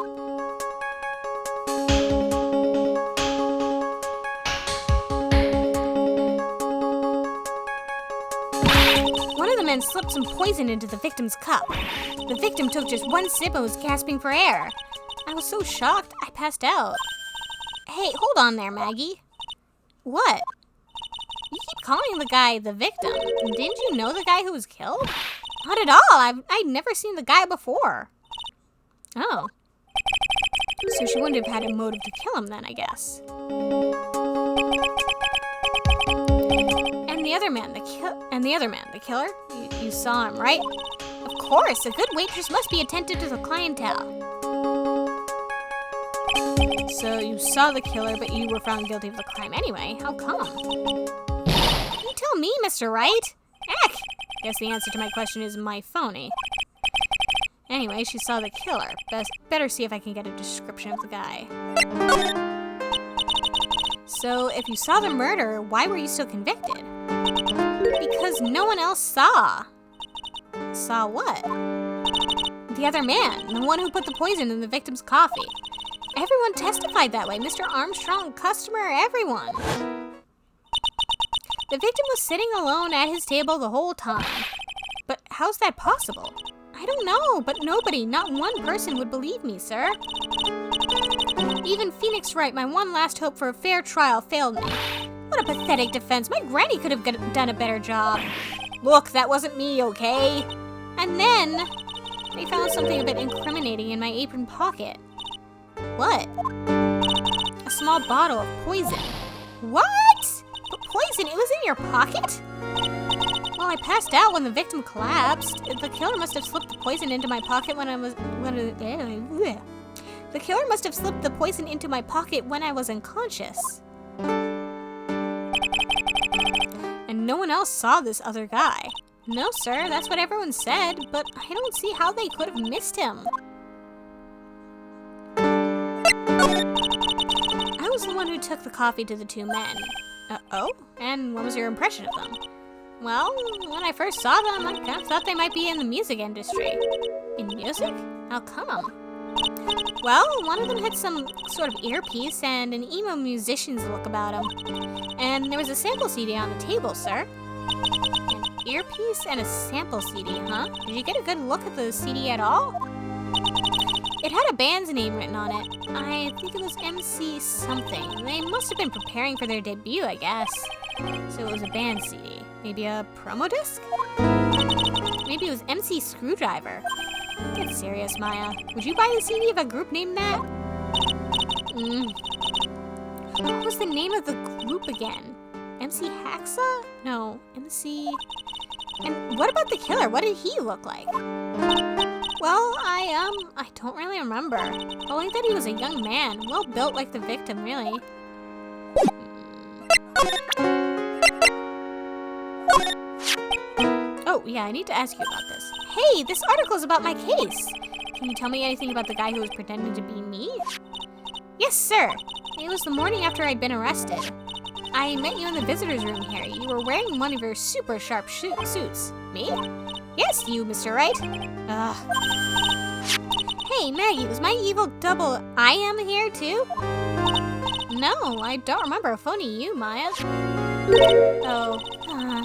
one of the men slipped some poison into the victim's cup. The victim took just 1 sip and was gasping for air. I was so shocked, I passed out. Hey, hold on there, Maggie. What? You keep calling the guy the victim. Didn't you know the guy who was killed? Not at all. I'd never seen the guy before. Oh. So she wouldn't have had a motive to kill him then, I guess. And the other man, the killer? You saw him, right? Of course, a good waitress must be attentive to the clientele. So you saw the killer, but you were found guilty of the crime anyway. How come? You tell me, Mr. Wright. Heck! Guess the answer to my question is my phony. Anyway, she saw the killer. Better see if I can get a description of the guy. So, if you saw the murder, why were you still convicted? Because no one else saw. Saw what? The other man, the one who put the poison in the victim's coffee. Everyone testified that way. Mr. Armstrong, customer, everyone. The victim was sitting alone at his table the whole time. But how's that possible? I don't know, but nobody, not one person would believe me, sir. Even Phoenix Wright, my one last hope for a fair trial, failed me. What a pathetic defense. My granny could have done a better job. Look, that wasn't me, okay? And then, they found something a bit incriminating in my apron pocket. What? A small bottle of poison. What? But poison? It was in your pocket? Well, I passed out when the victim collapsed. The killer must have slipped the poison into my pocket when I was unconscious. And no one else saw this other guy. No, sir, that's what everyone said, but I don't see how they could have missed him. I was the one who took the coffee to the two men. Oh? And what was your impression of them? Well, when I first saw them, I kind of thought they might be in the music industry. In music? How come? Well, one of them had some sort of earpiece and an emo musician's look about him. And there was a sample CD on the table, sir. An earpiece and a sample CD, huh? Did you get a good look at the CD at all? It had a band's name written on it. I think it was MC something. They must have been preparing for their debut, I guess. So it was a band CD. Maybe a promo disc? Maybe it was MC Screwdriver. Get serious, Maya. Would you buy the CD of a group named that? What was the name of the group again? MC Haxa? No, MC... And what about the killer? What did he look like? Well, I don't really remember. Only that he was a young man, well built like the victim, really. Oh, yeah, I need to ask you about this. Hey, this article is about my case. Can you tell me anything about the guy who was pretending to be me? Yes, sir. It was the morning after I'd been arrested. I met you in the visitor's room, Harry. You were wearing one of your super sharp suits. Me? Yes, you, Mr. Wright. Ugh. Hey, Maggie, was my evil double I am here, too? No, I don't remember phoning you, Maya. Oh,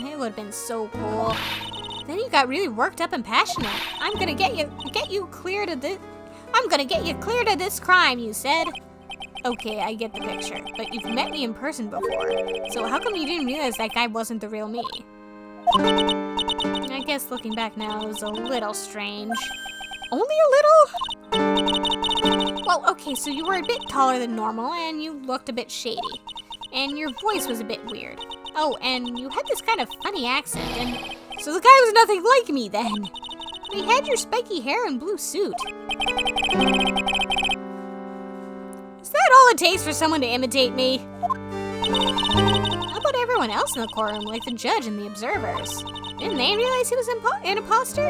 it would have been so cool. Then you got really worked up and passionate. I'm gonna get you cleared of this crime, you said. Okay, I get the picture, but you've met me in person before, so how come you didn't realize that guy wasn't the real me? I guess looking back now, it was a little strange. Only a little? Well, okay, so you were a bit taller than normal, and you looked a bit shady. And your voice was a bit weird. Oh, and you had this kind of funny accent, and... So the guy was nothing like me, then. But he had your spiky hair and blue suit. Is that all it takes for someone to imitate me? How about everyone else in the courtroom, like the judge and the observers? Didn't they realize he was an imposter?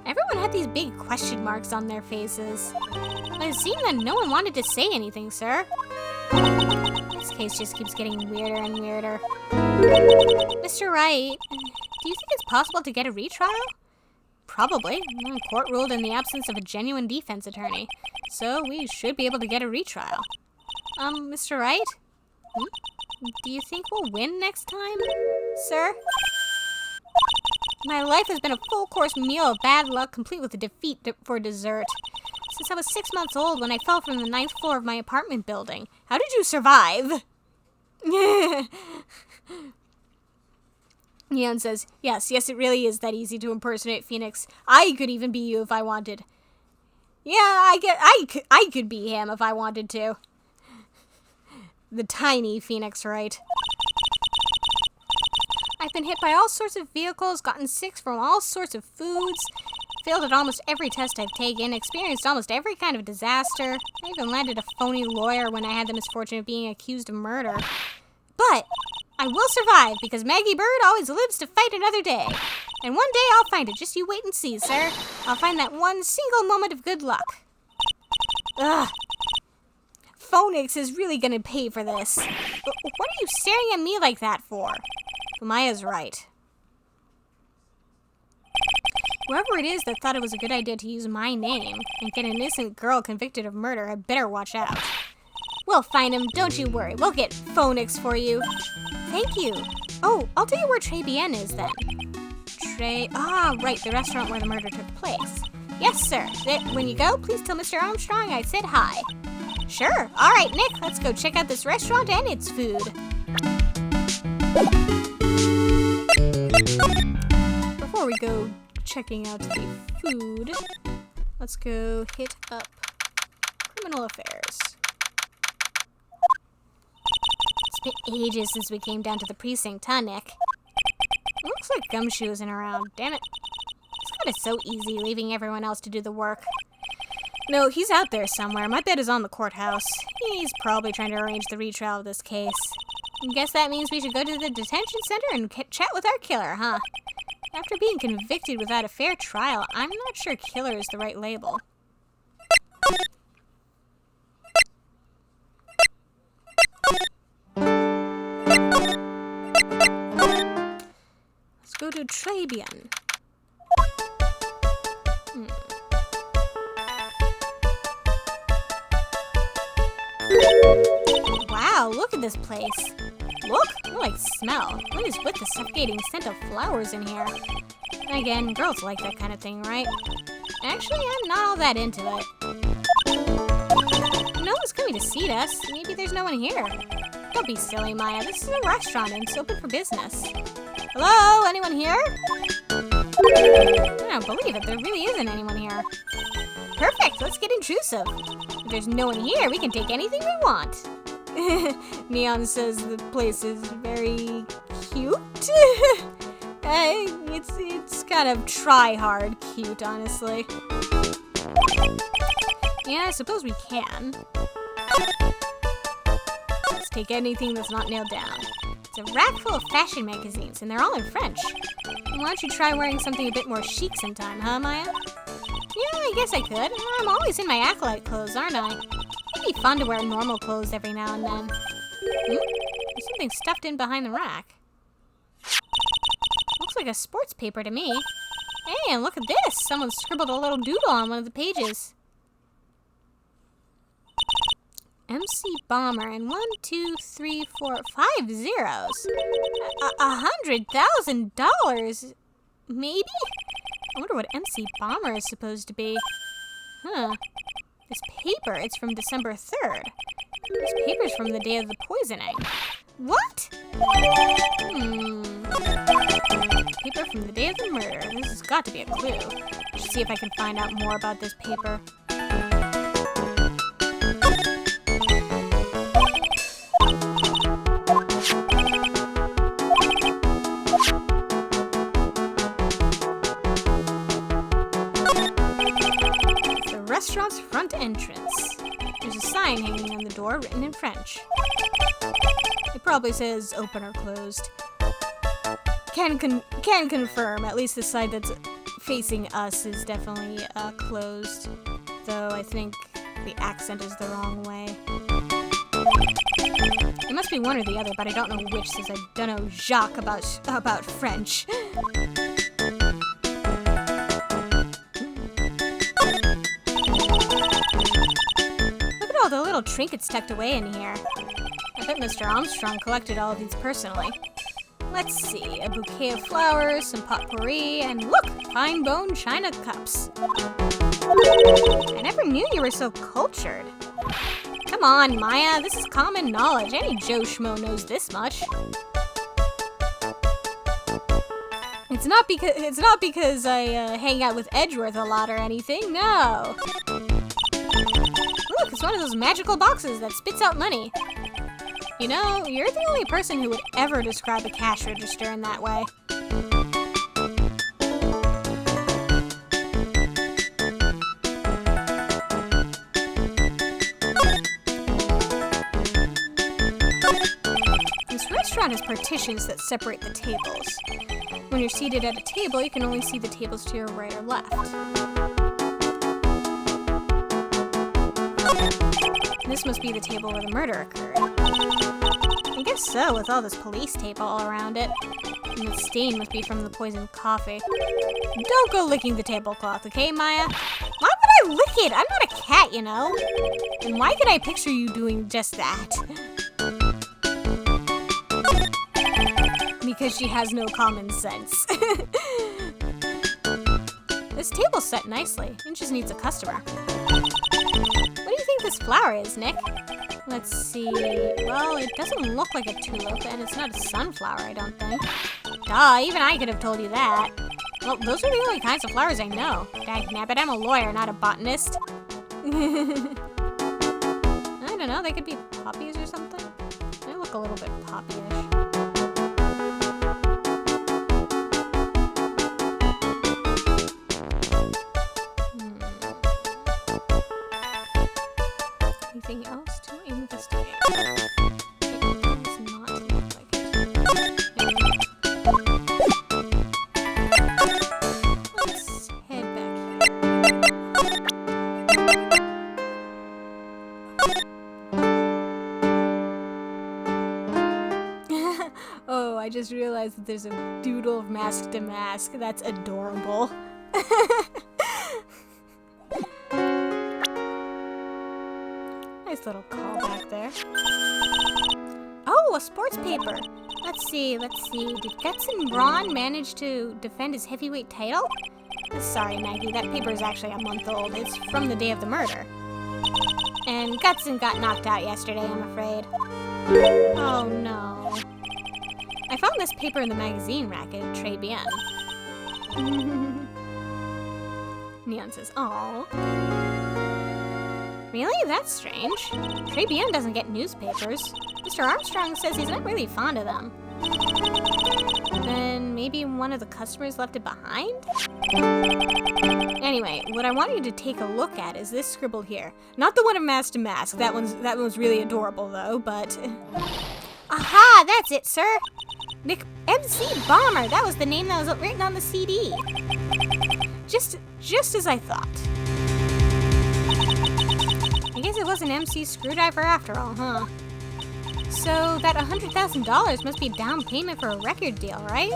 Everyone had these big question marks on their faces. But it seemed that no one wanted to say anything, sir. This case just keeps getting weirder and weirder. Mr. Wright, do you think it's possible to get a retrial? Probably. The court ruled in the absence of a genuine defense attorney, so we should be able to get a retrial. Mr. Wright? Do you think we'll win next time, sir? My life has been a full-course meal of bad luck, complete with a defeat for dessert. Since I was 6 months old when I fell from the 9th floor of my apartment building. How did you survive? Neon says, yes, it really is that easy to impersonate Phoenix. I could even be you if I wanted. Yeah, I could be him if I wanted to. The tiny Phoenix, right? I've been hit by all sorts of vehicles, gotten sick from all sorts of foods, failed at almost every test I've taken, experienced almost every kind of disaster. I even landed a phony lawyer when I had the misfortune of being accused of murder. But I will survive because Maggie Byrde always lives to fight another day. And one day I'll find it. Just you wait and see, sir. I'll find that one single moment of good luck. Ugh. Phoenix is really gonna pay for this. What are you staring at me like that for? Maya's right. Whoever it is that thought it was a good idea to use my name and get an innocent girl convicted of murder had better watch out. We'll find him, don't you worry. We'll get Phoenix for you. Thank you. Oh, I'll tell you where Tribulations is then. Right, the restaurant where the murder took place. Yes, sir. When you go, please tell Mr. Armstrong I said hi. Sure. All right, Nick, let's go check out this restaurant and its food. Before we go checking out the food, let's go hit up criminal affairs. It's been ages since we came down to the precinct, huh, Nick? It looks like Gumshoe isn't around. Damn it. It's kind of so easy leaving everyone else to do the work. No, he's out there somewhere. My bet is on the courthouse. He's probably trying to arrange the retrial of this case. Guess that means we should go to the detention center and chat with our killer, huh? After being convicted without a fair trial, I'm not sure killer is the right label. Let's go to Tribulations. Wow, look at this place. Look, like smell. What is with the suffocating scent of flowers in here? And again, girls like that kind of thing, right? Actually, I'm not all that into it. No one's coming to seat us. Maybe there's no one here. Don't be silly, Maya. This is a restaurant and it's open for business. Hello? Anyone here? I don't believe it. There really isn't anyone here. Perfect. Let's get intrusive. If there's no one here, we can take anything we want. Neon says the place is very cute. It's kind of try-hard cute, honestly. Yeah, I suppose we can. Let's take anything that's not nailed down. It's a rack full of fashion magazines, and they're all in French. Why don't you try wearing something a bit more chic sometime, huh, Maya? Yeah, I guess I could. I'm always in my acolyte clothes, aren't I? It'd be fun to wear normal clothes every now and then. There's something stuffed in behind the rack. Looks like a sports paper to me. Hey, and look at this! Someone scribbled a little doodle on one of the pages. MC Bomber and 1, 2, 3, 4, 5 zeros. $100,000? Maybe? I wonder what MC Bomber is supposed to be. Huh. This paper, it's from December 3rd. This paper's from the day of the poisoning. What? Paper from the day of the murder. This has got to be a clue. Let's see if I can find out more about this paper. Restaurant's front entrance. There's a sign hanging on the door written in French. It probably says open or closed. Can confirm, at least the side that's facing us is definitely closed. Though I think the accent is the wrong way. It must be one or the other, but I don't know which since I don't know Jacques about French. The little trinkets tucked away in here. I bet Mr. Armstrong collected all of these personally. Let's see, a bouquet of flowers, some potpourri, and look, fine bone china cups. I never knew you were so cultured. Come Come on, Maya, this is common knowledge. Any Joe Schmo knows this much. It's not because I hang out with Edgeworth a lot or anything, no. Look, it's one of those magical boxes that spits out money. You know, you're the only person who would ever describe a cash register in that way. This restaurant has partitions that separate the tables. When you're seated at a table, you can only see the tables to your right or left. This must be the table where the murder occurred. I guess so, with all this police tape all around it. And the stain must be from the poisoned coffee. Don't go licking the tablecloth, okay, Maya? Why would I lick it? I'm not a cat, you know. And why could I picture you doing just that? Because she has no common sense. This table's set nicely. It just needs a customer. What do you think this flower is, Nick? Let's see. Well, it doesn't look like a tulip, and it's not a sunflower, I don't think. Duh, even I could have told you that. Well, those are the only kinds of flowers I know. Dagnabbit, I'm a lawyer, not a botanist. I don't know, they could be poppies or something. They look a little bit poppy-ish. Anything else to investigate? It does not look like it. Let's head back here. Oh, I just realized that there's a doodle of Mask to Mask. That's adorable. Nice little callback there. Oh, a sports paper. Let's see. Did Guts and Braun manage to defend his heavyweight title? Sorry, Maggie, that paper is actually a month old. It's from the day of the murder. And Gutson got knocked out yesterday, I'm afraid. Oh, no. I found this paper in the magazine rack at Tribulations. Neon says, "Aw." Really? That's strange. Tribune doesn't get newspapers. Mr. Armstrong says he's not really fond of them. Then maybe one of the customers left it behind? Anyway, what I want you to take a look at is this scribble here. Not the one of Mask to Mask. That one's really adorable though, but... Aha! That's it, sir! Nick MC Bomber! That was the name that was written on the CD. Just as I thought. I guess it was an MC Screwdriver after all, huh? So that $100,000 must be down payment for a record deal, right?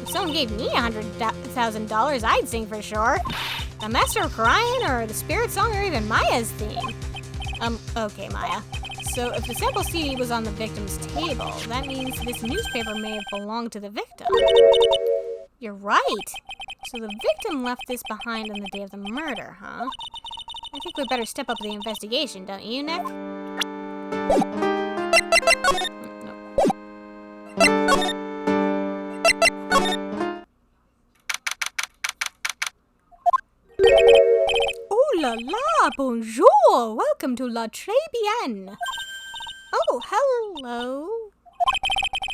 If someone gave me $100,000, I'd sing for sure. The Master of Crying, or the Spirit Song, or even Maya's theme. Okay, Maya. So if the sample CD was on the victim's table, that means this newspaper may have belonged to the victim. You're right. So the victim left this behind on the day of the murder, huh? I think we better step up the investigation, don't you, Nick? No. Oh la la, bonjour! Welcome to La Tribulations. Oh, hello.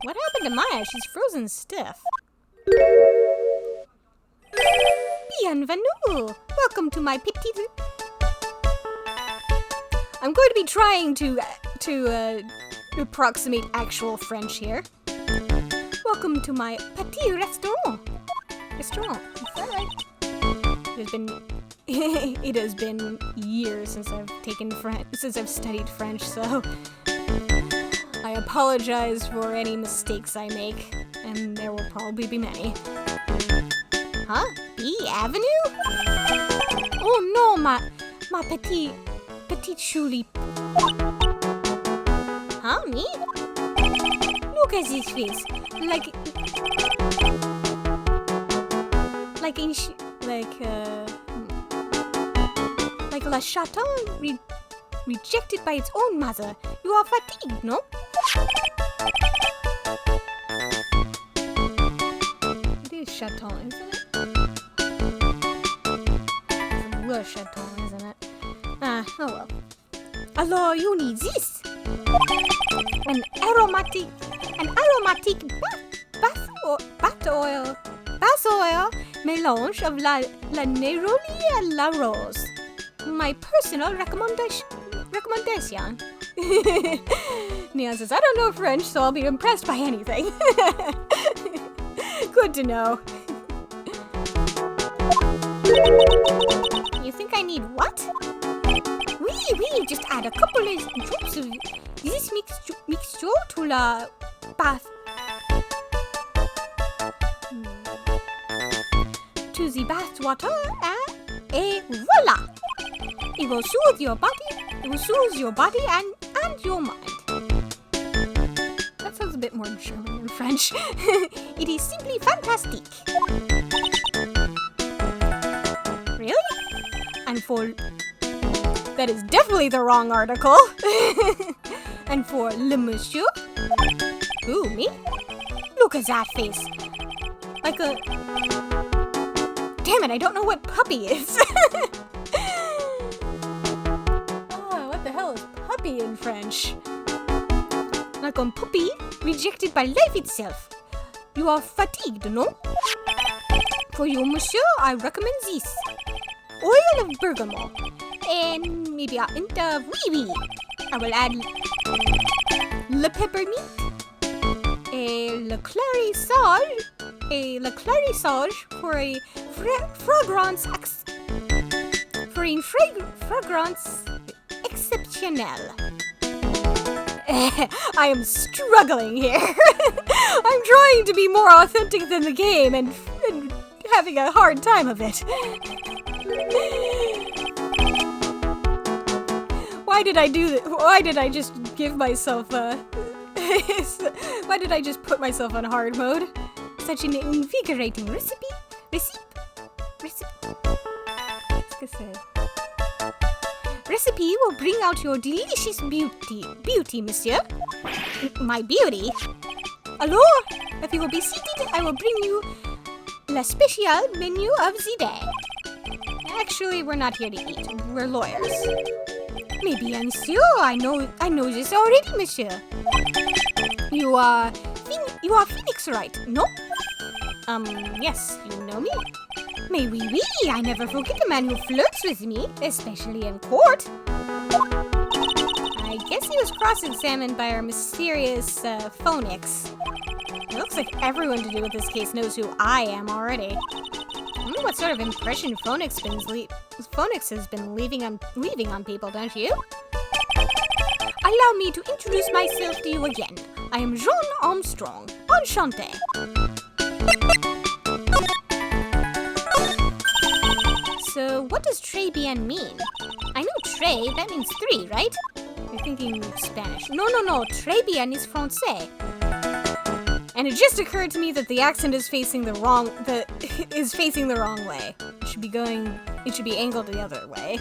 What happened to Maya? She's frozen stiff. Bienvenue! Welcome to my petit... I'm going to be trying to approximate actual French here. Welcome to my petit restaurant. Is that right? It has been years since I've studied French, so I apologize for any mistakes I make, and there will probably be many. Huh? B Avenue? Oh no, my petit chouli. Huh, me? Look at his face. Like La Chateau rejected by its own mother. You are fatigued, no? It is chaton, isn't it? It's Le chaton, isn't it? Oh well. Alors, you need this. An aromatic bath oil mélange of la neroli and la rose. My personal recommendation. Neon says, I don't know French, so I'll be impressed by anything. Good to know. You think I need what? We just add a couple of drops of this mixture to la bath. To the bath water and voila! It will soothe your body and your mind. That sounds a bit more German than French. It is simply fantastic. Really? And for... That is definitely the wrong article. And for le monsieur? Who, me? Look at that face. Like a... Damn it, I don't know what puppy is. What the hell is puppy in French? Like a puppy rejected by life itself. You are fatigued, no? For you, monsieur, I recommend this. Oil of bergamot. And maybe a hint of wee-wee. I will add le peppermint. Le clarissage for a fragrance exceptionnel. I am struggling here. I'm trying to be more authentic than the game and having a hard time of it. Why did I do that? Why did I just give myself why did I just put myself on hard mode? Such an invigorating recipe. Recipe will bring out your delicious beauty, monsieur. My beauty? Alors, if you will be seated, I will bring you la special menu of the day. Actually, we're not here to eat. We're lawyers. Mais bien sûr, I know this already, monsieur. You are Phoenix Wright, no? Yes, you know me. Mais oui, I never forget a man who flirts with me, especially in court. I guess he was cross-examined by our mysterious phonics. It looks like everyone to do with this case knows who I am already. I wonder what sort of impression Phonics has been leaving on people, don't you? Allow me to introduce myself to you again. I am Jean Armstrong. Enchanté. So, what does très bien mean? I know très, that means 3, right? You're thinking Spanish. No, très bien is français. And it just occurred to me that the accent is facing the wrong way. It should be angled the other way.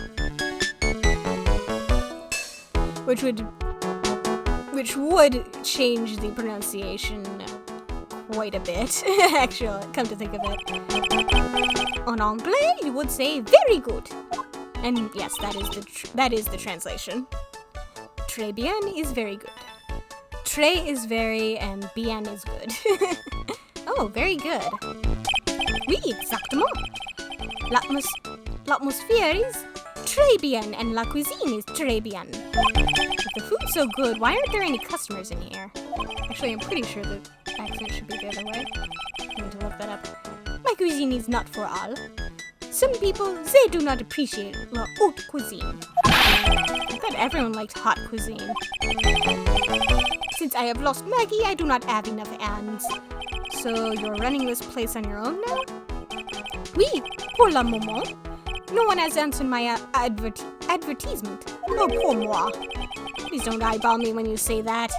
Which would change the pronunciation quite a bit, actually, come to think of it. En anglais, you would say very good. And yes, that is the translation. Très bien is very good. Très is very, and bien is good. Oh, very good. Oui, exactement. L'atmosphère is très bien, and la cuisine is très bien. If the food's so good, why aren't there any customers in here? Actually, I'm pretty sure the accent should be the other way. I need to look that up. My cuisine is not for all. Some people, they do not appreciate la haute cuisine. I thought everyone liked hot cuisine. Since I have lost Maggie, I do not have enough hands. So you're running this place on your own now? Oui, pour le moment. No one has answered my advertisement. Oh, pour moi. Please don't eyeball me when you say that.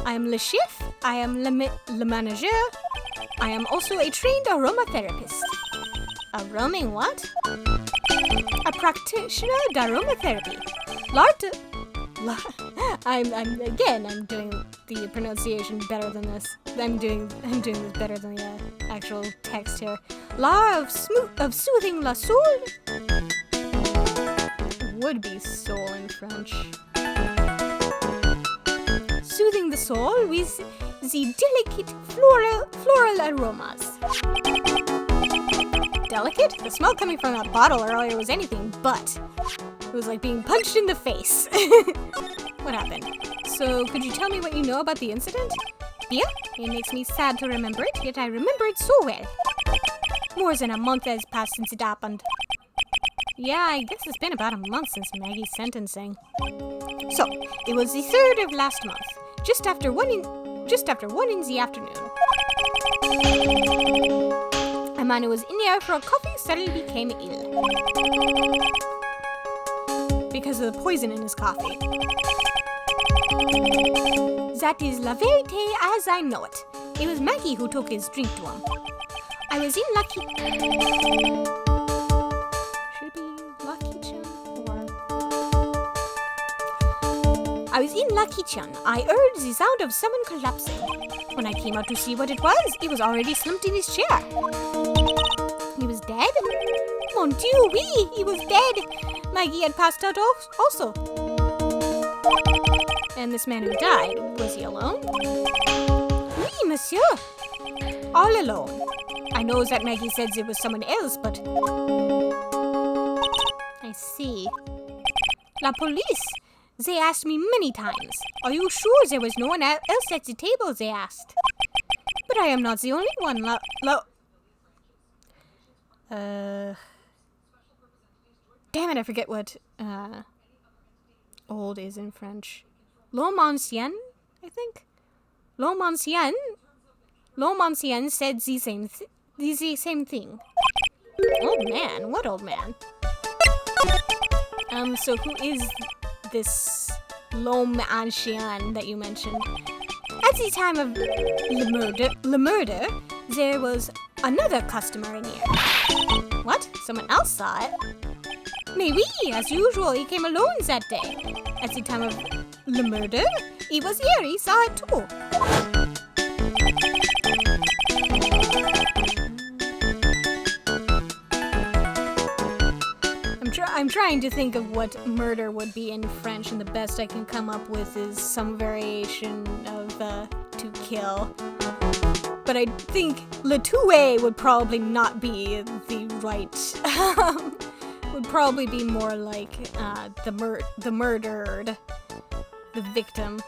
I am le chef. I am le manager. I am also a trained aromatherapist. A roaming what? A practitioner of aromatherapy. I'm doing the pronunciation better than this. I'm doing this better than the actual text here. L'art of soothing la soul. Would be soul in French. Soothing the soul with the delicate floral aromas. Delicate? The smell coming from that bottle earlier was anything but. It was like being punched in the face. What happened? So, could you tell me what you know about the incident? Yeah, it makes me sad to remember it, yet I remember it so well. More than a month has passed since it happened. Yeah, I guess it's been about a month since Maggie's sentencing. So, it was the 3rd of last month, just after 1 in the afternoon. A man who was in there for a coffee suddenly became ill. Because of the poison in his coffee. That is la vérité as I know it. It was Maggie who took his drink to him. I was in Lucky... Should it be Lucky Chan or... I was in Lucky Chan. I heard the sound of someone collapsing. When I came out to see what it was already slumped in his chair. He was dead? Mon Dieu, oui, he was dead. Maggie had passed out also. And this man who died, was he alone? Oui, monsieur. All alone. I know that Maggie said there was someone else, but... I see. La police. They asked me many times. Are you sure there was no one else at the table, they asked. But I am not the only one, Damn it, I forget what, old is in French. L'homme ancien, I think? L'homme ancien said the same thing. Old man? What old man? So who is this l'homme ancien that you mentioned? At the time of the murder, there was another customer in here. What? Someone else saw it? Mais oui, as usual, he came alone that day. At the time of the murder, he was here, he saw it too. I'm trying to think of what murder would be in French, and the best I can come up with is some variation of to kill. But I think le tuer would probably not be the right... would probably be more like the murdered, the victim,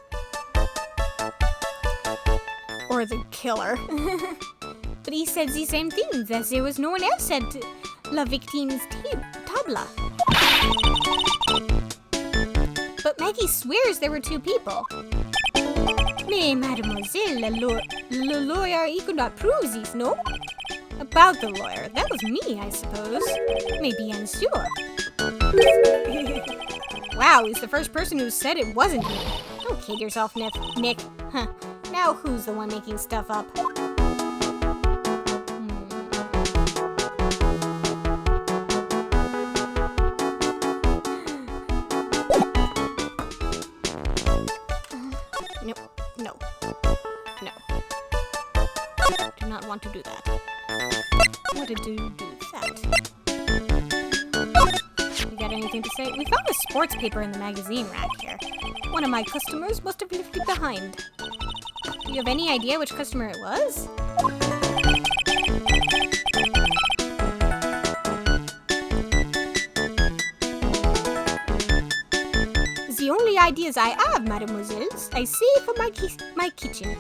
or the killer. But he said the same thing, that there was no one else at la victime's table. But Maggie swears there were 2 people. Mais mademoiselle, le lawyer, he could not prove this, no? About the lawyer, that was me, I suppose. Maybe I'm sure. Wow, he's the first person who said it wasn't me. Don't kid yourself, Nick. Huh. Now who's the one making stuff up? No. Do not want to do that. What did you do that? You got anything to say? We found a sports paper in the magazine rack here. One of my customers must have left it behind. Do you have any idea which customer it was? The only ideas I have, mademoiselles, I save for my kitchen.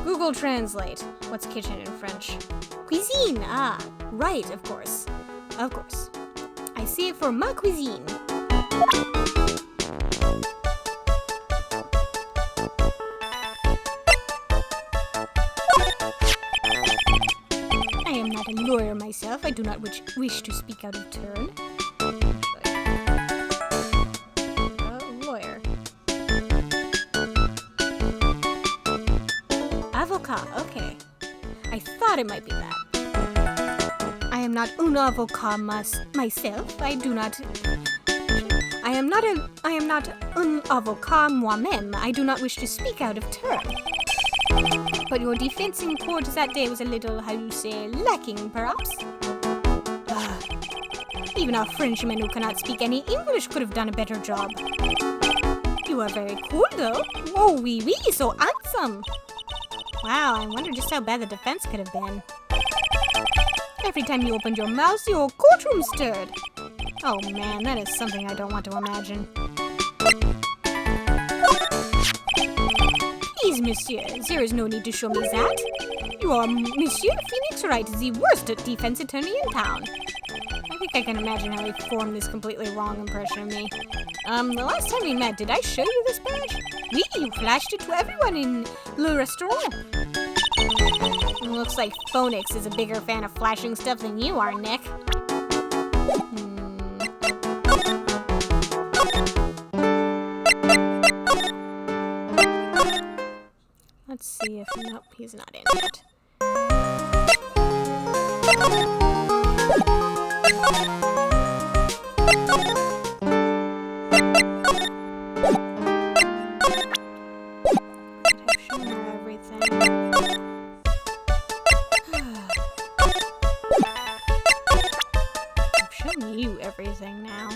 Google Translate. What's kitchen in French? Cuisine. Ah, right, of course. Of course. I save for ma cuisine. I am not a lawyer myself. I do not wish to speak out of turn. Lawyer. Avocat, okay. I thought it might be that. not un avocat myself. I am not un avocat moi-même. I do not wish to speak out of turn. But your defense in court that day was a little, how you say, lacking, perhaps? Even a Frenchman who cannot speak any English could have done a better job. You are very cool, though. Oh, oui, so handsome. Wow, I wonder just how bad the defense could have been. Every time you opened your mouth, your courtroom stirred. Oh man, that is something I don't want to imagine. Please, monsieur, there is no need to show me that. You are Monsieur Phoenix Wright, the worst defense attorney in town. I think I can imagine how he formed this completely wrong impression of me. The last time we met, did I show you this badge? Oui, you flashed it to everyone in le restaurant. Looks like Phoenix is a bigger fan of flashing stuff than you are, Nick. Let's see if... Nope, he's not in yet. Everything now.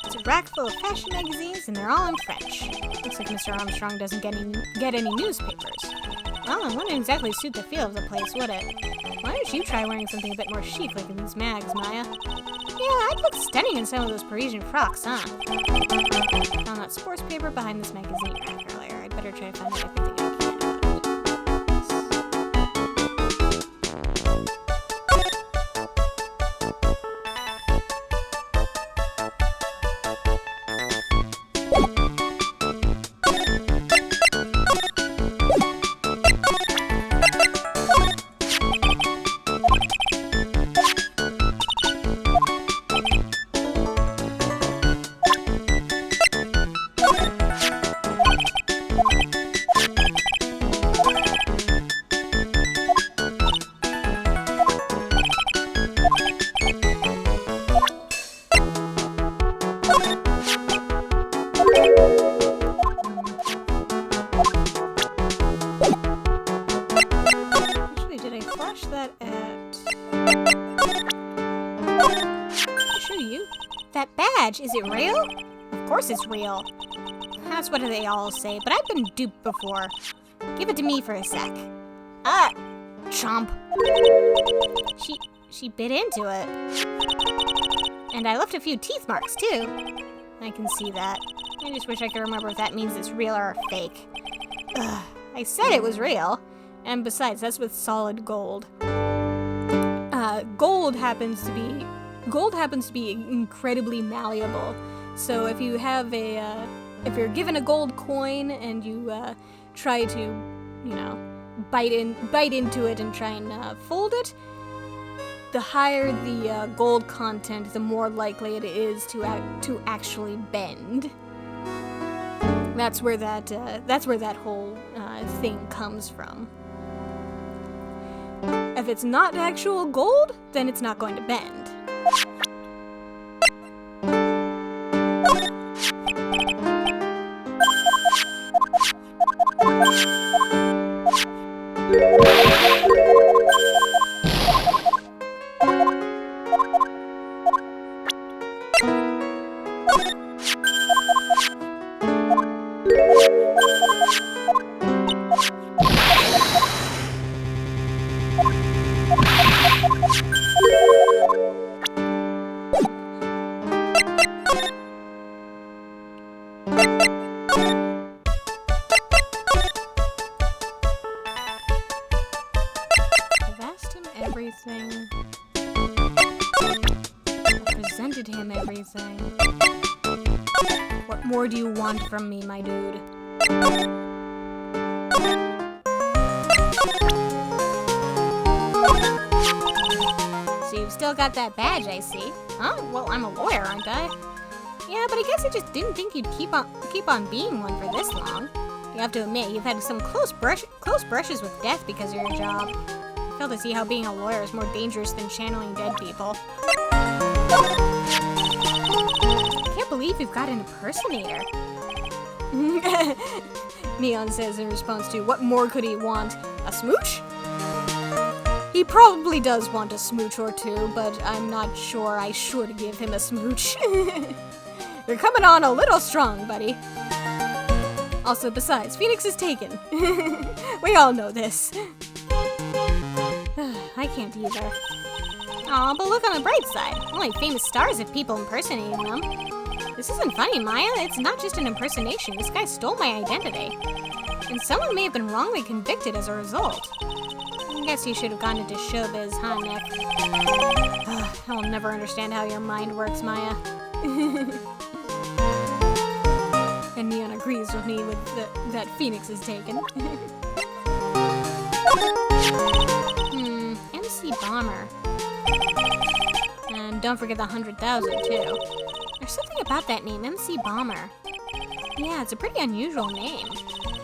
It's a rack full of fashion magazines, and they're all in French. Looks like Mr. Armstrong doesn't get any newspapers. Well, it wouldn't exactly suit the feel of the place, would it? Why don't you try wearing something a bit more chic like in these mags, Maya? Yeah, I'd look stunning in some of those Parisian frocks, huh? Found that sports paper behind this magazine rack earlier. I'd better try to find out everything I can about it. That badge, is it real? Of course it's real. That's what they all say, but I've been duped before. Give it to me for a sec. Chomp. She bit into it. And I left a few teeth marks, too. I can see that. I just wish I could remember if that means it's real or fake. I said it was real. And besides, that's with solid gold. Gold happens to be incredibly malleable. So if you have if you're given a gold coin and you try to, bite into it and try and fold it, the higher the gold content, the more likely it is to actually bend. That's where that whole thing comes from. If it's not actual gold, then it's not going to bend. Everything. I presented him everything. What more do you want from me, my dude? still got that badge, I see. Huh? Well, I'm a lawyer, aren't I? Yeah, but I guess I just didn't think you'd keep on being one for this long. You have to admit, you've had some close brushes with death because of your job. I fail to see how being a lawyer is more dangerous than channeling dead people. I can't believe you've got an impersonator. Neon says in response to, what more could he want? A smooch? He probably does want a smooch or two, but I'm not sure I should give him a smooch. You're coming on a little strong, buddy. Also, besides, Phoenix is taken. We all know this. I can't either. Aw, but look on the bright side. Only famous stars have people impersonating them. This isn't funny, Maya. It's not just an impersonation. This guy stole my identity. And someone may have been wrongly convicted as a result. I guess you should have gone into showbiz, huh, Nick? I'll never understand how your mind works, Maya. And Neon agrees with me with that Phoenix is taken. MC Bomber. And don't forget the 100,000 too. There's something about that name, MC Bomber. Yeah, it's a pretty unusual name.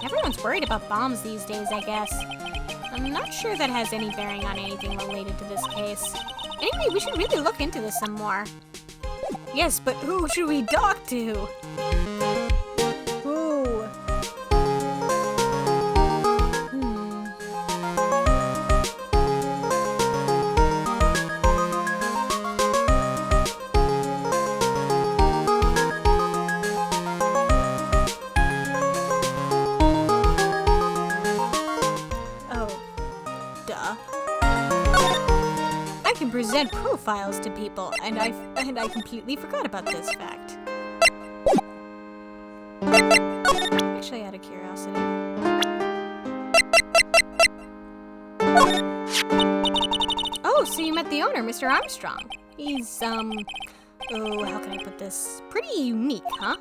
Everyone's worried about bombs these days, I guess. I'm not sure that has any bearing on anything related to this case. Anyway, we should really look into this some more. Yes, but who should we talk to? Who? Present profiles to people, and I completely forgot about this fact. Actually, out of curiosity. Oh, so you met the owner, Mr. Armstrong. He's, oh, how can I put this? Pretty unique, huh?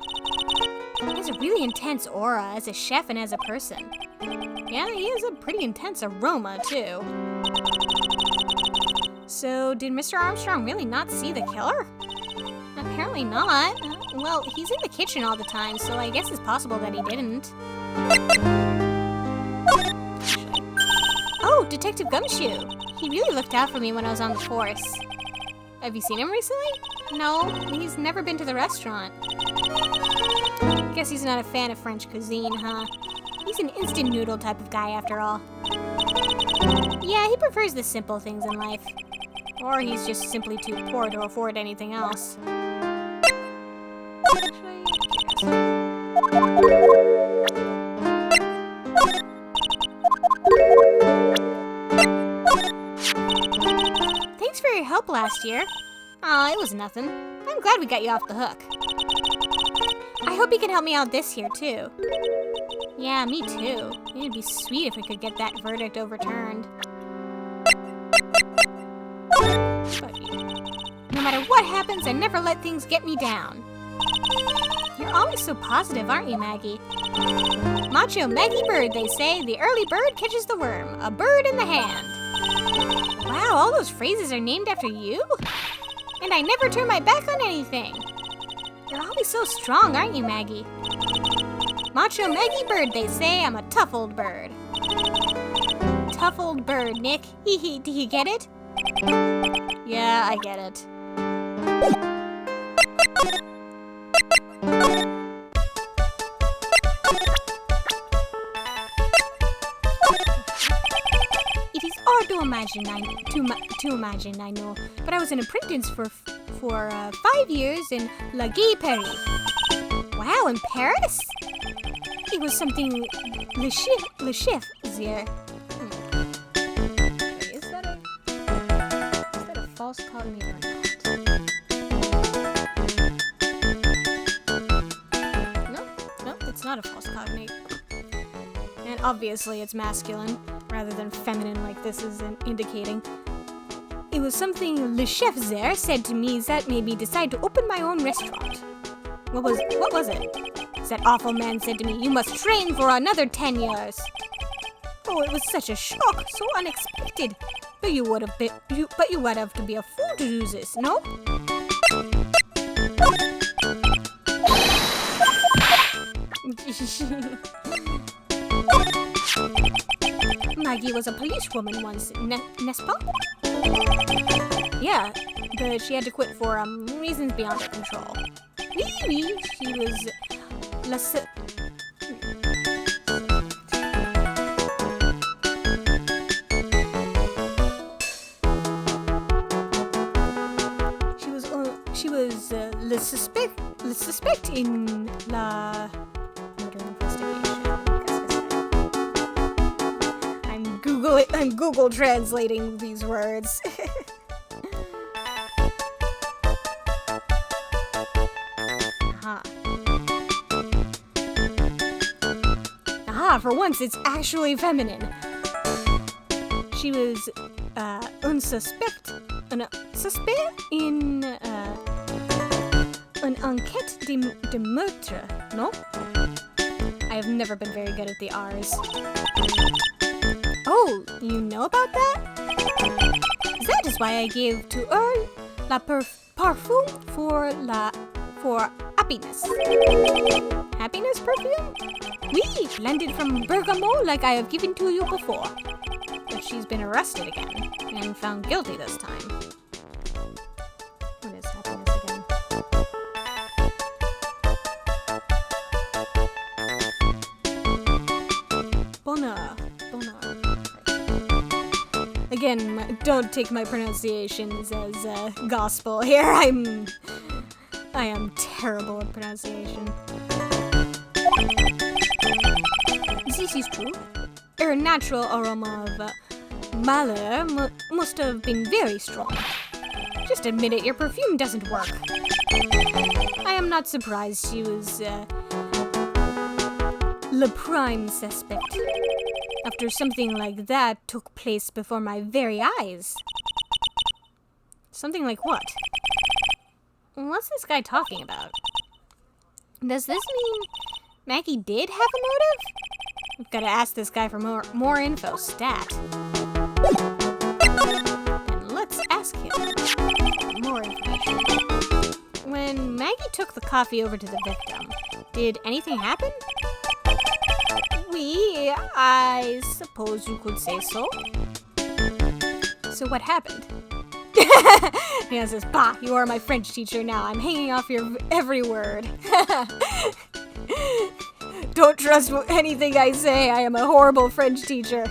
He has a really intense aura as a chef and as a person. Yeah, he has a pretty intense aroma, too. So, did Mr. Armstrong really not see the killer? Apparently not. Well, he's in the kitchen all the time, so I guess it's possible that he didn't. Oh, Detective Gumshoe! He really looked out for me when I was on the force. Have you seen him recently? No, he's never been to the restaurant. Guess he's not a fan of French cuisine, huh? He's an instant noodle type of guy after all. Yeah, he prefers the simple things in life. Or he's just simply too poor to afford anything else. Thanks for your help last year. Aw, it was nothing. I'm glad we got you off the hook. I hope you can help me out this year, too. Yeah, me too. It'd be sweet if we could get that verdict overturned. But no matter what happens, I never let things get me down. You're always so positive, aren't you, Maggie? Macho Maggie Byrde, they say. The early bird catches the worm. A bird in the hand. Wow, all those phrases are named after you? And I never turn my back on anything. You're always so strong, aren't you, Maggie? Macho Maggie Byrde, they say. I'm a tough old bird. Tough old bird, Nick. Hee hee, do you get it? Yeah, I get it. It is hard to imagine, I know, but I was an apprentice for 5 years in La Gay Paris. Wow, in Paris? It was something Le Chef there. Is that a false cognate or not? No, it's not a false cognate. And obviously it's masculine, rather than feminine like this is indicating. It was something Le Chef there said to me that made me decide to open my own restaurant. What was it? That awful man said to me, "You must train for another 10 years." Oh, it was such a shock, so unexpected. But you would have to be a fool to do this, no? Maggie was a policewoman once, n'est-ce pas? Yeah, but she had to quit for reasons beyond her control. Oui, she was le suspect in la murder investigation. I'm Google translating these words. Aha, for once it's actually feminine. She was un suspect in an enquête de meurtre, no? I have never been very good at the R's. Oh, you know about that? That is why I gave to her la parfum for happiness. Happiness perfume? Oui, blended from bergamot like I have given to you before. But she's been arrested again and found guilty this time. What is happiness again? Bonheur. Again, don't take my pronunciations as gospel here. I am terrible at pronunciation. This is true. Her natural aroma of malheur must have been very strong. Just admit it, your perfume doesn't work. I am not surprised she was le prime suspect. After something like that took place before my very eyes. Something like what? What's this guy talking about? Does this mean Maggie did have a motive? We've got to ask this guy for more info. Stat. And let's ask him more information. When Maggie took the coffee over to the victim, did anything happen? I suppose you could say so. So what happened? Nina says, "Pa, you are my French teacher now. I'm hanging off your every word." Don't trust anything I say. I am a horrible French teacher.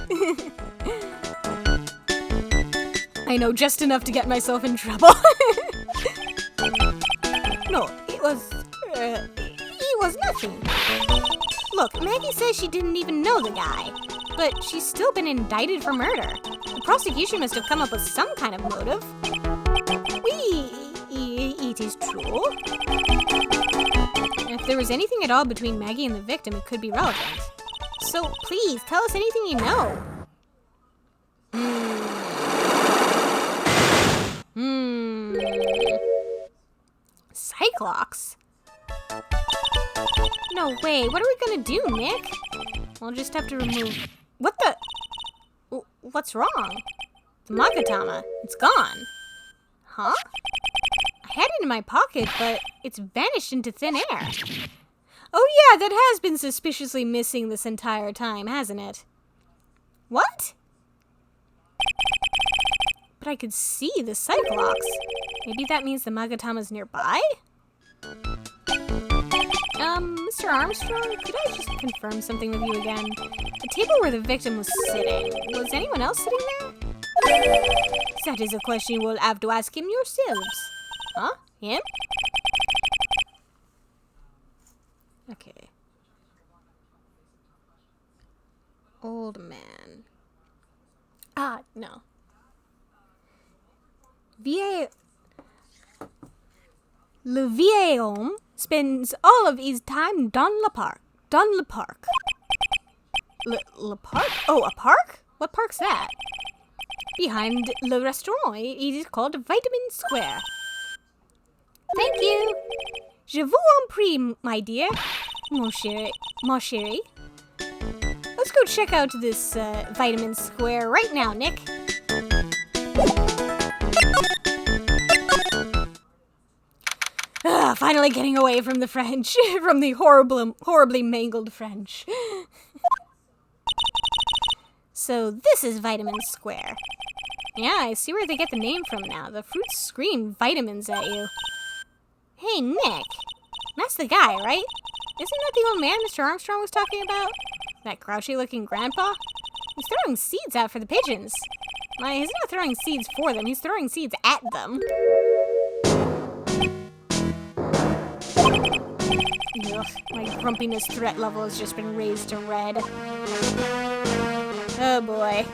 I know just enough to get myself in trouble. No, it was nothing. Look, Maggie says she didn't even know the guy, but she's still been indicted for murder. The prosecution must have come up with some kind of motive. It is true. If there was anything at all between Maggie and the victim, it could be relevant. So please, tell us anything you know. Cyclops? No way, what are we gonna do, Nick? We'll just have to remove... What the... What's wrong? The Magatama, it's gone. Huh? I had it in my pocket, but it's vanished into thin air. Oh yeah, that has been suspiciously missing this entire time, hasn't it? What? But I could see the Cyclops. Maybe that means the Magatama's nearby? Mr. Armstrong, could I just confirm something with you again? The table where the victim was sitting, was anyone else sitting there? That is a question you will have to ask him yourselves. Huh? Him? Okay. Old man. No. Le vieil homme spends all of his time dans le parc. Le parc? Oh, a park? What park's that? Behind le restaurant. It is called Vitamin Square. Thank you. Je vous en prie, my dear. Mon chéri. Let's go check out this Vitamin Square right now, Nick. Finally getting away from the French. From the horribly mangled French. So this is Vitamin Square. Yeah, I see where they get the name from now. The fruits scream vitamins at you. Hey, Nick. That's the guy, right? Isn't that the old man Mr. Armstrong was talking about? That grouchy-looking grandpa? He's throwing seeds out for the pigeons. He's not throwing seeds for them. He's throwing seeds at them. Ugh, my grumpiness threat level has just been raised to red. Oh boy.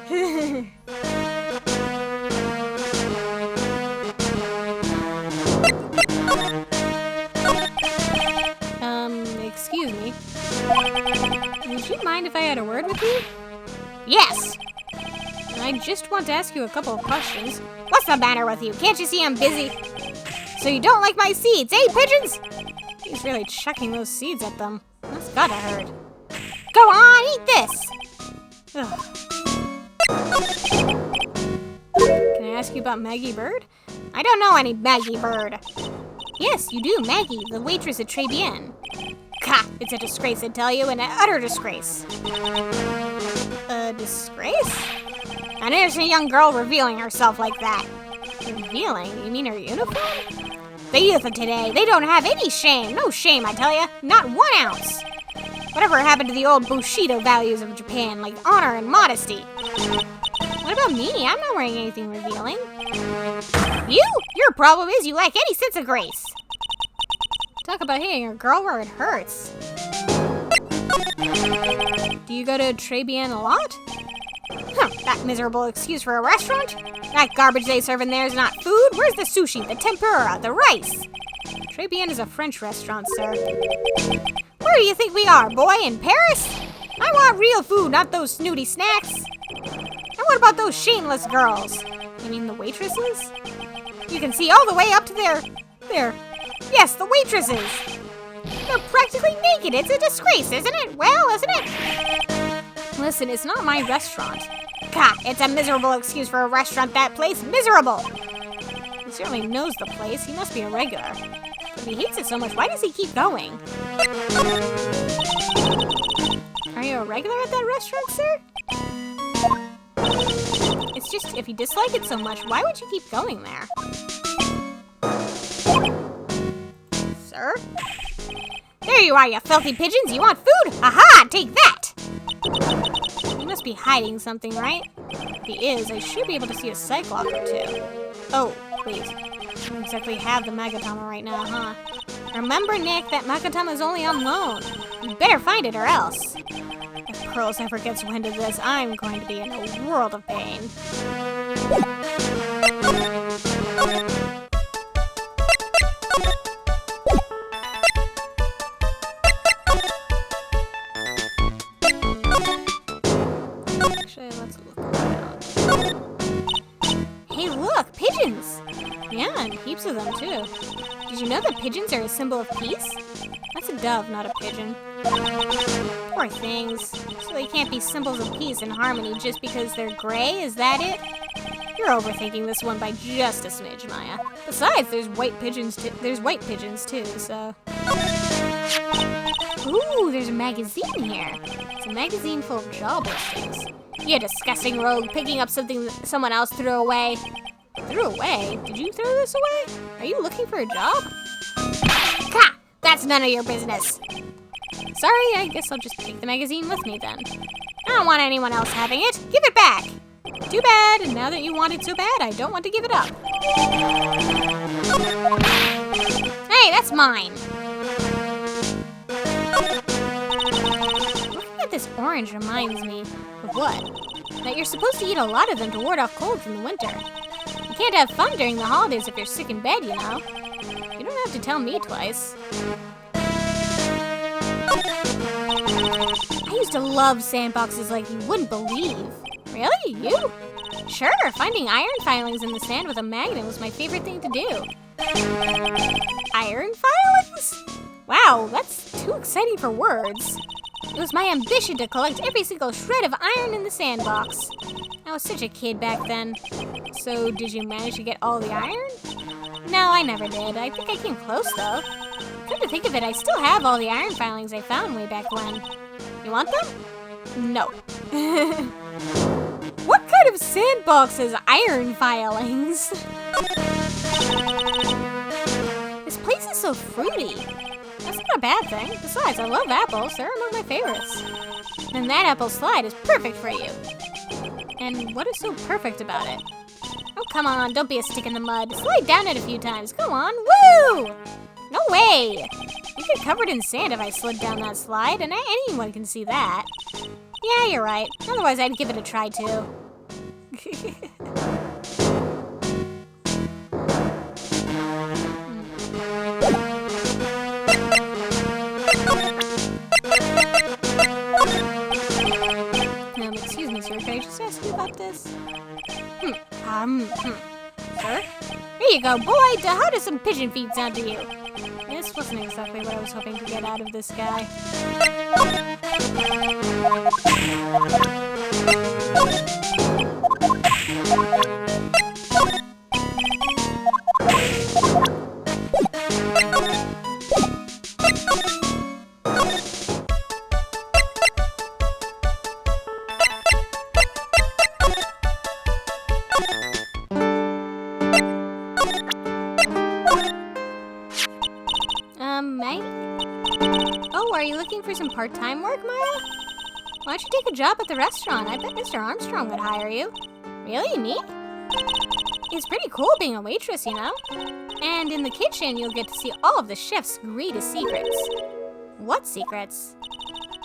Excuse me. Would you mind if I had a word with you? Yes! I just want to ask you a couple of questions. What's the matter with you? Can't you see I'm busy? So you don't like my seeds, eh, pigeons? He's really chucking those seeds at them. That's gotta hurt. Go on, eat this! Ugh. Can I ask you about Ms Byrde? I don't know any Ms Byrde. Yes, you do, Maggie, the waitress at Tribulations. Gah, it's a disgrace, I tell you, an utter disgrace. A disgrace? An innocent young girl revealing herself like that. Revealing? You mean her uniform? The youth of today, they don't have any shame. No shame, I tell you. Not 1 ounce. Whatever happened to the old Bushido values of Japan, like honor and modesty? What about me? I'm not wearing anything revealing. You? Your problem is you lack any sense of grace. Talk about hitting a girl where it hurts. Do you go to Tribulations a lot? Huh, that miserable excuse for a restaurant? That garbage they serve in there is not food. Where's the sushi, the tempura, the rice? Tribulations is a French restaurant, sir. Where do you think we are, boy? In Paris? I want real food, not those snooty snacks. And what about those shameless girls? You mean the waitresses? You can see all the way up to their... Yes, the waitresses. They're practically naked. It's a disgrace, isn't it? Well, isn't it? Listen, it's not my restaurant. God, it's a miserable excuse for a restaurant, that place. Miserable! He certainly knows the place. He must be a regular. But if he hates it so much, why does he keep going? Are you a regular at that restaurant, sir? It's just, if you dislike it so much, why would you keep going there? Sir? There you are, you filthy pigeons! You want food? Aha! Take that! He must be hiding something, right? If he is, I should be able to see a cyclops or two. Oh, wait. I don't exactly have the Magatama right now, huh? Remember, Nick, that Magatama is only on loan. You better find it or else. If Pearls ever gets wind of this, I'm going to be in a world of pain. Actually, let's look around. Hey, look! Pigeons! Yeah, and heaps of them, too. Did you know that pigeons are a symbol of peace? That's a dove, not a pigeon. Poor things. So they can't be symbols of peace and harmony just because they're gray? Is that it? You're overthinking this one by just a smidge, Maya. Besides, there's white pigeons too, so... Ooh, there's a magazine here. It's a magazine full of job listings. You disgusting rogue, picking up something that someone else threw away. Threw away? Did you throw this away? Are you looking for a job? Ha! That's none of your business. Sorry, I guess I'll just take the magazine with me then. I don't want anyone else having it. Give it back. Too bad, and now that you want it so bad, I don't want to give it up. Hey, that's mine. Looking at this orange reminds me of what? That you're supposed to eat a lot of them to ward off colds in the winter. You can't have fun during the holidays if you're sick in bed, you know. You don't have to tell me twice. I used to love sandboxes like you wouldn't believe. Really? You? Sure, finding iron filings in the sand with a magnet was my favorite thing to do. Iron filings? Wow, that's too exciting for words. It was my ambition to collect every single shred of iron in the sandbox. I was such a kid back then. So, did you manage to get all the iron? No, I never did. I think I came close, though. Come to think of it, I still have all the iron filings I found way back when. You want them? No. What kind of sandbox has iron filings? This place is so fruity. That's not a bad thing. Besides, I love apples. They're among my favorites. And that apple slide is perfect for you. And what is so perfect about it? Oh, come on. Don't be a stick in the mud. Slide down it a few times. Go on. Woo! No way! You'd get covered in sand if I slid down that slide, and anyone can see that. Yeah, you're right. Otherwise, I'd give it a try, too. Excuse me, sir. Can I just ask you about this? Sir? Here you go, boy. How does some pigeon feed sound to you? This wasn't exactly what I was hoping to get out of this guy. Maggie? Oh, are you looking for some part-time work, Maya? Why don't you take a job at the restaurant? I bet Mr. Armstrong would hire you. Really? Me? It's pretty cool being a waitress, you know? And in the kitchen, you'll get to see all of the chef's greatest secrets. What secrets?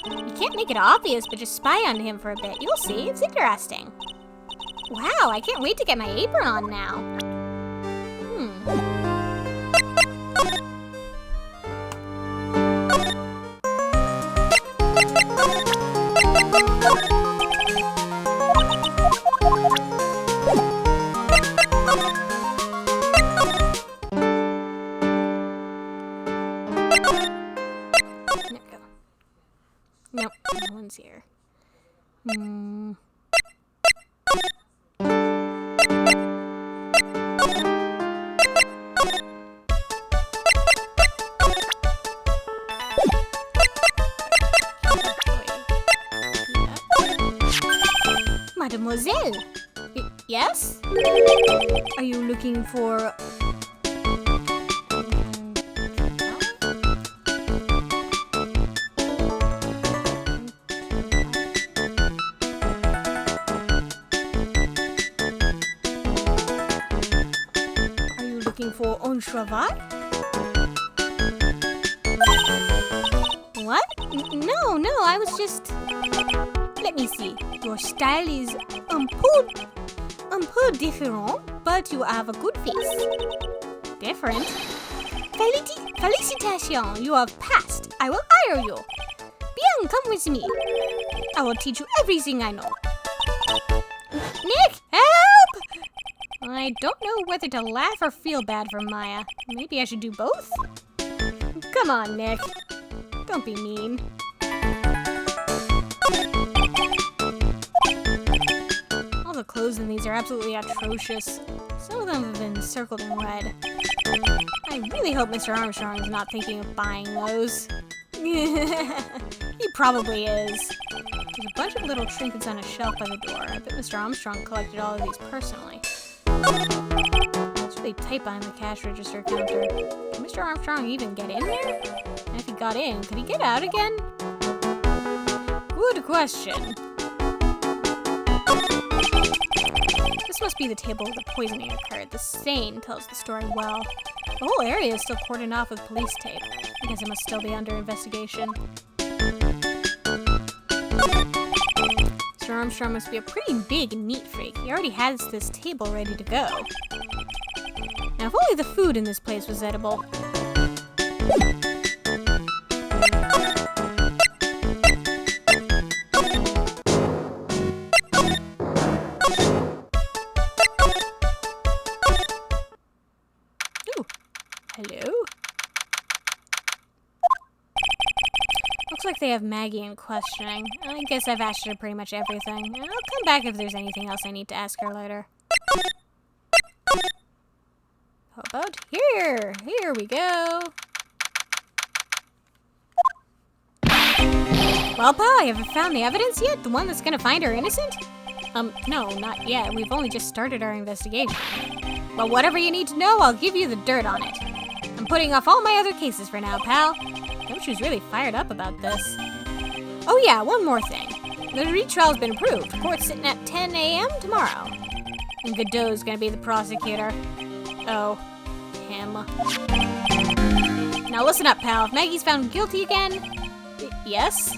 You can't make it obvious, but just spy on him for a bit. You'll see. It's interesting. Wow, I can't wait to get my apron on now. Nope, no one's here. Mademoiselle! Yes? Are you looking for... for un travail? What? No, I was just... Let me see. Your style is un peu different, but you have a good face. Different? Félicitations, you have passed. I will hire you. Bien, come with me. I will teach you everything I know. Nick, help! I don't know whether to laugh or feel bad for Maya. Maybe I should do both? Come on, Nick. Don't be mean. All the clothes in these are absolutely atrocious. Some of them have been circled in red. I really hope Mr. Armstrong is not thinking of buying those. He probably is. There's a bunch of little trinkets on a shelf by the door. I bet Mr. Armstrong collected all of these personally. It's really tight behind the cash register counter. Can Mr. Armstrong even get in there? And if he got in, could he get out again? Good question. This must be the table where the poisoning occurred. The stain tells the story well. The whole area is still cordoned off with police tape. I guess it must still be under investigation. Mr. Armstrong must be a pretty big and neat freak. He already has this table ready to go. Now, if only the food in this place was edible. Ooh, hello? Looks like they have Maggie in questioning. I guess I've asked her pretty much everything. I'll come back if there's anything else I need to ask her later. Turnabout. Here we go. Well, pal, have you found the evidence yet? The one that's gonna find her innocent? No, not yet. We've only just started our investigation. But whatever you need to know, I'll give you the dirt on it. I'm putting off all my other cases for now, pal. Gumshoe's really fired up about this. Oh yeah, one more thing. The retrial's been approved. Court's sitting at 10 a.m. tomorrow. And Godot's gonna be the prosecutor. Oh, him. Now listen up, pal. If Maggie's found guilty again... Yes?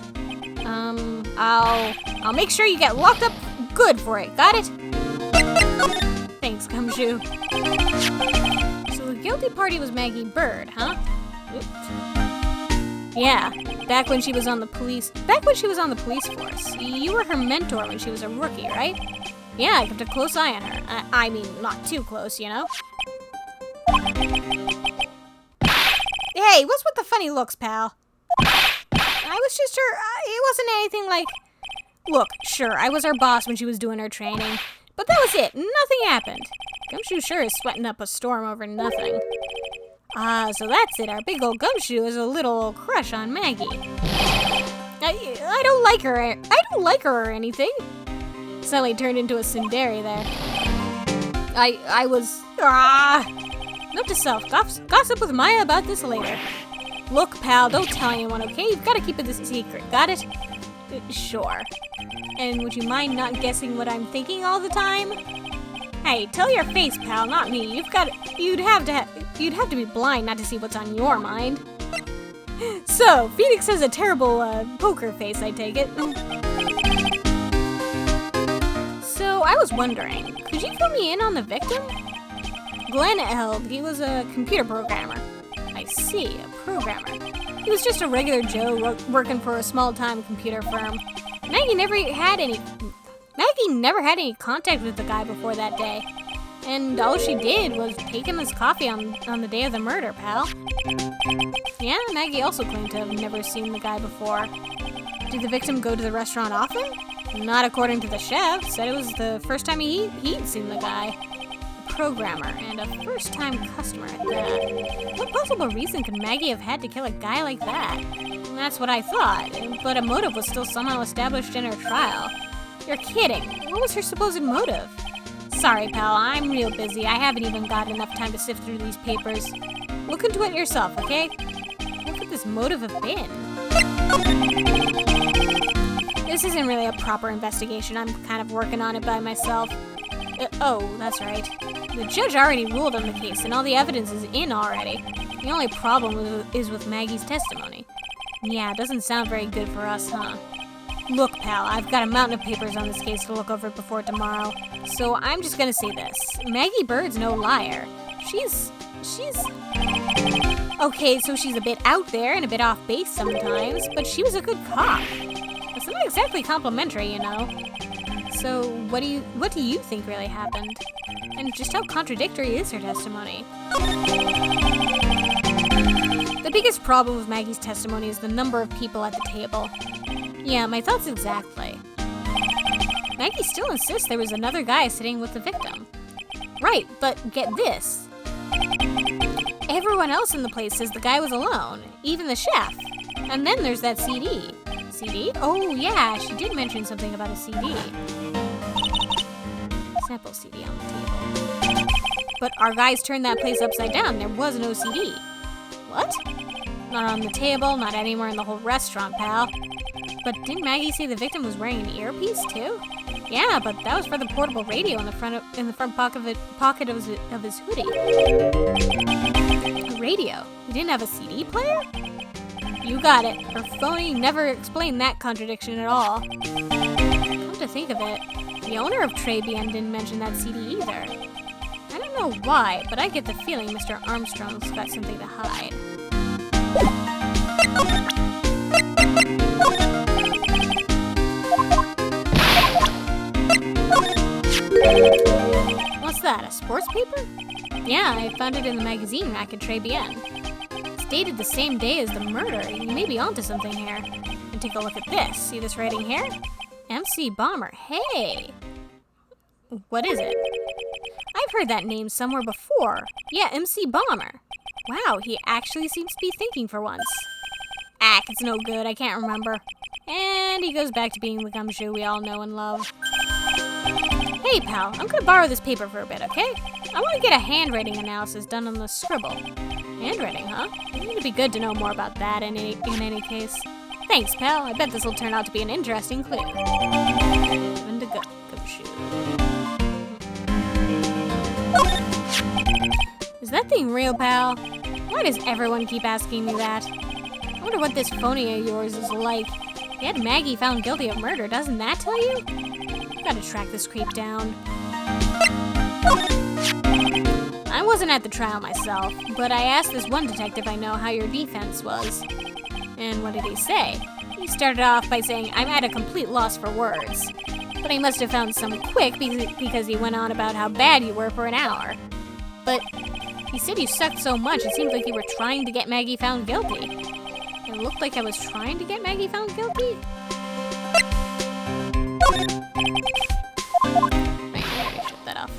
I'll make sure you get locked up good for it. Got it? Thanks, Gumshoe. So the guilty party was Ms Byrde, huh? Oops. Yeah, back when she was on the police force. You were her mentor when she was a rookie, right? Yeah, I kept a close eye on her. I mean, not too close, you know? Hey, what's with the funny looks, pal? I was just her, it wasn't anything like... Look, sure, I was her boss when she was doing her training, but that was it. Nothing happened. Gumshoe sure is sweating up a storm over nothing. So that's it. Our big old Gumshoe has a little crush on Maggie. I don't like her. I don't like her or anything. Suddenly turned into a tsundere there. I was... Note to self. Gossip with Maya about this later. Look, pal, don't tell anyone, okay? You've got to keep it a secret. Got it? Sure. And would you mind not guessing what I'm thinking all the time? Hey, tell your face, pal, not me. You'd have to be blind not to see what's on your mind. So, Phoenix has a terrible poker face, I take it. So, I was wondering, could you fill me in on the victim? Glenn Eld, he was a computer programmer. I see, a programmer. He was just a regular Joe working for a small-time computer firm. Maggie never had any contact with the guy before that day. And all she did was take him his coffee on the day of the murder, pal. Yeah, Maggie also claimed to have never seen the guy before. Did the victim go to the restaurant often? Not according to the chef. Said it was the first time he'd seen the guy. Programmer and a first-time customer at that. What possible reason could Maggie have had to kill a guy like that? That's what I thought, but a motive was still somehow established in her trial. You're kidding. What was her supposed motive? Sorry, pal, I'm real busy. I haven't even got enough time to sift through these papers. Look into it yourself, okay? What could this motive have been? This isn't really a proper investigation. I'm kind of working on it by myself. Oh, that's right. The judge already ruled on the case, and all the evidence is in already. The only problem is with Maggie's testimony. Yeah, it doesn't sound very good for us, huh? Look, pal, I've got a mountain of papers on this case to look over before tomorrow, so I'm just gonna say this. Ms Byrde's no liar. She's... Okay, so she's a bit out there and a bit off base sometimes, but she was a good cop. It's not exactly complimentary, you know. So, what do you think really happened? And just how contradictory is her testimony? The biggest problem with Maggie's testimony is the number of people at the table. Yeah, my thoughts exactly. Maggie still insists there was another guy sitting with the victim. Right, but get this. Everyone else in the place says the guy was alone, even the chef. And then there's that CD. CD? Oh yeah, she did mention something about a CD. Sample CD on the table. But our guys turned that place upside down. There was no CD. What? Not on the table, not anywhere in the whole restaurant, pal. But didn't Maggie say the victim was wearing an earpiece too? Yeah, but that was for the portable radio in the front pocket of his hoodie. A radio? He didn't have a CD player? You got it. Her phony never explained that contradiction at all. Come to think of it, the owner of Tribulations didn't mention that CD either. I don't know why, but I get the feeling Mr. Armstrong's got something to hide. What's that, a sports paper? Yeah, I found it in the magazine rack at Tribulations. It's dated the same day as the murder. You may be onto something here. And take a look at this. See this writing here? MC Bomber. Hey! What is it? I've heard that name somewhere before. Yeah, MC Bomber. Wow, he actually seems to be thinking for once. It's no good, I can't remember. And he goes back to being the gumshoe we all know and love. Hey, pal, I'm gonna borrow this paper for a bit, okay? I want to get a handwriting analysis done on the scribble. Handwriting, huh? It'd be good to know more about that in any case. Thanks, pal. I bet this will turn out to be an interesting clue. And a gumshoe. Is that thing real, pal? Why does everyone keep asking me that? I wonder what this phony of yours is like. You had Maggie found guilty of murder, doesn't that tell you? Gotta track this creep down. I wasn't at the trial myself, but I asked this one detective I know how your defense was. And what did he say? He started off by saying, I'm at a complete loss for words. But he must have found some quick because he went on about how bad you were for an hour. But he said you sucked so much, it seemed like you were trying to get Maggie found guilty. It looked like I was trying to get Maggie found guilty? Right, I gotta shut that off.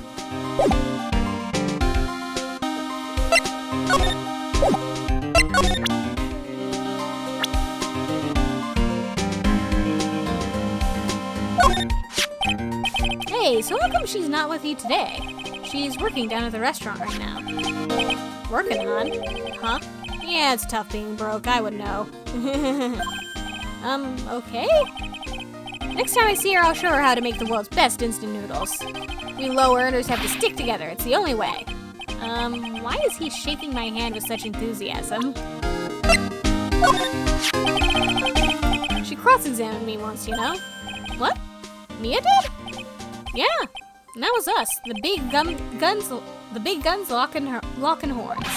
Hey, so how come she's not with you today? She's working down at the restaurant right now. Working, hon? Huh? Yeah, it's tough being broke, I would know. Okay? Next time I see her, I'll show her how to make the world's best instant noodles. We low earners have to stick together, it's the only way. Why is he shaking my hand with such enthusiasm? She cross-examined me once, you know? What? Mia did? Yeah, and that was us. The big guns locking horns.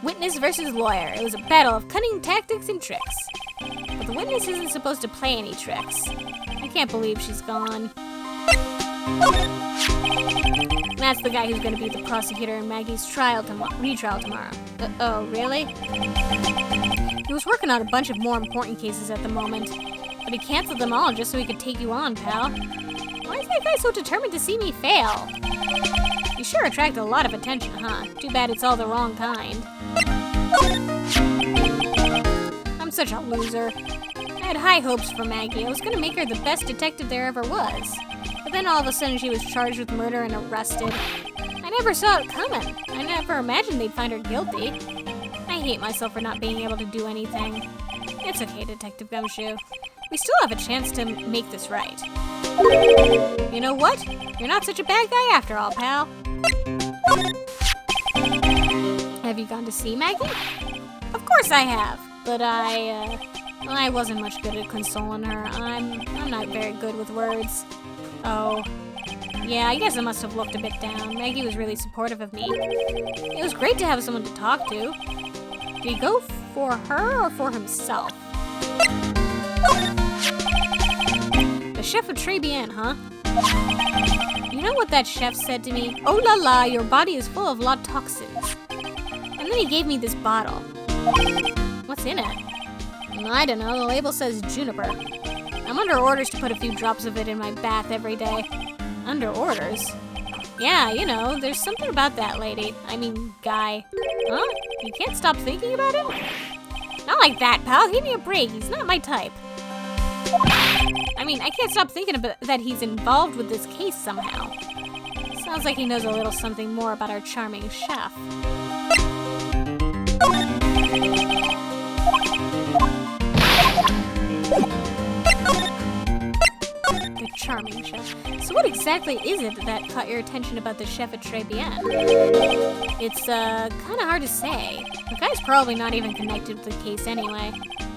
Witness versus lawyer. It was a battle of cunning tactics and tricks. But the witness isn't supposed to play any tricks. I can't believe she's gone. That's the guy who's going to be the prosecutor in Maggie's retrial tomorrow. Oh, really? He was working on a bunch of more important cases at the moment, but he canceled them all just so he could take you on, pal. Why is that guy so determined to see me fail? You sure attract a lot of attention, huh? Too bad it's all the wrong kind. I'm such a loser. I had high hopes for Maggie. I was gonna make her the best detective there ever was. But then all of a sudden she was charged with murder and arrested. I never saw it coming. I never imagined they'd find her guilty. I hate myself for not being able to do anything. It's okay, Detective Gumshoe. We still have a chance to make this right. You know what? You're not such a bad guy after all, pal. Have you gone to see Maggie? Of course I have, but I wasn't much good at consoling her. I'm not very good with words. Oh. Yeah, I guess I must have looked a bit down. Maggie was really supportive of me. It was great to have someone to talk to. Did he go for her or for himself? The chef of Tribulations, huh? You know what that chef said to me? Oh la la, your body is full of lot toxins. And then he gave me this bottle. What's in it? I don't know, the label says juniper. I'm under orders to put a few drops of it in my bath every day. Under orders? Yeah, you know, there's something about that lady. I mean, guy. Huh? You can't stop thinking about him? Not like that, pal. Give me a break. He's not my type. I mean, I can't stop thinking about that he's involved with this case somehow. Sounds like he knows a little something more about our charming chef. The charming chef. So what exactly is it that caught your attention about the chef at Tribulations? It's, kind of hard to say. The guy's probably not even connected with the case anyway.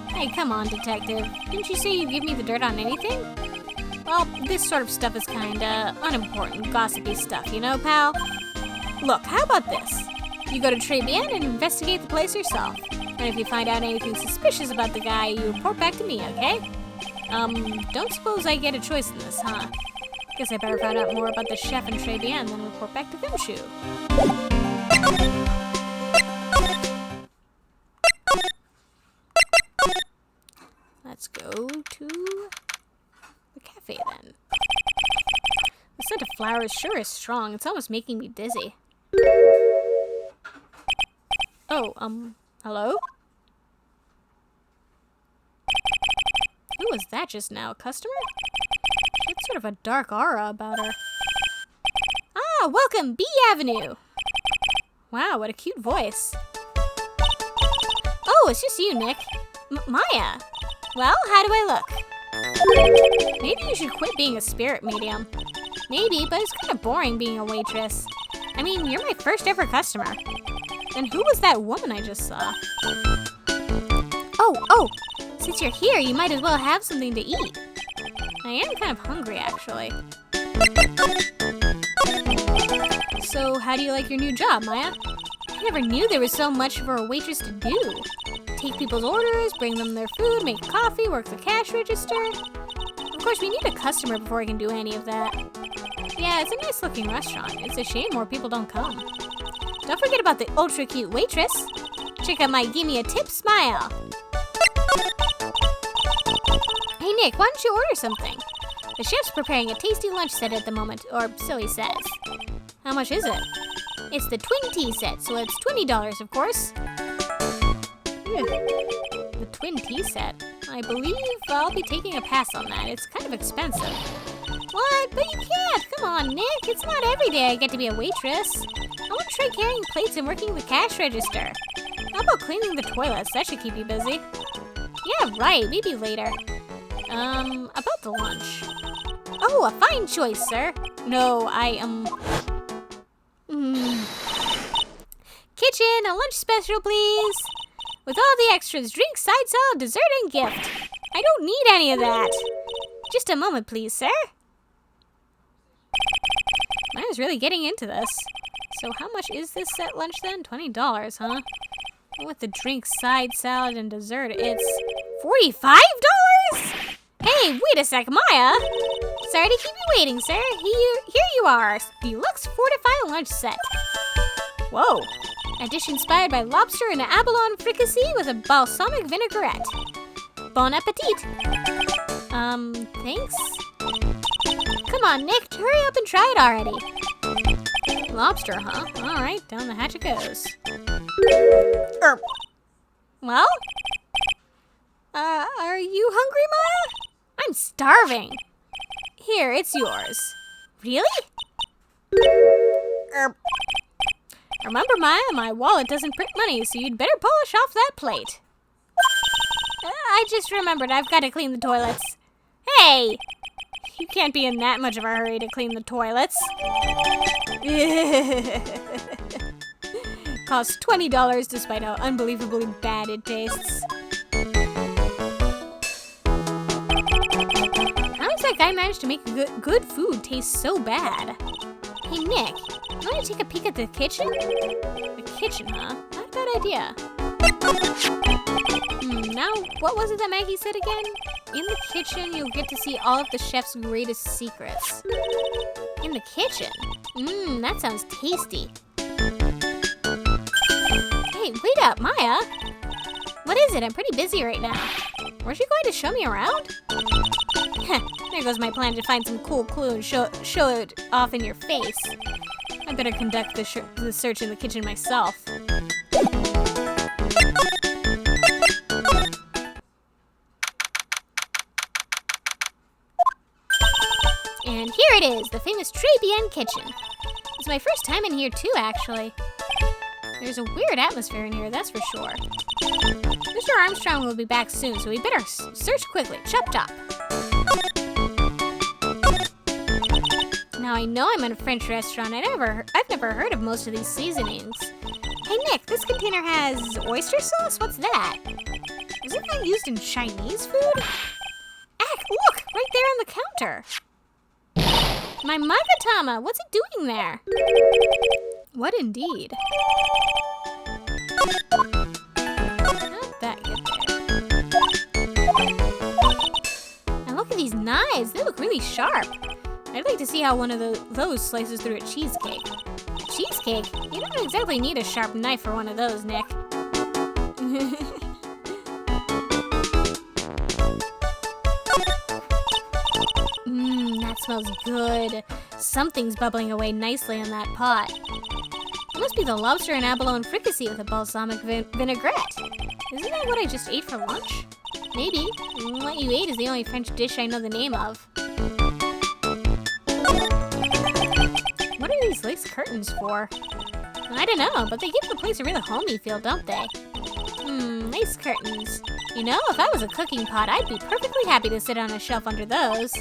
Hey, come on, detective. Didn't you say you'd give me the dirt on anything? Well, this sort of stuff is kinda unimportant, gossipy stuff, you know, pal? Look, how about this? You go to Tribulations and investigate the place yourself. And if you find out anything suspicious about the guy, you report back to me, okay? Don't suppose I get a choice in this, huh? Guess I better find out more about the chef in Tribulations and then report back to Gumshoe. Let's go to the cafe then. The scent of flowers sure is strong. It's almost making me dizzy. Oh, hello? Who was that just now? A customer? She had sort of a dark aura about her. Ah, welcome, B Avenue! Wow, what a cute voice. Oh, it's just you, Nick. Maya. Well, how do I look? Maybe you should quit being a spirit medium. Maybe, but it's kind of boring being a waitress. I mean, you're my first ever customer. And who was that woman I just saw? Oh, since you're here, you might as well have something to eat. I am kind of hungry, actually. So, how do you like your new job, Maya? I never knew there was so much for a waitress to do. Take people's orders, bring them their food, make coffee, work the cash register. Of course, we need a customer before I can do any of that. Yeah, it's a nice looking restaurant. It's a shame more people don't come. Don't forget about the ultra cute waitress. Check out my gimme a tip smile. Hey Nick, why don't you order something? The chef's preparing a tasty lunch set at the moment, or so he says. How much is it? It's the twin tea set, so it's $20, of course. The twin tea set? I believe I'll be taking a pass on that. It's kind of expensive. What? But you can't! Come on, Nick! It's not every day I get to be a waitress. I want to try carrying plates and working the cash register. How about cleaning the toilets? That should keep you busy. Yeah, right. Maybe later. About the lunch. Oh, a fine choice, sir. No, Kitchen, a lunch special, please. With all the extras, drink, side salad, dessert, and gift. I don't need any of that. Just a moment, please, sir. I was really getting into this. So how much is this set lunch then? $20, huh? And with the drink, side salad, and dessert, it's $45? Hey, wait a sec, Maya. Sorry to keep you waiting, sir. Here you are. Deluxe fortified lunch set. Whoa. A dish inspired by lobster and abalone fricassee with a balsamic vinaigrette. Bon appetit. Thanks? Come on, Nick, hurry up and try it already. Lobster, huh? Alright, down the hatch it goes. Well? Are you hungry, Maya? I'm starving. Here, it's yours. Really? Remember, Maya, my wallet doesn't print money, so you'd better polish off that plate. I just remembered I've got to clean the toilets. Hey! You can't be in that much of a hurry to clean the toilets. Costs $20 despite how unbelievably bad it tastes. How does that guy manage to make good food taste so bad? Hey, Nick, you want to take a peek at the kitchen? The kitchen, huh? Not a bad idea. Now, what was it that Maggie said again? In the kitchen, you'll get to see all of the chef's greatest secrets. In the kitchen? That sounds tasty. Hey, wait up, Maya. What is it? I'm pretty busy right now. Weren't you going to show me around? There goes my plan to find some cool clue and show it off in your face. I better conduct the search in the kitchen myself. And here it is, the famous Tribulations kitchen. It's my first time in here too, actually. There's a weird atmosphere in here, that's for sure. Mr. Armstrong will be back soon, so we better search quickly. Chop chop. Now I know I'm in a French restaurant. I've never heard of most of these seasonings. Hey Nick, this container has oyster sauce? What's that? Isn't that used in Chinese food? Look, right there on the counter. My Magatama, what's it doing there? What indeed? How'd that get there? And look at these knives, they look really sharp. I'd like to see how one of those slices through a cheesecake. A cheesecake? You don't exactly need a sharp knife for one of those, Nick. That smells good. Something's bubbling away nicely in that pot. It must be the lobster and abalone fricassee with a balsamic vinaigrette. Isn't that what I just ate for lunch? Maybe. What you ate is the only French dish I know the name of. What are these lace curtains for? I don't know, but they give the place a really homey feel, don't they? Lace curtains. You know, if I was a cooking pot, I'd be perfectly happy to sit on a shelf under those.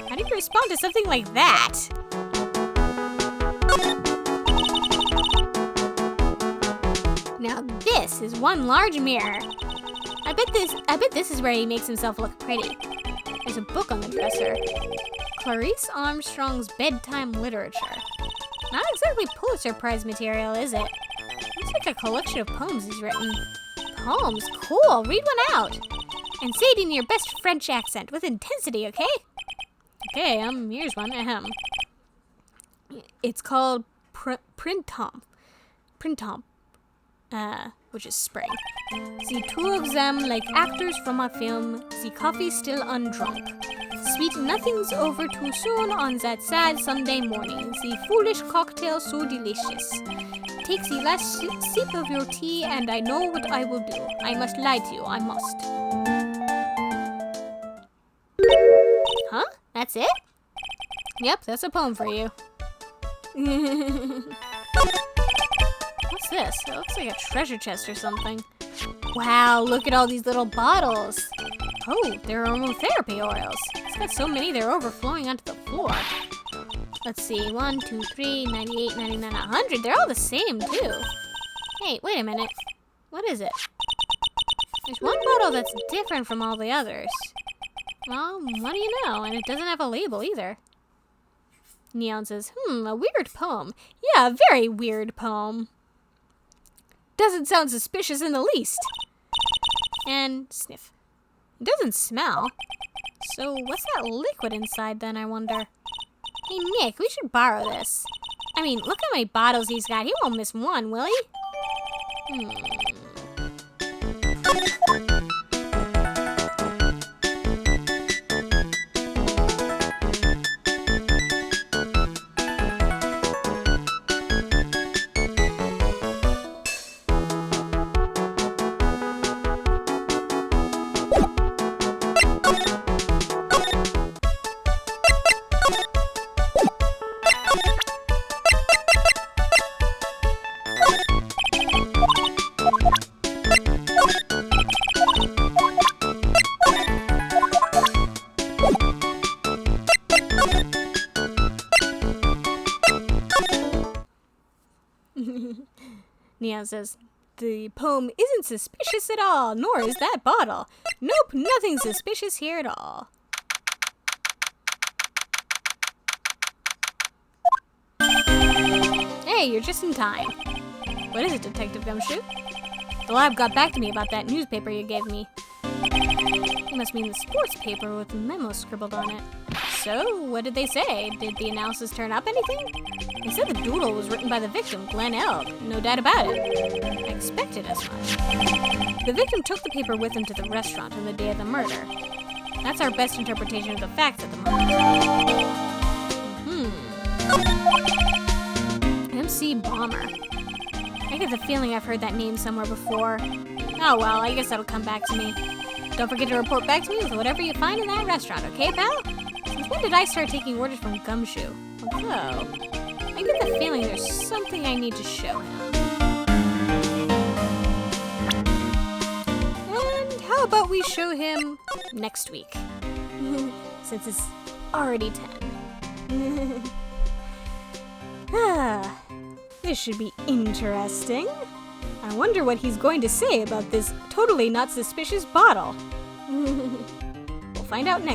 How do you respond to something like that? Now this is one large mirror. I bet this is where he makes himself look pretty. There's a book on the dresser. Clarice Armstrong's Bedtime Literature. Not exactly Pulitzer Prize material, is it? Looks like a collection of poems he's written. Poems? Cool, read one out. And say it in your best French accent, with intensity, okay? Okay, here's one, ahem. It's called Printemps, which is spring. The two of them, like actors from a film, the coffee still undrunk. Sweet nothing's over too soon on that sad Sunday morning. The foolish cocktail so delicious. Take the last sip of your tea and I know what I will do. I must lie to you, I must. Huh? That's it? Yep, that's a poem for you. What's this? It looks like a treasure chest or something. Wow, look at all these little bottles. Oh, they're aromatherapy oils. It's got so many they're overflowing onto the floor. Let's see, 1, 2, 3, 98, 99, 100. They're all the same, too. Hey, wait a minute. What is it? There's one bottle that's different from all the others. Well, what do you know? And it doesn't have a label either. Neon says, a weird poem. Yeah, a very weird poem. Doesn't sound suspicious in the least. And sniff. It doesn't smell. So what's that liquid inside then, I wonder? Hey, Nick, we should borrow this. I mean, look how many bottles he's got. He won't miss one, will he? Neon says, the poem isn't suspicious at all, nor is that bottle. Nope, nothing suspicious here at all. Hey, you're just in time. What is it, Detective Gumshoe? The lab got back to me about that newspaper you gave me. You must mean the sports paper with memos scribbled on it. So, what did they say? Did the analysis turn up anything? They said the doodle was written by the victim, Glenn Elk. No doubt about it. I expected as much. The victim took the paper with him to the restaurant on the day of the murder. That's our best interpretation of the facts at the moment. MC Bomber. I get the feeling I've heard that name somewhere before. Oh well, I guess that'll come back to me. Don't forget to report back to me with whatever you find in that restaurant, okay, pal? Since when did I start taking orders from Gumshoe? Although, I get the feeling there's something I need to show him. And how about we show him next week? Since it's already 10. This should be interesting. I wonder what he's going to say about this totally not suspicious bottle. We'll find out next.